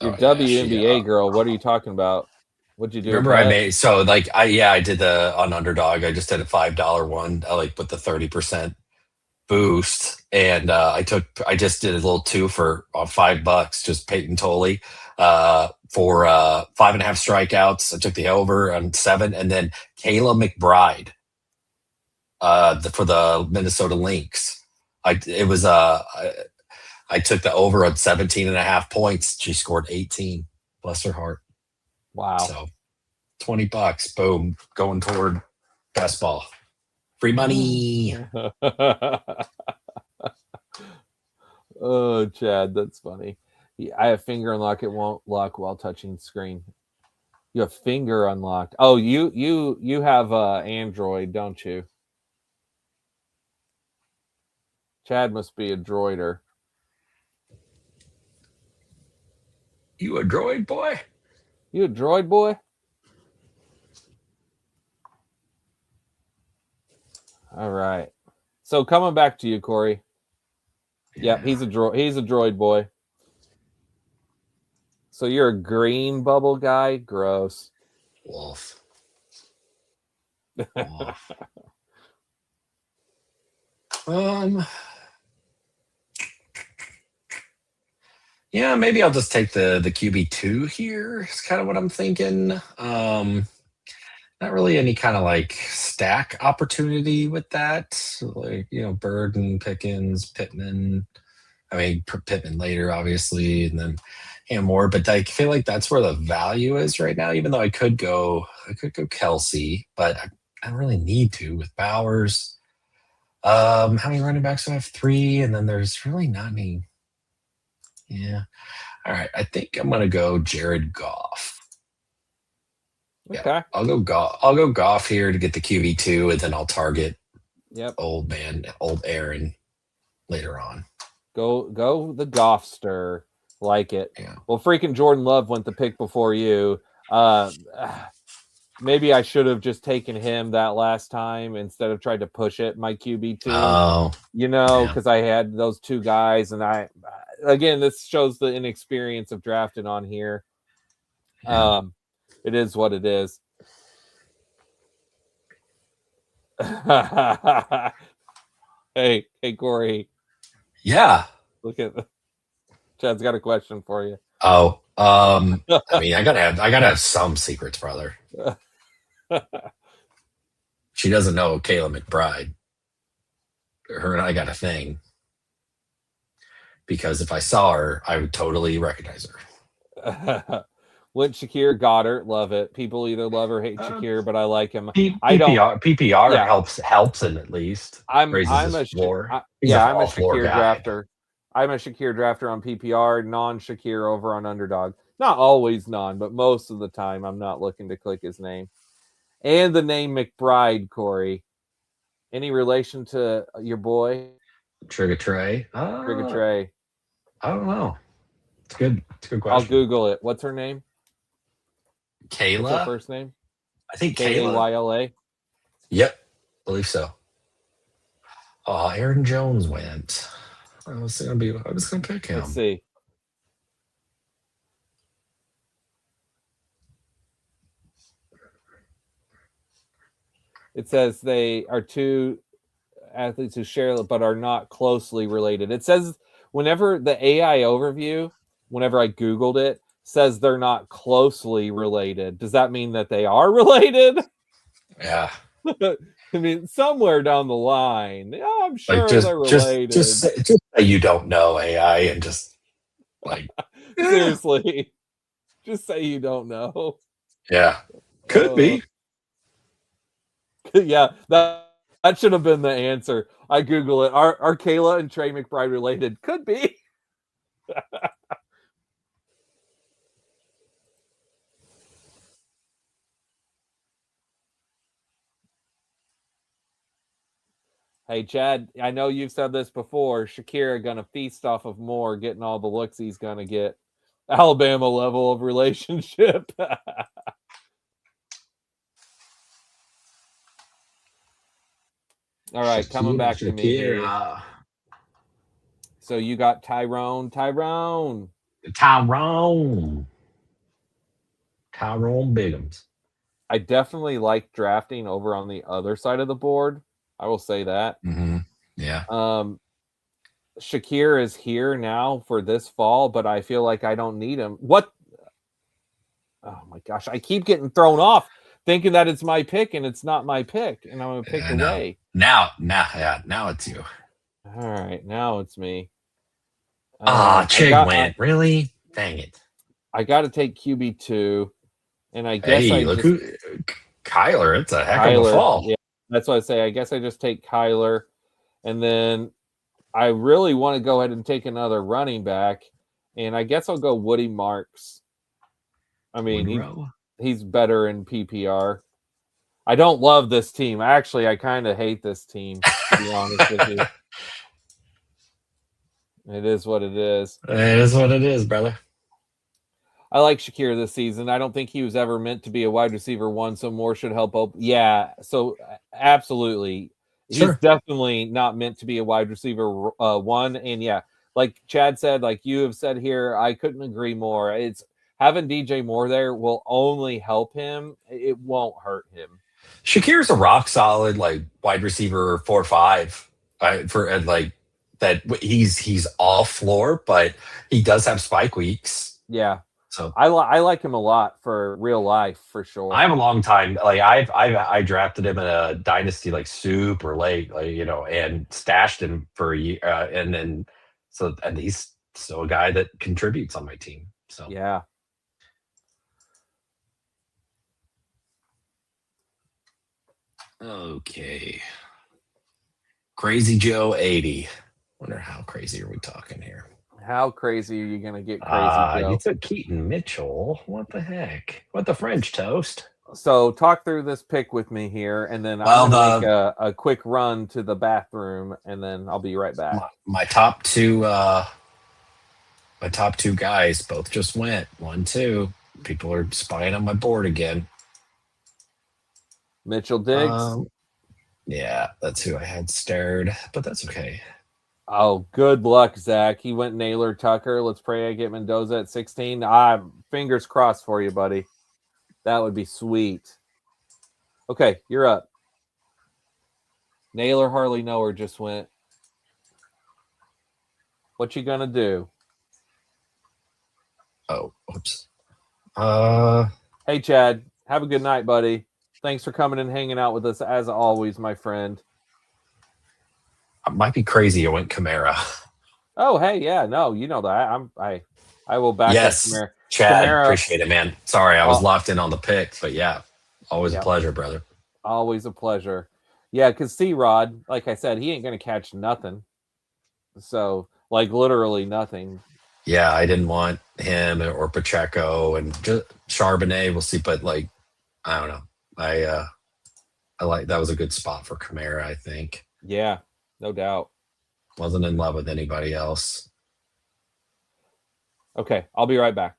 [SPEAKER 1] Your
[SPEAKER 2] Oh yeah,
[SPEAKER 1] WNBA girl, what are you talking about? What'd you do?
[SPEAKER 2] remember I made so like I did the on Underdog. I just did a $5 one, like with the 30% boost, and I just did a little 2 for $5, just Peyton Tolley for 5.5 strikeouts. I took the over on 7, and then Kayla McBride for the Minnesota Lynx. I took the over on 17.5 points. She scored 18. Bless her heart.
[SPEAKER 1] Wow.
[SPEAKER 2] So $20, boom, going toward best ball. Free money.
[SPEAKER 1] Oh, Chad, that's funny. I have finger unlock. It won't lock while touching screen. You have finger unlocked. Oh, you have Android, don't you? Chad must be a droider.
[SPEAKER 2] You a droid boy?
[SPEAKER 1] You a droid boy? All right. So coming back to you, Cory. Yep, he's a droid boy. So you're a green bubble guy? Gross.
[SPEAKER 2] Wolf. Yeah, maybe I'll just take the QB2 here. It's kind of what I'm thinking. Not really any kind of like stack opportunity with that. Like, Bird and Pickens, Pittman. I mean, Pittman later, obviously, and then more. But I feel like that's where the value is right now. Even though I could go Kelsey, but I don't really need to with Bowers. How many running backs do I have? 3, and then there's really not any. Yeah. All right. I think I'm gonna go Jared Goff. Yeah.
[SPEAKER 1] Okay.
[SPEAKER 2] I'll go Goff. I'll go Goff here to get the QB2, and then I'll target
[SPEAKER 1] Yep.
[SPEAKER 2] old Aaron later on.
[SPEAKER 1] Go the Goffster. Like it.
[SPEAKER 2] Yeah.
[SPEAKER 1] Well, freaking Jordan Love went the pick before you. Uh, maybe I should have just taken him that last time instead of tried to push it my QB2.
[SPEAKER 2] Oh, yeah.
[SPEAKER 1] Because I had those two guys, and again, this shows the inexperience of drafting on here.
[SPEAKER 2] Yeah.
[SPEAKER 1] It is what it is. hey, Cory.
[SPEAKER 2] Yeah.
[SPEAKER 1] Look at Chad's got a question for you.
[SPEAKER 2] Oh, I mean, I gotta have some secrets, brother. She doesn't know Kayla McBride. Her and I got a thing. Because if I saw her, I would totally recognize her.
[SPEAKER 1] Went Shakir Goddard, love it. People either love or hate Shakir, but I like him.
[SPEAKER 2] PPR
[SPEAKER 1] Yeah.
[SPEAKER 2] helps him at least.
[SPEAKER 1] I'm
[SPEAKER 2] Raises
[SPEAKER 1] a
[SPEAKER 2] his floor.
[SPEAKER 1] I'm
[SPEAKER 2] He's
[SPEAKER 1] a
[SPEAKER 2] all floor
[SPEAKER 1] Shakir
[SPEAKER 2] guy.
[SPEAKER 1] drafter. I'm a Shakir drafter on PPR, non-Shakir over on Underdog. Not always non, but most of the time I'm not looking to click his name. And the name McBride, Cory. Any relation to your boy?
[SPEAKER 2] Trigger Trey?
[SPEAKER 1] Trigger Trey.
[SPEAKER 2] I don't know. It's good. It's a good question.
[SPEAKER 1] I'll Google it. What's her name?
[SPEAKER 2] Kayla?
[SPEAKER 1] What's her first name?
[SPEAKER 2] I think
[SPEAKER 1] Kayla.
[SPEAKER 2] Yep. I believe so. Oh, Aaron Jones went. I was gonna pick him.
[SPEAKER 1] Let's see. It says they are two athletes who share but are not closely related. It says whenever the AI overview, whenever I Googled it, says they're not closely related. Does that mean that they are related?
[SPEAKER 2] Yeah.
[SPEAKER 1] I mean, somewhere down the line, yeah, I'm sure they're related.
[SPEAKER 2] Just say you don't know AI and just like
[SPEAKER 1] seriously, just say you don't know.
[SPEAKER 2] Yeah, could be.
[SPEAKER 1] Yeah, that should have been the answer. I Google it. Are Kayla and Trey McBride related? Could be. Hey, Chad, I know you've said this before. Shakira going to feast off of Moore, getting all the looks he's going to get. Alabama level of relationship. All right, coming back to me here. So you got Tyrone
[SPEAKER 2] Biggums.
[SPEAKER 1] I definitely like drafting over on the other side of the board. I will say that.
[SPEAKER 2] Mm-hmm. Yeah.
[SPEAKER 1] Shakir is here now for this fall, but I feel like I don't need him. What? Oh my gosh, I keep getting thrown off thinking that it's my pick and it's not my pick, and I'm gonna pick away.
[SPEAKER 2] Now it's you.
[SPEAKER 1] All right, now it's me.
[SPEAKER 2] Chig went. Really? Dang it.
[SPEAKER 1] I got to take QB2, and I guess
[SPEAKER 2] Kyler. It's a heck of a fall.
[SPEAKER 1] Yeah, that's what I say. I guess I just take Kyler, and then I really want to go ahead and take another running back, and I guess I'll go Woody Marks. I mean, he's better in PPR. I don't love this team. Actually, I kind of hate this team, to be honest with you. It is what it is.
[SPEAKER 2] It is what it is, brother.
[SPEAKER 1] I like Shakir this season. I don't think he was ever meant to be a wide receiver one, so Moore should help. Yeah, so absolutely. He's definitely not meant to be a wide receiver one. And yeah, like Chad said, like you have said here, I couldn't agree more. It's having DJ Moore there will only help him. It won't hurt him.
[SPEAKER 2] Shakir's a rock solid like wide receiver 4-5 for like that. He's all floor, but he does have spike weeks.
[SPEAKER 1] Yeah. So I like him a lot for real life for sure.
[SPEAKER 2] I have a long time. Like I drafted him in a dynasty like super late, like and stashed him for a year, and he's still a guy that contributes on my team. So
[SPEAKER 1] yeah.
[SPEAKER 2] Okay. Crazy Joe 80. Wonder how crazy are we talking here?
[SPEAKER 1] How crazy are you going to get crazy,
[SPEAKER 2] You
[SPEAKER 1] Joe?
[SPEAKER 2] took Keaton Mitchell. What the heck? What the French toast?
[SPEAKER 1] So talk through this pick with me here, and then I'm
[SPEAKER 2] Well,
[SPEAKER 1] going to make
[SPEAKER 2] the
[SPEAKER 1] a quick run to the bathroom, and then I'll be right back.
[SPEAKER 2] my top two my top two guys both just went 1-2. People are spying on my board again.
[SPEAKER 1] Mitchell Diggs.
[SPEAKER 2] Um, yeah, that's who I had stared, but that's okay.
[SPEAKER 1] Oh, good luck, Zach. He went Naylor Tucker. Let's pray I get Mendoza at 16. Fingers crossed for you, buddy. That would be sweet. Okay, you're up. Naylor Harley Knower just went. What you gonna do?
[SPEAKER 2] Oh, oops. Uh,
[SPEAKER 1] Hey, Chad. Have a good night, buddy. Thanks for coming and hanging out with us as always, my friend.
[SPEAKER 2] I might be crazy. I went Camara.
[SPEAKER 1] Oh, hey, yeah, no, you know that. I will back up
[SPEAKER 2] Yes,
[SPEAKER 1] Kamara.
[SPEAKER 2] Chad,
[SPEAKER 1] Kamara,
[SPEAKER 2] appreciate it, man. Sorry, I was
[SPEAKER 1] oh,
[SPEAKER 2] locked in on the pick, but yeah, always a
[SPEAKER 1] yeah,
[SPEAKER 2] pleasure, brother.
[SPEAKER 1] always a pleasure. Yeah, because C-Rod, like I said, he ain't gonna catch nothing. So, like, literally nothing.
[SPEAKER 2] Yeah, I didn't want him or Pacheco and just Charbonnet. We'll see, but like, I don't know. I like that was a good spot for Camara. I think
[SPEAKER 1] Yeah, no doubt.
[SPEAKER 2] wasn't in love with anybody else.
[SPEAKER 1] Okay, I'll be right back.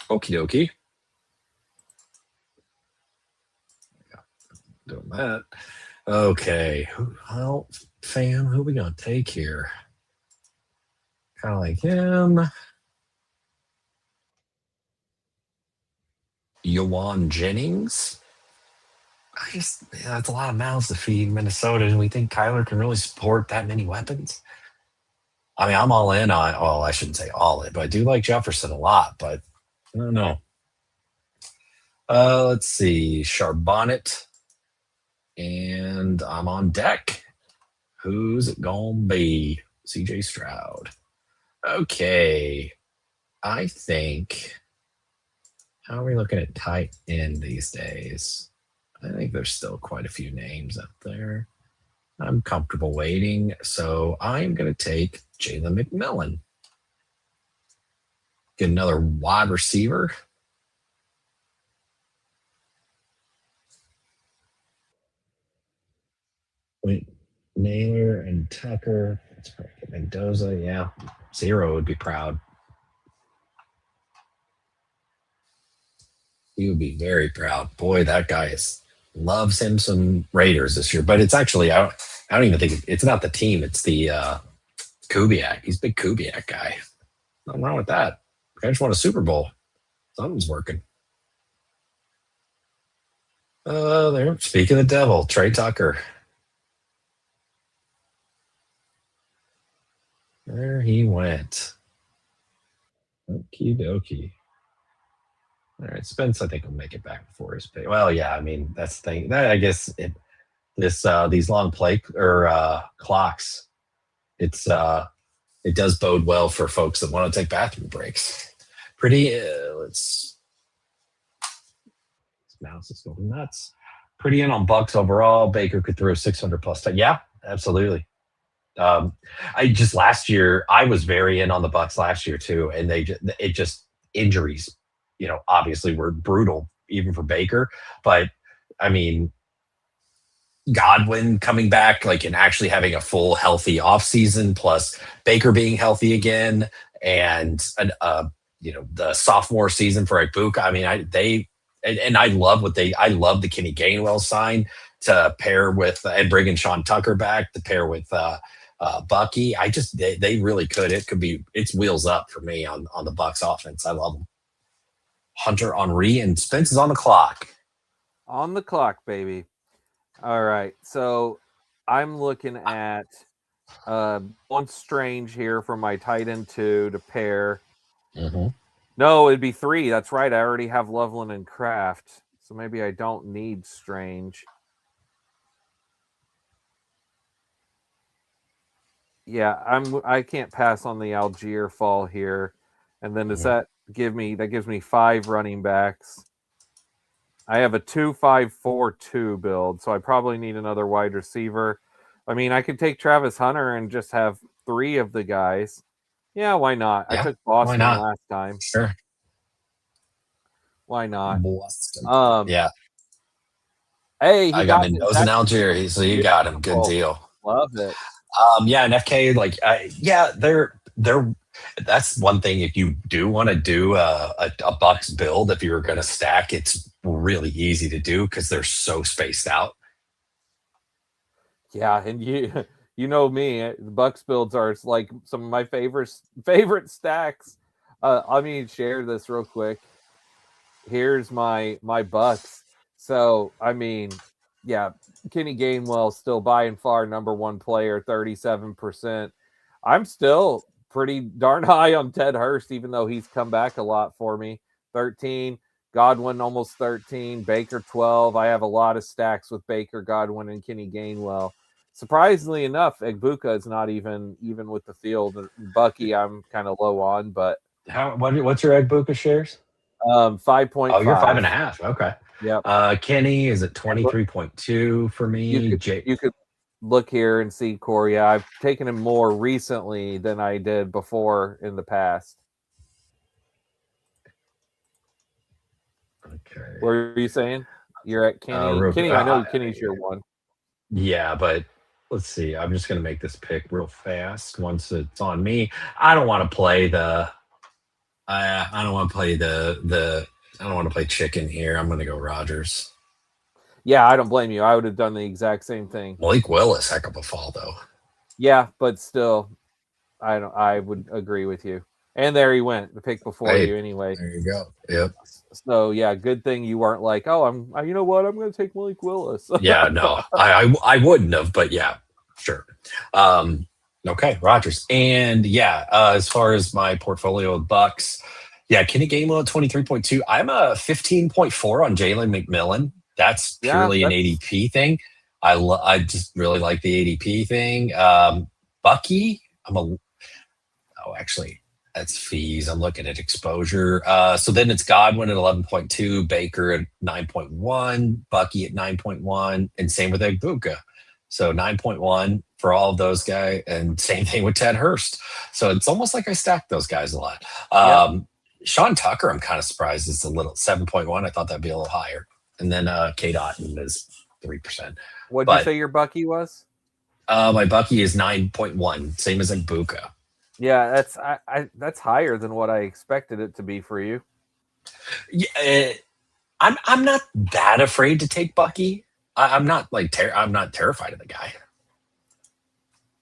[SPEAKER 2] Okie dokie. Doing that. Okay. Well, fam, who we gonna take here? Kind of like him. Yohan Jennings. That's a lot of mouths to feed in Minnesota. And we think Kyler can really support that many weapons. I mean, I'm all in on, well, I shouldn't say all in, but I do like Jefferson a lot, but I don't know. Let's see. Charbonnet. And I'm on deck. Who's it going to be? CJ Stroud. Okay. I think, how are we looking at tight end these days? I think there's still quite a few names up there. I'm comfortable waiting, so I'm going to take Jalen McMillan. Get another wide receiver. Wait, Naylor and Tucker. Let's probably get Mendoza. Yeah, Zero would be proud. He would be very proud. Boy, that guy loves him some Raiders this year. But it's actually I don't even think it's not the team. It's the Kubiak. He's a big Kubiak guy. Nothing wrong with that. I just won a Super Bowl. Something's working. There. Speaking of the devil, Trey Tucker. There he went. Okie dokie. All right, Spence, I think will make it back before his pay. Well, yeah, I mean that's the thing. That I guess these long play or clocks, it does bode well for folks that want to take bathroom breaks. Pretty. Let's. This mouse is going nuts. Pretty in on Bucks overall. Baker could throw 600 plus. Yeah, absolutely. I just last year I was very in on the Bucks last year too, and it just injuries, obviously were brutal even for Baker. But I mean, Godwin coming back, like, and actually having a full healthy offseason, plus Baker being healthy again, and the sophomore season for Ibuka. I mean, I love I love the Kenny Gainwell sign to pair with and bringing Sean Tucker back to pair with Bucky. They really could. It's wheels up for me on the Bucks offense. I love them. Hunter Henry and Spence is on the clock.
[SPEAKER 1] On the clock, baby. All right. So I'm looking at one Strange here for my tight end 2 to pair.
[SPEAKER 2] Mm-hmm.
[SPEAKER 1] No, it'd be 3. That's right. I already have Loveland and Kraft. So maybe I don't need Strange. Yeah, I can't pass on the Algier fall here. And then does that gives me 5 running backs. I have a 2-5-4-2 build, so I probably need another wide receiver. I mean, I could take Travis Hunter and just have 3 of the guys. Yeah, why not? I
[SPEAKER 2] Yeah,
[SPEAKER 1] took
[SPEAKER 2] why
[SPEAKER 1] Boston
[SPEAKER 2] not?
[SPEAKER 1] last time.
[SPEAKER 2] Sure.
[SPEAKER 1] Why not?
[SPEAKER 2] Boston.
[SPEAKER 1] Um,
[SPEAKER 2] Yeah,
[SPEAKER 1] hey, he
[SPEAKER 2] I got
[SPEAKER 1] got
[SPEAKER 2] Mendoza and
[SPEAKER 1] Zach.
[SPEAKER 2] Algieri, so you got him. Good
[SPEAKER 1] Beautiful.
[SPEAKER 2] deal.
[SPEAKER 1] Love it.
[SPEAKER 2] Yeah, and FK, like, yeah, they're. That's one thing. If you do want to do a Bucks build, if you were going to stack, it's really easy to do because they're so spaced out.
[SPEAKER 1] Yeah, and you you know me, the Bucks builds are like some of my favorite stacks. Let me share this real quick. Here's my Bucks. So I mean, yeah, Kenny Gainwell still by and far number one player, 37%. I'm still pretty darn high on Ted Hurst, even though he's come back a lot for me. 13, Godwin almost 13, Baker 12. I have a lot of stacks with Baker, Godwin, and Kenny Gainwell. Surprisingly enough, Egbuka is not even with the field. Bucky, I'm kind of low on, but
[SPEAKER 2] What's your Egbuka shares? Oh, you're
[SPEAKER 1] 5.5.
[SPEAKER 2] 5.5. Okay.
[SPEAKER 1] Yep.
[SPEAKER 2] Kenny is at
[SPEAKER 1] And look,
[SPEAKER 2] 23.2 for
[SPEAKER 1] you
[SPEAKER 2] me.
[SPEAKER 1] could you could look here and see Corey. I've taken him more recently than I did before in the past.
[SPEAKER 2] Okay.
[SPEAKER 1] What were you saying? You're at Kenny.
[SPEAKER 2] Real,
[SPEAKER 1] Kenny, I know Kenny's your one.
[SPEAKER 2] yeah, but let's see. I'm just gonna make this pick real fast once it's on me. I don't want to play the. I don't want to play the. I don't want to play chicken here. I'm gonna go Rogers.
[SPEAKER 1] Yeah, I don't blame you. I would have done the exact same thing.
[SPEAKER 2] Malik Willis, heck of a fall though.
[SPEAKER 1] Yeah, but still, I don't. I would agree with you. And there he went, the pick before
[SPEAKER 2] Hey,
[SPEAKER 1] you anyway.
[SPEAKER 2] there you go. Yep.
[SPEAKER 1] So yeah, good thing you weren't like, oh, you know what, I'm going to take Malik Willis.
[SPEAKER 2] Yeah, no, I wouldn't have, but yeah, sure. Okay, Rogers, and yeah, as far as my portfolio of Bucks, yeah, Kenny Gainwell at 23.2. I'm a 15.4 on Jalen McMillan. That's
[SPEAKER 1] Yeah,
[SPEAKER 2] purely an
[SPEAKER 1] that's
[SPEAKER 2] ADP thing. I just really like the ADP thing. Bucky, actually, that's fees. I'm looking at exposure. So then it's Godwin at 11.2, Baker at 9.1, Bucky at 9.1, and same with Egbuka. So 9.1 for all of those guys, and same thing with Ted Hurst. So it's almost like I stacked those guys a lot.
[SPEAKER 1] yep.
[SPEAKER 2] Sean Tucker, I'm kind of surprised is a little 7.1. I thought that'd be a little higher. And then K Dotton is 3%.
[SPEAKER 1] What'd you
[SPEAKER 2] But
[SPEAKER 1] say your Bucky was?
[SPEAKER 2] my Bucky is 9.1, same as Egbuka.
[SPEAKER 1] Yeah, that's higher than what I expected it to be for you.
[SPEAKER 2] Yeah, I'm not that afraid to take Bucky. I'm not like I'm not terrified of the guy.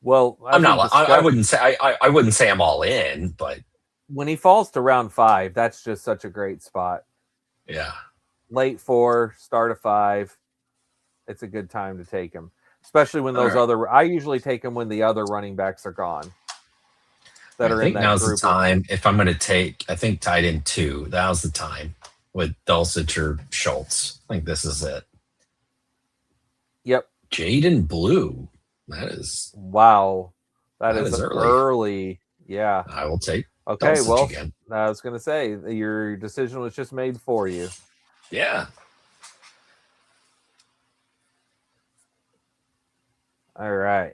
[SPEAKER 1] Well,
[SPEAKER 2] I'm
[SPEAKER 1] as we
[SPEAKER 2] not. I
[SPEAKER 1] discussed,
[SPEAKER 2] wouldn't say I wouldn't say I'm all in, but
[SPEAKER 1] when he falls to round 5, that's just such a great spot.
[SPEAKER 2] yeah.
[SPEAKER 1] Late 4, start of 5, it's a good time to take him, especially when
[SPEAKER 2] All
[SPEAKER 1] those
[SPEAKER 2] right.
[SPEAKER 1] other. I usually take him when the other running backs are gone that
[SPEAKER 2] I
[SPEAKER 1] are in
[SPEAKER 2] think
[SPEAKER 1] that
[SPEAKER 2] now's the
[SPEAKER 1] group.
[SPEAKER 2] time. If I'm going to take, I think tight end 2. Now's the time with Dulcich or Schultz. I think this is it.
[SPEAKER 1] Yep.
[SPEAKER 2] Jaden Blue. That is
[SPEAKER 1] Wow. That is
[SPEAKER 2] early.
[SPEAKER 1] early. Yeah.
[SPEAKER 2] I will take.
[SPEAKER 1] Okay.
[SPEAKER 2] Dulcich
[SPEAKER 1] Well,
[SPEAKER 2] again.
[SPEAKER 1] I was going to say your decision was just made for you.
[SPEAKER 2] Yeah.
[SPEAKER 1] All right.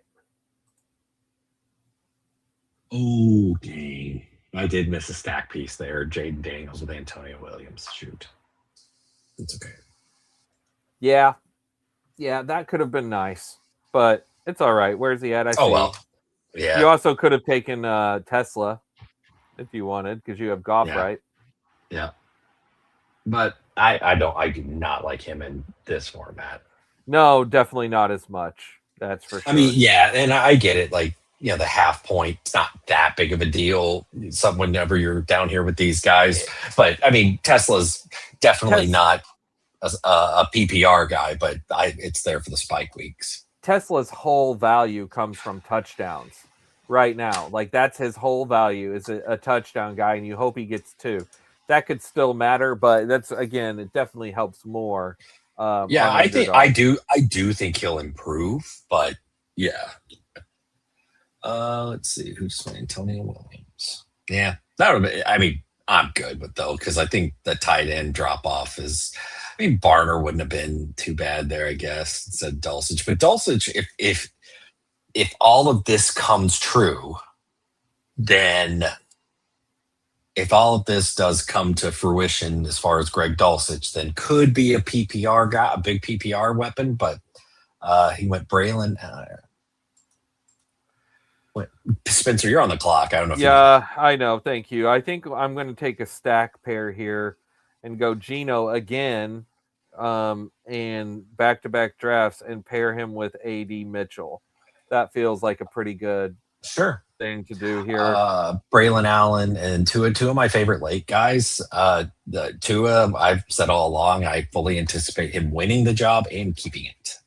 [SPEAKER 2] Oh, dang. I did miss a stack piece there. Jaden Daniels with Antonio Williams. Shoot. It's okay.
[SPEAKER 1] Yeah. Yeah, that could have been nice, but it's all right. Where's he at? I see.
[SPEAKER 2] Well. Yeah.
[SPEAKER 1] You also could have taken Tesla if you wanted because you have Goff,
[SPEAKER 2] Yeah.
[SPEAKER 1] right?
[SPEAKER 2] Yeah. But I do not like him in this format.
[SPEAKER 1] No, definitely not as much. That's for sure.
[SPEAKER 2] I mean, yeah, and I get it. Like, the half point, it's not that big of a deal. Whenever you're down here with these guys, but I mean, Tesla's definitely not a PPR guy, but it's there for the spike weeks.
[SPEAKER 1] Tesla's whole value comes from touchdowns right now. Like that's his whole value is a touchdown guy, and you hope he gets 2. That could still matter, but that's again, it definitely helps more.
[SPEAKER 2] Yeah, I think I do think he'll improve, but yeah. Let's see who's Antonio Williams. Yeah, that would be. I mean, I'm good with though because I think the tight end drop off is. I mean, Barner wouldn't have been too bad there, I guess. It said Dulcich, but Dulcich, if all of this comes true, then if all of this does come to fruition as far as Greg Dulcich, then could be a PPR guy, a big PPR weapon. But he went Braylon. Spencer, you're on the clock. I don't know if you want to.
[SPEAKER 1] Yeah, I know. Thank you. I think I'm going to take a stack pair here and go Gino again, and back-to-back drafts and pair him with AD Mitchell. That feels like a pretty good
[SPEAKER 2] Sure.
[SPEAKER 1] thing to do here.
[SPEAKER 2] Braylon Allen and Tua, two of my favorite late guys. Tua, I've said all along, I fully anticipate him winning the job and keeping it.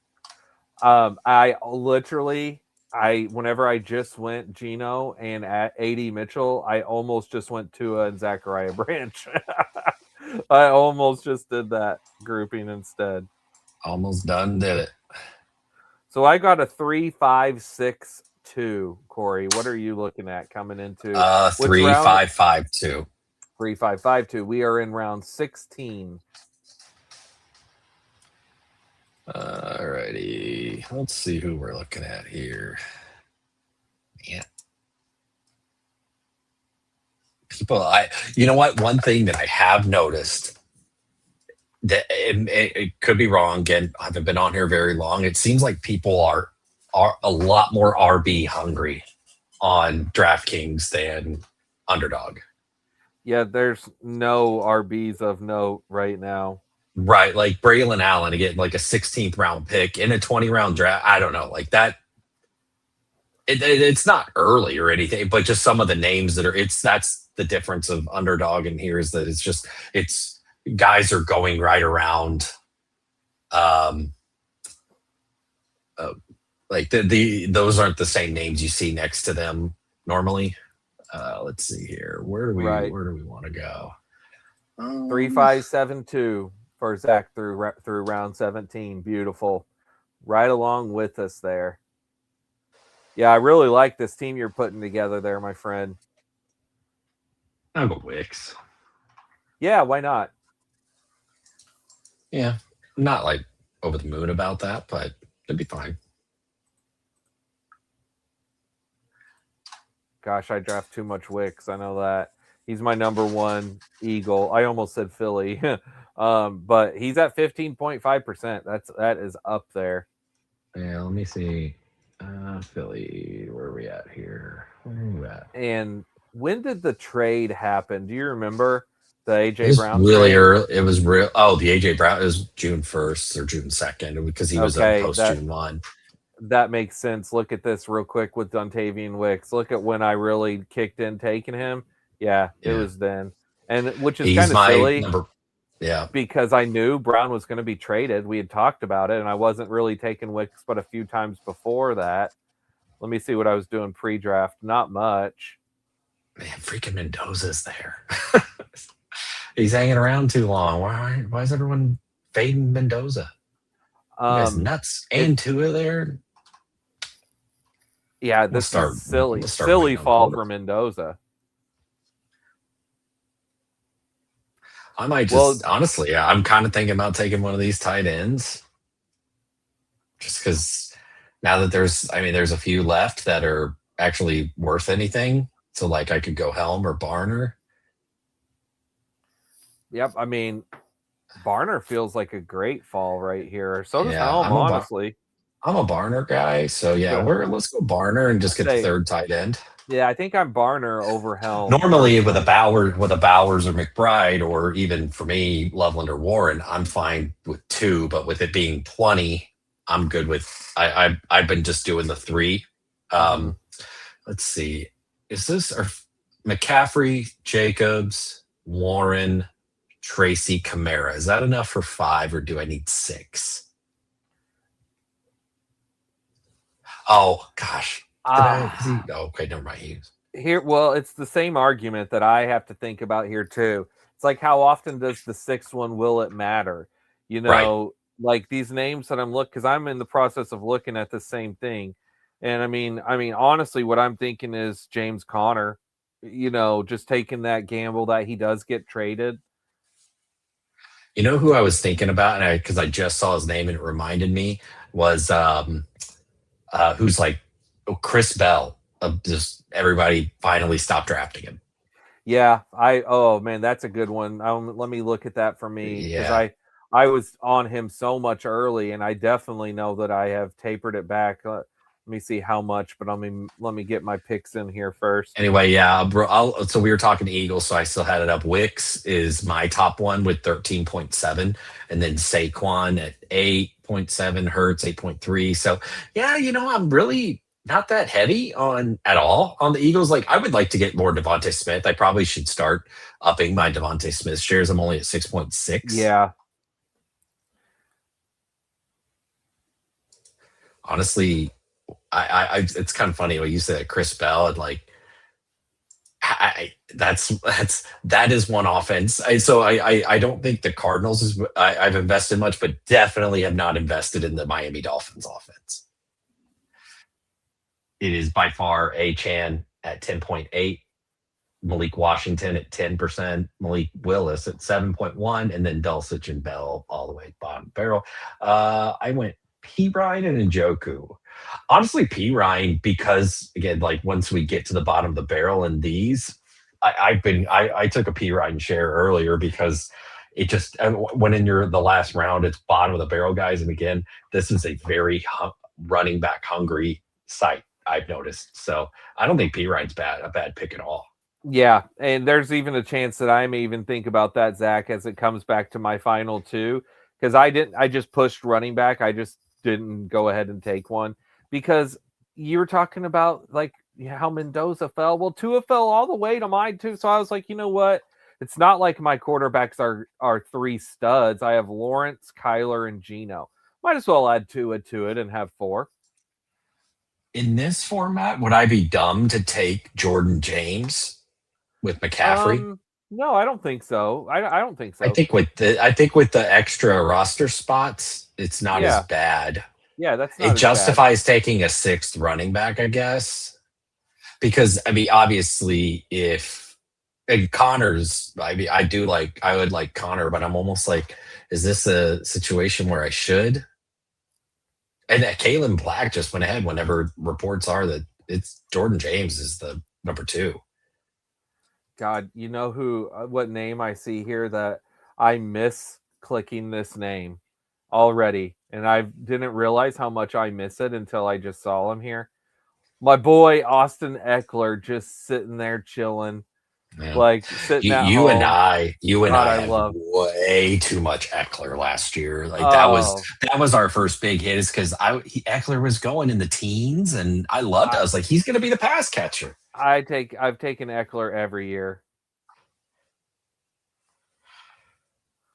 [SPEAKER 1] Whenever I just went Gino and at AD Mitchell, I almost just went Tua and Zachariah Branch. I almost just did that grouping instead.
[SPEAKER 2] Almost done, did it.
[SPEAKER 1] So I got a 3-5-6-2. Cory, what are you looking at coming into
[SPEAKER 2] 3-5-5-2.
[SPEAKER 1] 3-5-5-2. We are in round 16.
[SPEAKER 2] Alrighty, let's see who we're looking at here. Yeah, people. You know what? One thing that I have noticed that it could be wrong. Again, I haven't been on here very long. It seems like people are a lot more RB hungry on DraftKings than Underdog.
[SPEAKER 1] Yeah, there's no RBs of note right now.
[SPEAKER 2] Right, like Braylon Allen again, like a 16th round pick in a 20-round draft. I don't know, like that. It's not early or anything, but just some of the names that are. That's the difference of Underdog and here is that it's guys are going right around. Like those aren't the same names you see next to them normally. Let's see here. Where do we want to go?
[SPEAKER 1] 3-5-7-2 for Zach through round 17. Beautiful. Right along with us there. Yeah, I really like this team you're putting together there, my friend.
[SPEAKER 2] I'll go Wicks.
[SPEAKER 1] Yeah, why not?
[SPEAKER 2] Yeah, I'm not like over the moon about that, but it'd be fine.
[SPEAKER 1] Gosh, I draft too much Wicks. I know that. He's my number one Eagle. I almost said Philly. But he's at 15.5%. That is up there.
[SPEAKER 2] Yeah, let me see. Philly, where are we at here? Where are we at?
[SPEAKER 1] And when did the trade happen? Do you remember the AJ Brown
[SPEAKER 2] really
[SPEAKER 1] trade?
[SPEAKER 2] early? It was real. Oh, the AJ Brown is June 1st or June 2nd because he was post June 1.
[SPEAKER 1] That makes sense. Look at this real quick with Dontavian Wicks. Look at when I really kicked in taking him. Yeah, it was then. And which is kind of silly.
[SPEAKER 2] Yeah.
[SPEAKER 1] Because I knew Brown was going to be traded. We had talked about it, and I wasn't really taking Wicks but a few times before that. Let me see what I was doing pre-draft. Not much.
[SPEAKER 2] Man, freaking Mendoza's there. He's hanging around too long. Why is everyone fading Mendoza? You guys nuts. And Tua there.
[SPEAKER 1] Yeah, this is silly. Silly fall for Mendoza.
[SPEAKER 2] I might just honestly, I'm kind of thinking about taking one of these tight ends. Just because now that there's a few left that are actually worth anything. So like I could go Helm or Barner.
[SPEAKER 1] Yep, I mean Barner feels like a great fall right here. So does Helm, honestly.
[SPEAKER 2] I'm a Barner guy, so yeah, let's go Barner and just get the third tight end.
[SPEAKER 1] Yeah, I think I'm Barner over Helm.
[SPEAKER 2] Normally with a Bowers or McBride, or even for me, Loveland or Warren, I'm fine with 2, but with it being 20, I'm good with I've been just doing the 3. Let's see. Is this McCaffrey, Jacobs, Warren, Tracy, Kamara? Is that enough for 5 or do I need 6? Oh gosh. Okay, never mind.
[SPEAKER 1] Here, well, it's the same argument that I have to think about here too. It's like, how often does the 6th one will it matter? You know, like these names that I'm because I'm in the process of looking at the same thing. And I mean, honestly, what I'm thinking is James Conner, just taking that gamble that he does get traded.
[SPEAKER 2] You know who I was thinking about, and because I just saw his name and it reminded me, was who's like Chris Bell. just everybody finally stopped drafting him.
[SPEAKER 1] Yeah, oh man, that's a good one. Let me look at that for me because
[SPEAKER 2] Yeah.
[SPEAKER 1] I was on him so much early, and I definitely know that I have tapered it back. Let me see how much, but let me get my picks in here first.
[SPEAKER 2] Anyway, yeah, bro. So we were talking Eagles, so I still had it up. Wicks is my top one with 13.7, and then Saquon at 8.7, Hurts 8.3. So yeah, I'm really not that heavy on at all on the Eagles. Like I would like to get more Devontae Smith. I probably should start upping my Devontae Smith shares. I'm only at 6.6.
[SPEAKER 1] Yeah,
[SPEAKER 2] Honestly, I it's kind of funny when you say that Chris Bell and like that is one offense. I don't think the Cardinals is I've invested much, but definitely have not invested in the Miami Dolphins offense. It is by far A Chan at 10.8, Malik Washington at 10%, Malik Willis at 7.1, and then Dulcich and Bell all the way bottom barrel. I went P Ryan and Njoku. Honestly, P Ryan, because again, like once we get to the bottom of the barrel in these, I took a P Ryan share earlier because it just when in the last round, it's bottom of the barrel guys, and again, this is a very running back hungry site. I've noticed, so I don't think P Ryan's a bad pick at all.
[SPEAKER 1] yeah, and there's even a chance that I may even think about that, Zach, as it comes back to my final two, because I just pushed running back. I just didn't go ahead and take one because you were talking about like how Mendoza fell. Well, Tua fell all the way to mine too. So I was like, you know what? It's not like my quarterbacks are three studs. I have Lawrence, Kyler, and Geno. Might as well add Tua to it and have four.
[SPEAKER 2] In this format, would I be dumb to take Jordan James with McCaffrey?
[SPEAKER 1] Um, no, I don't think so. I don't think so.
[SPEAKER 2] I think with the extra roster spots, it's not as
[SPEAKER 1] Yeah,
[SPEAKER 2] bad.
[SPEAKER 1] yeah, that's
[SPEAKER 2] It
[SPEAKER 1] not as bad.
[SPEAKER 2] justifies taking a sixth running back, I guess. Because I mean, obviously, if and Connor's, I would like Connor, but I'm almost like, is this a situation where I should? And that Kalen Black just went ahead whenever reports are that it's Jordan James is the number two.
[SPEAKER 1] God, you know what name I see here that I miss clicking this name already, and I didn't realize how much I miss it until I just saw him here. My boy Austin Eckler just sitting there chilling,
[SPEAKER 2] Yeah.
[SPEAKER 1] like sitting at
[SPEAKER 2] You and
[SPEAKER 1] home. God,
[SPEAKER 2] I
[SPEAKER 1] I
[SPEAKER 2] had
[SPEAKER 1] love.
[SPEAKER 2] way too much Eckler last year. Like
[SPEAKER 1] Oh,
[SPEAKER 2] that was our first big hit, is because Eckler was going in the teens, and I loved it.
[SPEAKER 1] I
[SPEAKER 2] I was like, he's going to be the pass catcher.
[SPEAKER 1] I've taken Eckler every year.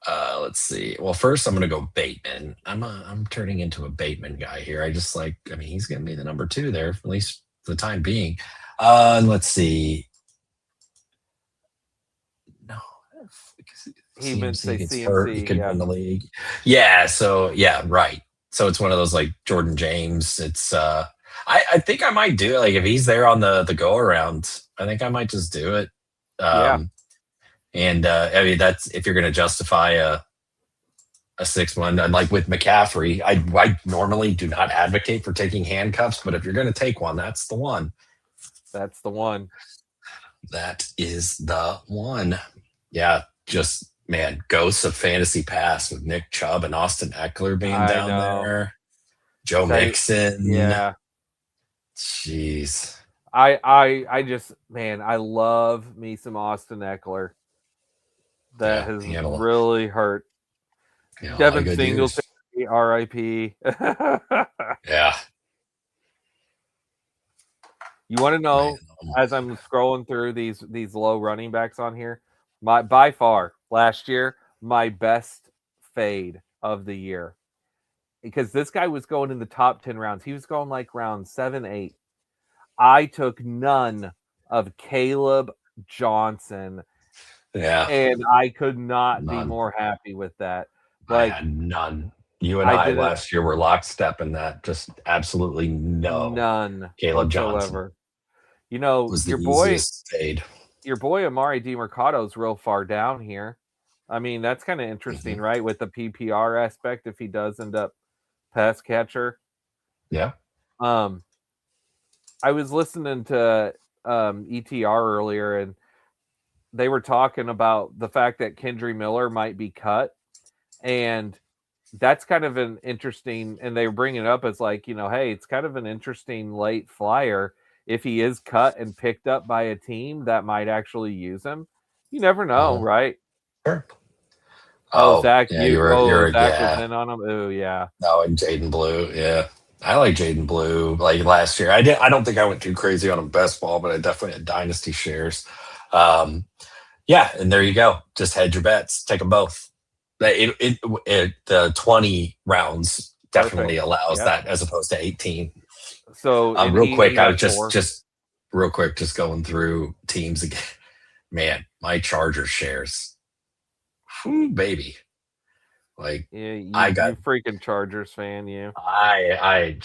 [SPEAKER 2] Let's see. Well, first I'm going to go Bateman. I'm turning into a Bateman guy here. I mean, he's going to be the number two there, at least for the time being. Let's see. No,
[SPEAKER 1] He meant to say
[SPEAKER 2] CMC gets hurt. He
[SPEAKER 1] CMC.
[SPEAKER 2] could
[SPEAKER 1] Yeah,
[SPEAKER 2] win the league. Yeah. So yeah, right. So it's one of those like Jordan James. It's I think I might do it. Like if he's there on the go around, I think I might just do it.
[SPEAKER 1] yeah.
[SPEAKER 2] Um, and I mean that's if you're going to justify a 6-1. And like with McCaffrey, I normally do not advocate for taking handcuffs, but if you're going to take one, that's the one.
[SPEAKER 1] That's the one.
[SPEAKER 2] That is the one. Yeah, just man, ghosts of fantasy past with Nick Chubb and Austin Eckler being
[SPEAKER 1] I
[SPEAKER 2] down
[SPEAKER 1] know.
[SPEAKER 2] there. Joe
[SPEAKER 1] Say,
[SPEAKER 2] Mixon.
[SPEAKER 1] yeah.
[SPEAKER 2] Jeez.
[SPEAKER 1] I just man, I love me some Austin Eckler. That
[SPEAKER 2] Yeah,
[SPEAKER 1] has
[SPEAKER 2] he
[SPEAKER 1] really hurt.
[SPEAKER 2] had a lot of
[SPEAKER 1] Devin
[SPEAKER 2] good years.
[SPEAKER 1] Singletary, R.I.P.
[SPEAKER 2] Yeah.
[SPEAKER 1] You want to
[SPEAKER 2] Man.
[SPEAKER 1] know, as I'm scrolling through these low running backs on here, my by far last year my best fade of the year, because this guy was going in the top 10 rounds. He was going like round 7, 8. I took none of Caleb Johnson,
[SPEAKER 2] Yeah.
[SPEAKER 1] and I could not be
[SPEAKER 2] None.
[SPEAKER 1] more happy with that.
[SPEAKER 2] I
[SPEAKER 1] Like
[SPEAKER 2] had none. You and
[SPEAKER 1] I
[SPEAKER 2] I
[SPEAKER 1] didn't
[SPEAKER 2] last year were lockstep in that. Just absolutely no.
[SPEAKER 1] none
[SPEAKER 2] Caleb Johnson
[SPEAKER 1] whatsoever. You know,
[SPEAKER 2] was the easiest fade.
[SPEAKER 1] your boy Amari DiMercado's real far down here. I mean, that's kind of interesting,
[SPEAKER 2] Mhm.
[SPEAKER 1] right? With the PPR aspect, if he does end up pass catcher.
[SPEAKER 2] Yeah.
[SPEAKER 1] Um, I was listening to ETR earlier, and they were talking about the fact that Kendry Miller might be cut, and that's kind of an interesting. And they bring it up as like, hey, it's kind of an interesting late flyer if he is cut and picked up by a team that might actually use him. You never know,
[SPEAKER 2] Mhm.
[SPEAKER 1] right?
[SPEAKER 2] Sure.
[SPEAKER 1] Oh,
[SPEAKER 2] Oh,
[SPEAKER 1] Zach,
[SPEAKER 2] yeah, you're
[SPEAKER 1] Zach was
[SPEAKER 2] yeah.
[SPEAKER 1] in on him. Oh, yeah.
[SPEAKER 2] No, and Jaden Blue, yeah. I like Jaden Blue. Like last year, I don't think I went too crazy on him best ball, but I definitely had dynasty shares. Um, yeah, and there you go. Just hedge your bets. Take them both. The 20 rounds definitely
[SPEAKER 1] Perfect.
[SPEAKER 2] allows
[SPEAKER 1] Yep.
[SPEAKER 2] that as opposed to 18.
[SPEAKER 1] So, and
[SPEAKER 2] Real quick,
[SPEAKER 1] he
[SPEAKER 2] I
[SPEAKER 1] had
[SPEAKER 2] was
[SPEAKER 1] four.
[SPEAKER 2] just real quick, just going through teams again. Man, my Chargers shares, whew, baby. Like
[SPEAKER 1] Yeah,
[SPEAKER 2] I got
[SPEAKER 1] you freaking Chargers fan, you.
[SPEAKER 2] I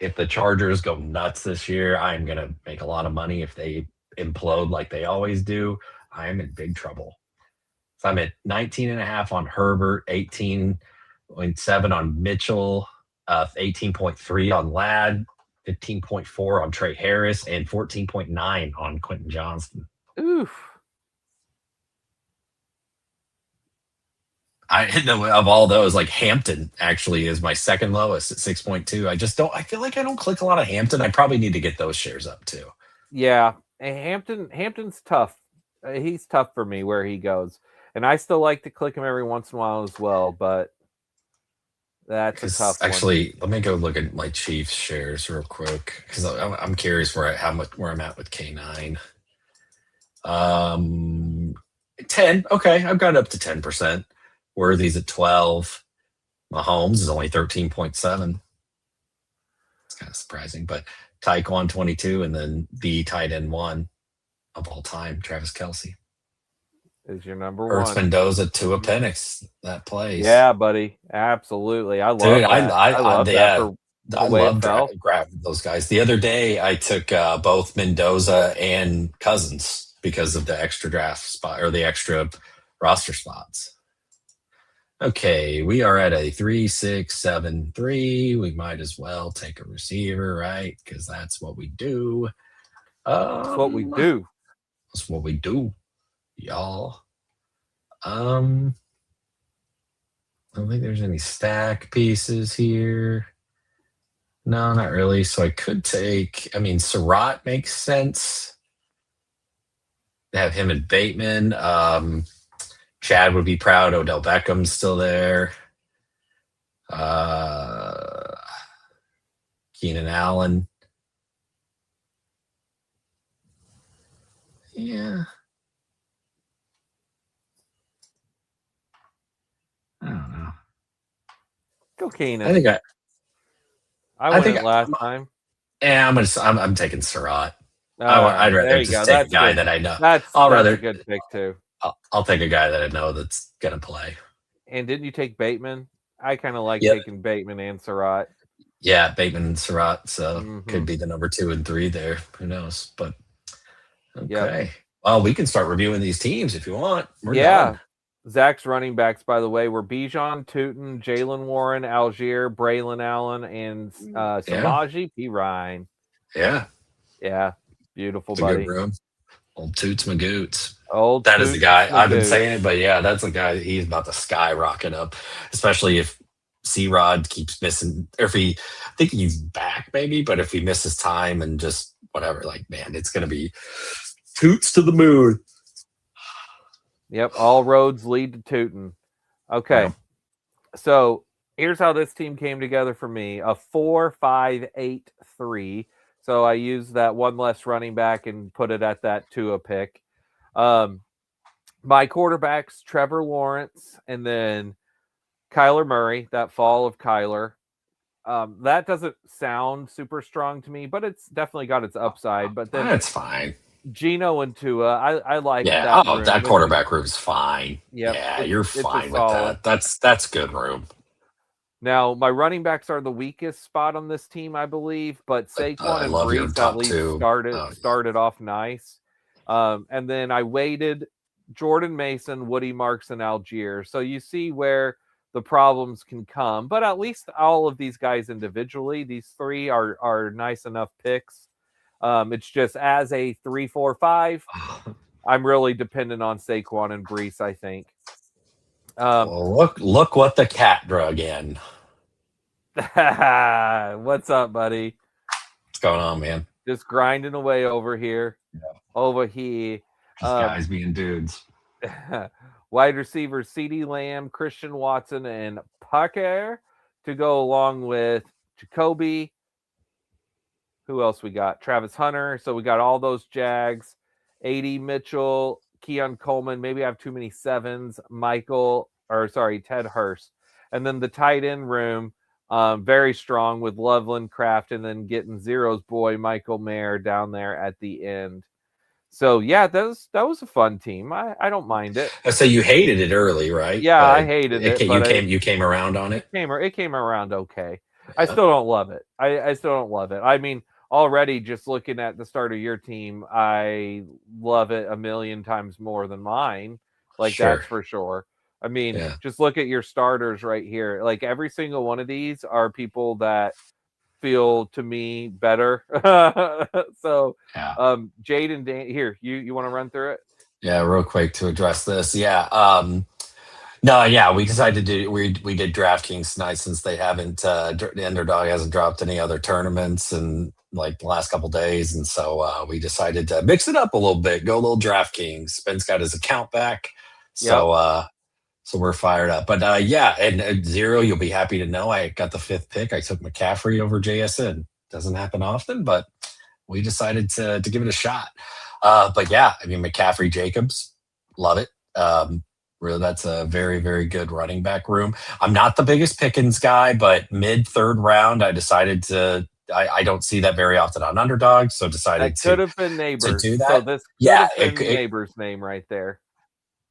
[SPEAKER 2] if the Chargers go nuts this year, I'm gonna make a lot of money. If they implode like they always do, I am in big trouble. So I'm at 19 and a half on Herbert, 18.7 on Mitchell, 18.3 on Ladd, 15.4 on Trey Harris, and 14.9 on Quentin Johnston.
[SPEAKER 1] Oof.
[SPEAKER 2] Of all those, like Hampton actually is my second lowest at 6.2. I feel like I don't click a lot of Hampton. I probably need to get those shares up too.
[SPEAKER 1] Yeah, and Hampton's tough. He's tough for me where he goes, and I still like to click him every once in a while as well. But that's a
[SPEAKER 2] Because
[SPEAKER 1] tough one.
[SPEAKER 2] actually, let me go look at my Chiefs shares real quick because I'm curious where I'm at with K9. 10. Okay, I've got up to 10%. Worthy's at 12. Mahomes is only 13.7. It's kind of surprising, but Taekwon 22, and then the tight end one of all time, Travis Kelsey.
[SPEAKER 1] Is your number
[SPEAKER 2] Ertz
[SPEAKER 1] one?
[SPEAKER 2] Mendoza to a Penix. That plays.
[SPEAKER 1] Yeah, buddy. Absolutely. I
[SPEAKER 2] Dude,
[SPEAKER 1] love that. I love that
[SPEAKER 2] yeah,
[SPEAKER 1] for the
[SPEAKER 2] I
[SPEAKER 1] way it
[SPEAKER 2] love
[SPEAKER 1] fell.
[SPEAKER 2] grabbing those guys. The other day, I took both Mendoza and Cousins because of the extra draft spot or the extra roster spots. Okay, we are at a 3-6-7-3. We might as well take a receiver, right? Because that's what we do.
[SPEAKER 1] That's what we
[SPEAKER 2] Um,
[SPEAKER 1] do.
[SPEAKER 2] that's what we do, y'all. I don't think there's any stack pieces here. No, not really. So I could take, Surratt makes sense. Have him and Bateman. Chad would be proud. Odell Beckham's still there. Keenan Allen. Yeah. I don't know.
[SPEAKER 1] Go
[SPEAKER 2] I
[SPEAKER 1] Keenan.
[SPEAKER 2] think I,
[SPEAKER 1] I
[SPEAKER 2] I
[SPEAKER 1] went
[SPEAKER 2] think
[SPEAKER 1] it last time.
[SPEAKER 2] yeah, I'm taking Surratt.
[SPEAKER 1] All
[SPEAKER 2] I'd
[SPEAKER 1] right, there
[SPEAKER 2] rather
[SPEAKER 1] you go.
[SPEAKER 2] just take a
[SPEAKER 1] That's
[SPEAKER 2] guy
[SPEAKER 1] good.
[SPEAKER 2] that I know. I'll
[SPEAKER 1] That's a
[SPEAKER 2] rather
[SPEAKER 1] good pick too.
[SPEAKER 2] I'll take a guy that I know that's gonna play.
[SPEAKER 1] And didn't you take Bateman? I kind of like
[SPEAKER 2] Yep.
[SPEAKER 1] taking Bateman and Surratt.
[SPEAKER 2] Yeah, Bateman and Surratt. So
[SPEAKER 1] Mm-hmm.
[SPEAKER 2] could be the number 2 and 3 there. Who knows? But
[SPEAKER 1] Yep.
[SPEAKER 2] okay. Well, we can start reviewing these teams if you want. We're
[SPEAKER 1] Yeah.
[SPEAKER 2] done.
[SPEAKER 1] Zach's running backs, by the way, were Bijan, Tootin, Jalen Warren, Algier, Braylon Allen, and
[SPEAKER 2] Yeah.
[SPEAKER 1] Samaji P. Ryan.
[SPEAKER 2] Yeah.
[SPEAKER 1] Yeah. Beautiful,
[SPEAKER 2] It's a good
[SPEAKER 1] buddy.
[SPEAKER 2] room. Old Toots Magoots.
[SPEAKER 1] Old
[SPEAKER 2] That is the
[SPEAKER 1] Toots
[SPEAKER 2] guy. I've been
[SPEAKER 1] Magoo.
[SPEAKER 2] saying it, but yeah, that's the guy. He's about to skyrocket up, especially if C Rod keeps missing. Or if I think he's back maybe, but if he misses time and just whatever, like, man, it's going to be Toots to the moon.
[SPEAKER 1] Yep. All roads lead to Tootin. Okay.
[SPEAKER 2] Yep.
[SPEAKER 1] So here's how this team came together for me: a 4-5-8-3. So I used that one less running back and put it at that Tua pick. My quarterbacks, Trevor Lawrence, and then Kyler Murray, that fall of Kyler. That doesn't sound super strong to me, but it's definitely got its upside. But then
[SPEAKER 2] That's fine.
[SPEAKER 1] Gino and Tua, I like
[SPEAKER 2] Yeah.
[SPEAKER 1] that
[SPEAKER 2] Oh,
[SPEAKER 1] room.
[SPEAKER 2] that quarterback room's fine.
[SPEAKER 1] Yep,
[SPEAKER 2] Yeah, you're
[SPEAKER 1] it's a
[SPEAKER 2] fine with
[SPEAKER 1] solid.
[SPEAKER 2] that. That's good room.
[SPEAKER 1] Now, my running backs are the weakest spot on this team, I believe, but Saquon
[SPEAKER 2] I
[SPEAKER 1] and
[SPEAKER 2] love your
[SPEAKER 1] Brees at
[SPEAKER 2] top
[SPEAKER 1] least
[SPEAKER 2] two. Oh,
[SPEAKER 1] started off nice. And then I waited Jordan Mason, Woody Marks, and Algier. So you see where the problems can come. But at least all of these guys individually, these three are nice enough picks. It's just as a 3, 4, 5, I'm really dependent on Saquon and Brees, I think.
[SPEAKER 2] Well, look what the cat drug in.
[SPEAKER 1] What's up, buddy?
[SPEAKER 2] What's going on, man?
[SPEAKER 1] Just grinding away over here.
[SPEAKER 2] Yeah.
[SPEAKER 1] Over here.
[SPEAKER 2] Just guys being dudes.
[SPEAKER 1] Wide receivers CeeDee Lamb, Christian Watson, and Parker to go along with Jacoby. Who else we got? Travis Hunter. So we got all those Jags. A.D. Mitchell, Keon Coleman. Maybe I have too many sevens. Ted Hurst. And then the tight end room, very strong with Loveland, Kraft, and then getting Zero's boy, Michael Mayer, down there at the end. So, yeah, that was a fun team. I don't mind it.
[SPEAKER 2] So you hated it early, right?
[SPEAKER 1] Yeah, I hated it.
[SPEAKER 2] You came around on it?
[SPEAKER 1] It came around okay. Yeah. I still don't love it. I still don't love it. I mean, already just looking at the start of your team, I love it a million times more than mine. That's for sure. I mean, just look at your starters right here. Like every single one of these are people that feel to me better. So Jade and Dan, here, you want to run through it?
[SPEAKER 2] Yeah, real quick to address this. We decided to do we did DraftKings tonight since they haven't the Underdog hasn't dropped any other tournaments in like the last couple days, and so we decided to mix it up a little bit, go a little DraftKings. Ben's got his account back, so so we're fired up. But and Zero, you'll be happy to know I got the 5th pick. I took McCaffrey over JSN. Doesn't happen often, but we decided to give it a shot. But yeah, I mean McCaffrey, Jacobs, love it. Really, that's a very, very good running back room. I'm not the biggest Pickens guy, but mid 3rd round, I decided to. I don't see that very often on Underdog, so decided
[SPEAKER 1] that could have been Neighbors.
[SPEAKER 2] To do that.
[SPEAKER 1] So this could have been Neighbors' name right there.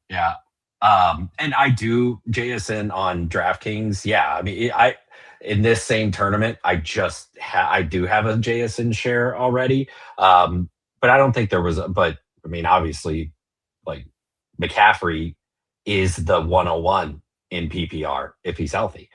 [SPEAKER 2] Yeah. And I do JSN on DraftKings. Yeah, I mean, in this same tournament, I do have a JSN share already. But I don't think there was. But I mean, obviously, like McCaffrey is the 101 in PPR if he's healthy.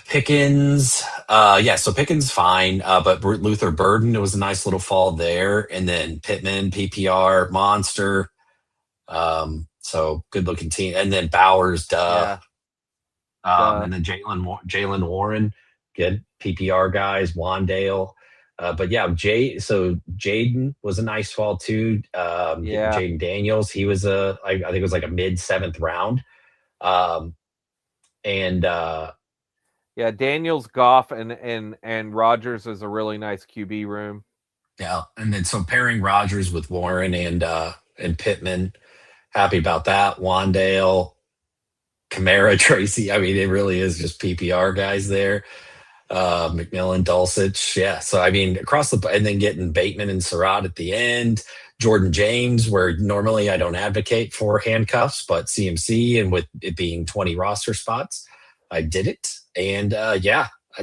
[SPEAKER 2] Pickens, so Pickens fine, but Luther Burden, it was a nice little fall there, and then Pittman, PPR monster, so good looking team, and then Bowers, and then Jalen Warren, good PPR guys, Wandale, but yeah, Jaden was a nice fall too. Jaden Daniels, he was I think it was like a mid 7th round.
[SPEAKER 1] Daniels, Goff, and Rodgers is a really nice QB room.
[SPEAKER 2] Yeah, and then so pairing Rodgers with Warren and Pittman, happy about that. Wandale, Kamara, Tracy. I mean, it really is just PPR guys there. McMillan, Dulcich, yeah. So I mean, across the and then getting Bateman and Surratt at the end. Jordan James, where normally I don't advocate for handcuffs, but CMC and with it being 20 roster spots, I did it. And I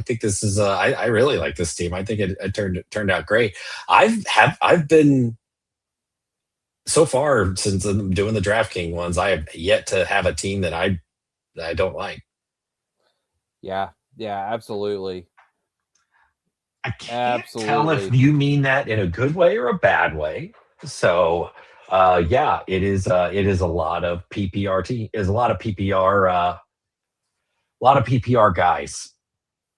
[SPEAKER 2] think this is I really like this team. I think it turned out great. I've been so far since I'm doing the DraftKings ones, I have yet to have a team that I don't like.
[SPEAKER 1] Yeah, absolutely.
[SPEAKER 2] I can't tell if you mean that in a good way or a bad way. So it is a lot of PPR is a lot of PPR guys.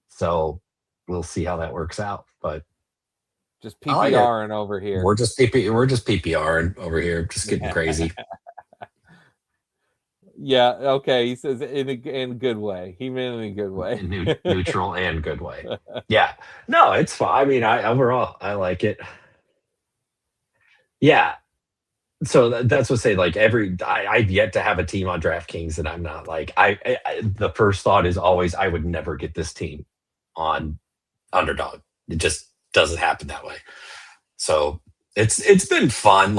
[SPEAKER 2] So we'll see how that works out. But
[SPEAKER 1] just PPRing over here.
[SPEAKER 2] We're just PPRing over here, just getting crazy.
[SPEAKER 1] Yeah, okay. He says in a good way. He meant in a good way.
[SPEAKER 2] Neutral and good way. Yeah. No, it's fine. I mean, overall I like it. Yeah. So that's what I say. Like I've yet to have a team on DraftKings that I'm not like. The first thought is always I would never get this team on Underdog. It just doesn't happen that way. So it's been fun,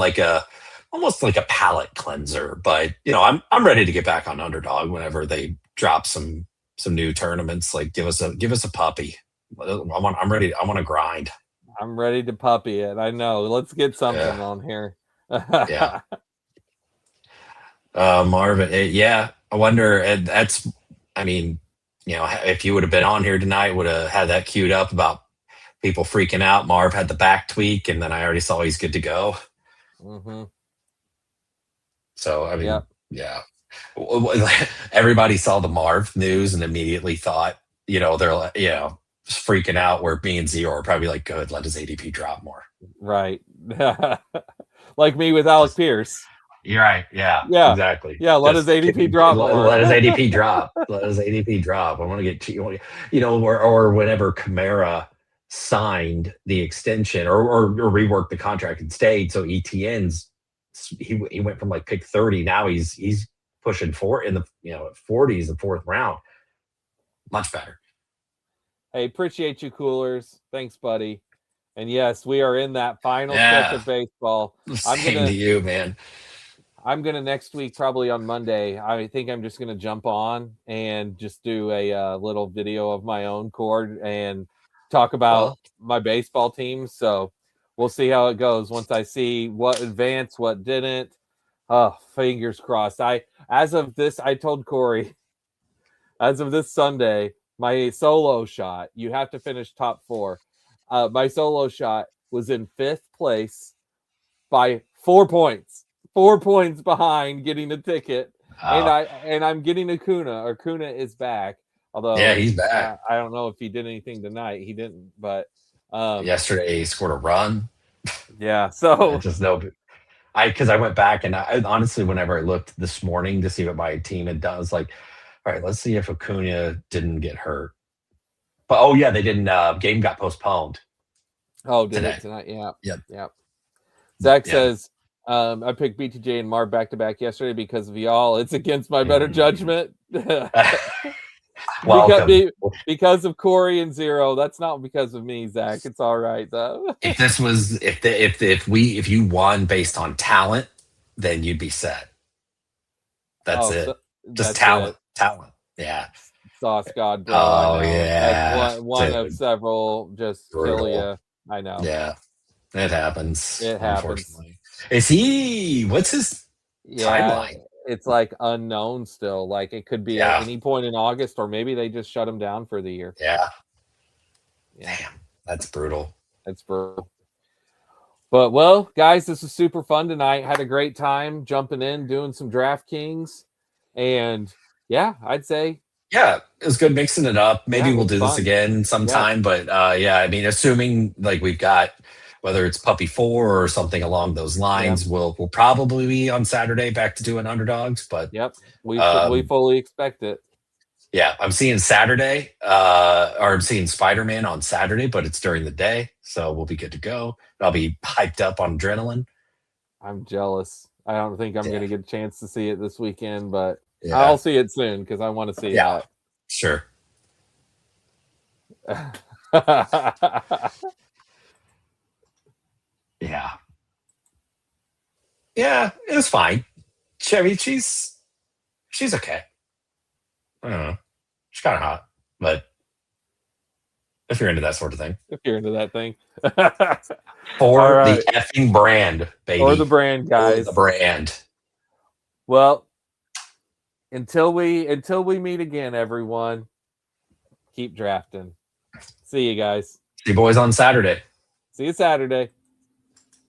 [SPEAKER 2] almost like a palate cleanser. But I'm ready to get back on Underdog whenever they drop some new tournaments. Like give us a puppy. I'm ready. I want to grind.
[SPEAKER 1] I'm ready to puppy it. I know. Let's get something on here.
[SPEAKER 2] Yeah. Marvin, yeah. I wonder. That's, I mean, if you would have been on here tonight, would have had that queued up about people freaking out. Marv had the back tweak, and then I already saw he's good to go.
[SPEAKER 1] Mm-hmm.
[SPEAKER 2] So I mean,
[SPEAKER 1] Yep.
[SPEAKER 2] yeah. Everybody saw the Marv news and immediately thought, they're like, just freaking out. Where me and Zero are probably like, good, let his ADP drop more.
[SPEAKER 1] Right. Like me with Alec
[SPEAKER 2] Just,
[SPEAKER 1] Pierce.
[SPEAKER 2] you're right. Yeah,
[SPEAKER 1] Yeah.
[SPEAKER 2] exactly.
[SPEAKER 1] Yeah. Let his
[SPEAKER 2] Just
[SPEAKER 1] ADP drop more.
[SPEAKER 2] let his ADP drop. Let his ADP drop. I want to get, or whenever Kamara signed the extension or reworked the contract and stayed. So ETN's, he went from like pick 30. Now he's pushing four in the 40s, the fourth round. Much better.
[SPEAKER 1] Hey, appreciate you, Coolers. Thanks, buddy. And yes, we are in that final stretch
[SPEAKER 2] Yeah.
[SPEAKER 1] of baseball.
[SPEAKER 2] Same to you, man.
[SPEAKER 1] I'm gonna next week, probably on Monday. I think I'm just gonna jump on and just do a little video of my own cord and talk about
[SPEAKER 2] Well,
[SPEAKER 1] my baseball team. So we'll see how it goes once I see what advanced, what didn't. Oh, fingers crossed. I told Cory, as of this Sunday, my solo shot, you have to finish top 4. My solo shot was in 5th place by 4 points. 4 points behind getting a ticket. And I'm getting Acuna. Acuna is back.
[SPEAKER 2] yeah,
[SPEAKER 1] Although
[SPEAKER 2] he's back.
[SPEAKER 1] I don't know if he did anything tonight. He didn't, but
[SPEAKER 2] Yesterday he scored a run.
[SPEAKER 1] yeah.
[SPEAKER 2] I
[SPEAKER 1] So
[SPEAKER 2] just know, because I went back and I honestly, whenever I looked this morning to see what my team had done, I was like, all right, let's see if Acuna didn't get hurt. But oh yeah, they didn't. Game got postponed
[SPEAKER 1] did
[SPEAKER 2] today.
[SPEAKER 1] it tonight? Yeah.
[SPEAKER 2] Yep.
[SPEAKER 1] Yeah. Zach
[SPEAKER 2] Yeah.
[SPEAKER 1] says, I picked BTJ and Marv back to back yesterday because of y'all. It's against my better judgment.
[SPEAKER 2] Welcome.
[SPEAKER 1] because of Cory and Zero. That's not because of me, Zach. It's all right though.
[SPEAKER 2] If this was if you won based on talent, then you'd be set. That's it. Just
[SPEAKER 1] That's
[SPEAKER 2] talent.
[SPEAKER 1] it.
[SPEAKER 2] Talent. Yeah.
[SPEAKER 1] Sauce God, bro.
[SPEAKER 2] Oh
[SPEAKER 1] I know.
[SPEAKER 2] yeah.
[SPEAKER 1] That's one of several. Just
[SPEAKER 2] Brutal.
[SPEAKER 1] kill you. I know.
[SPEAKER 2] Yeah. It happens.
[SPEAKER 1] It happens.
[SPEAKER 2] Unfortunately. Is he? What's his timeline?
[SPEAKER 1] It's like unknown still. Like it could be at any point in August, or maybe they just shut him down for the year.
[SPEAKER 2] Yeah.
[SPEAKER 1] Yeah.
[SPEAKER 2] Damn, that's brutal.
[SPEAKER 1] That's brutal. But well, guys, this was super fun tonight. Had a great time jumping in, doing some DraftKings, and yeah, I'd say
[SPEAKER 2] Yeah, it was good mixing it up. Maybe we'll do this
[SPEAKER 1] fun.
[SPEAKER 2] again sometime. But yeah, I mean, assuming like we've got whether it's Puppy 4 or something along those lines, we'll probably be on Saturday back to doing underdogs. But
[SPEAKER 1] we fully expect it.
[SPEAKER 2] Yeah, I'm seeing Saturday, or I'm seeing Spider-Man on Saturday, but it's during the day, so we'll be good to go. I'll be hyped up on adrenaline.
[SPEAKER 1] I'm jealous. I don't think I'm going to get a chance to see it this weekend, but I'll see it soon because I want to see that.
[SPEAKER 2] Sure. Yeah. Yeah, it was fine. Chevy, she's okay. I don't know. She's kind of hot, but if you're into that sort of thing.
[SPEAKER 1] If you're into that thing.
[SPEAKER 2] For the effing brand, baby.
[SPEAKER 1] Or the brand, guys.
[SPEAKER 2] Or the brand.
[SPEAKER 1] Well, until we meet again, everyone, keep drafting. See you guys.
[SPEAKER 2] See you boys on Saturday.
[SPEAKER 1] See you Saturday.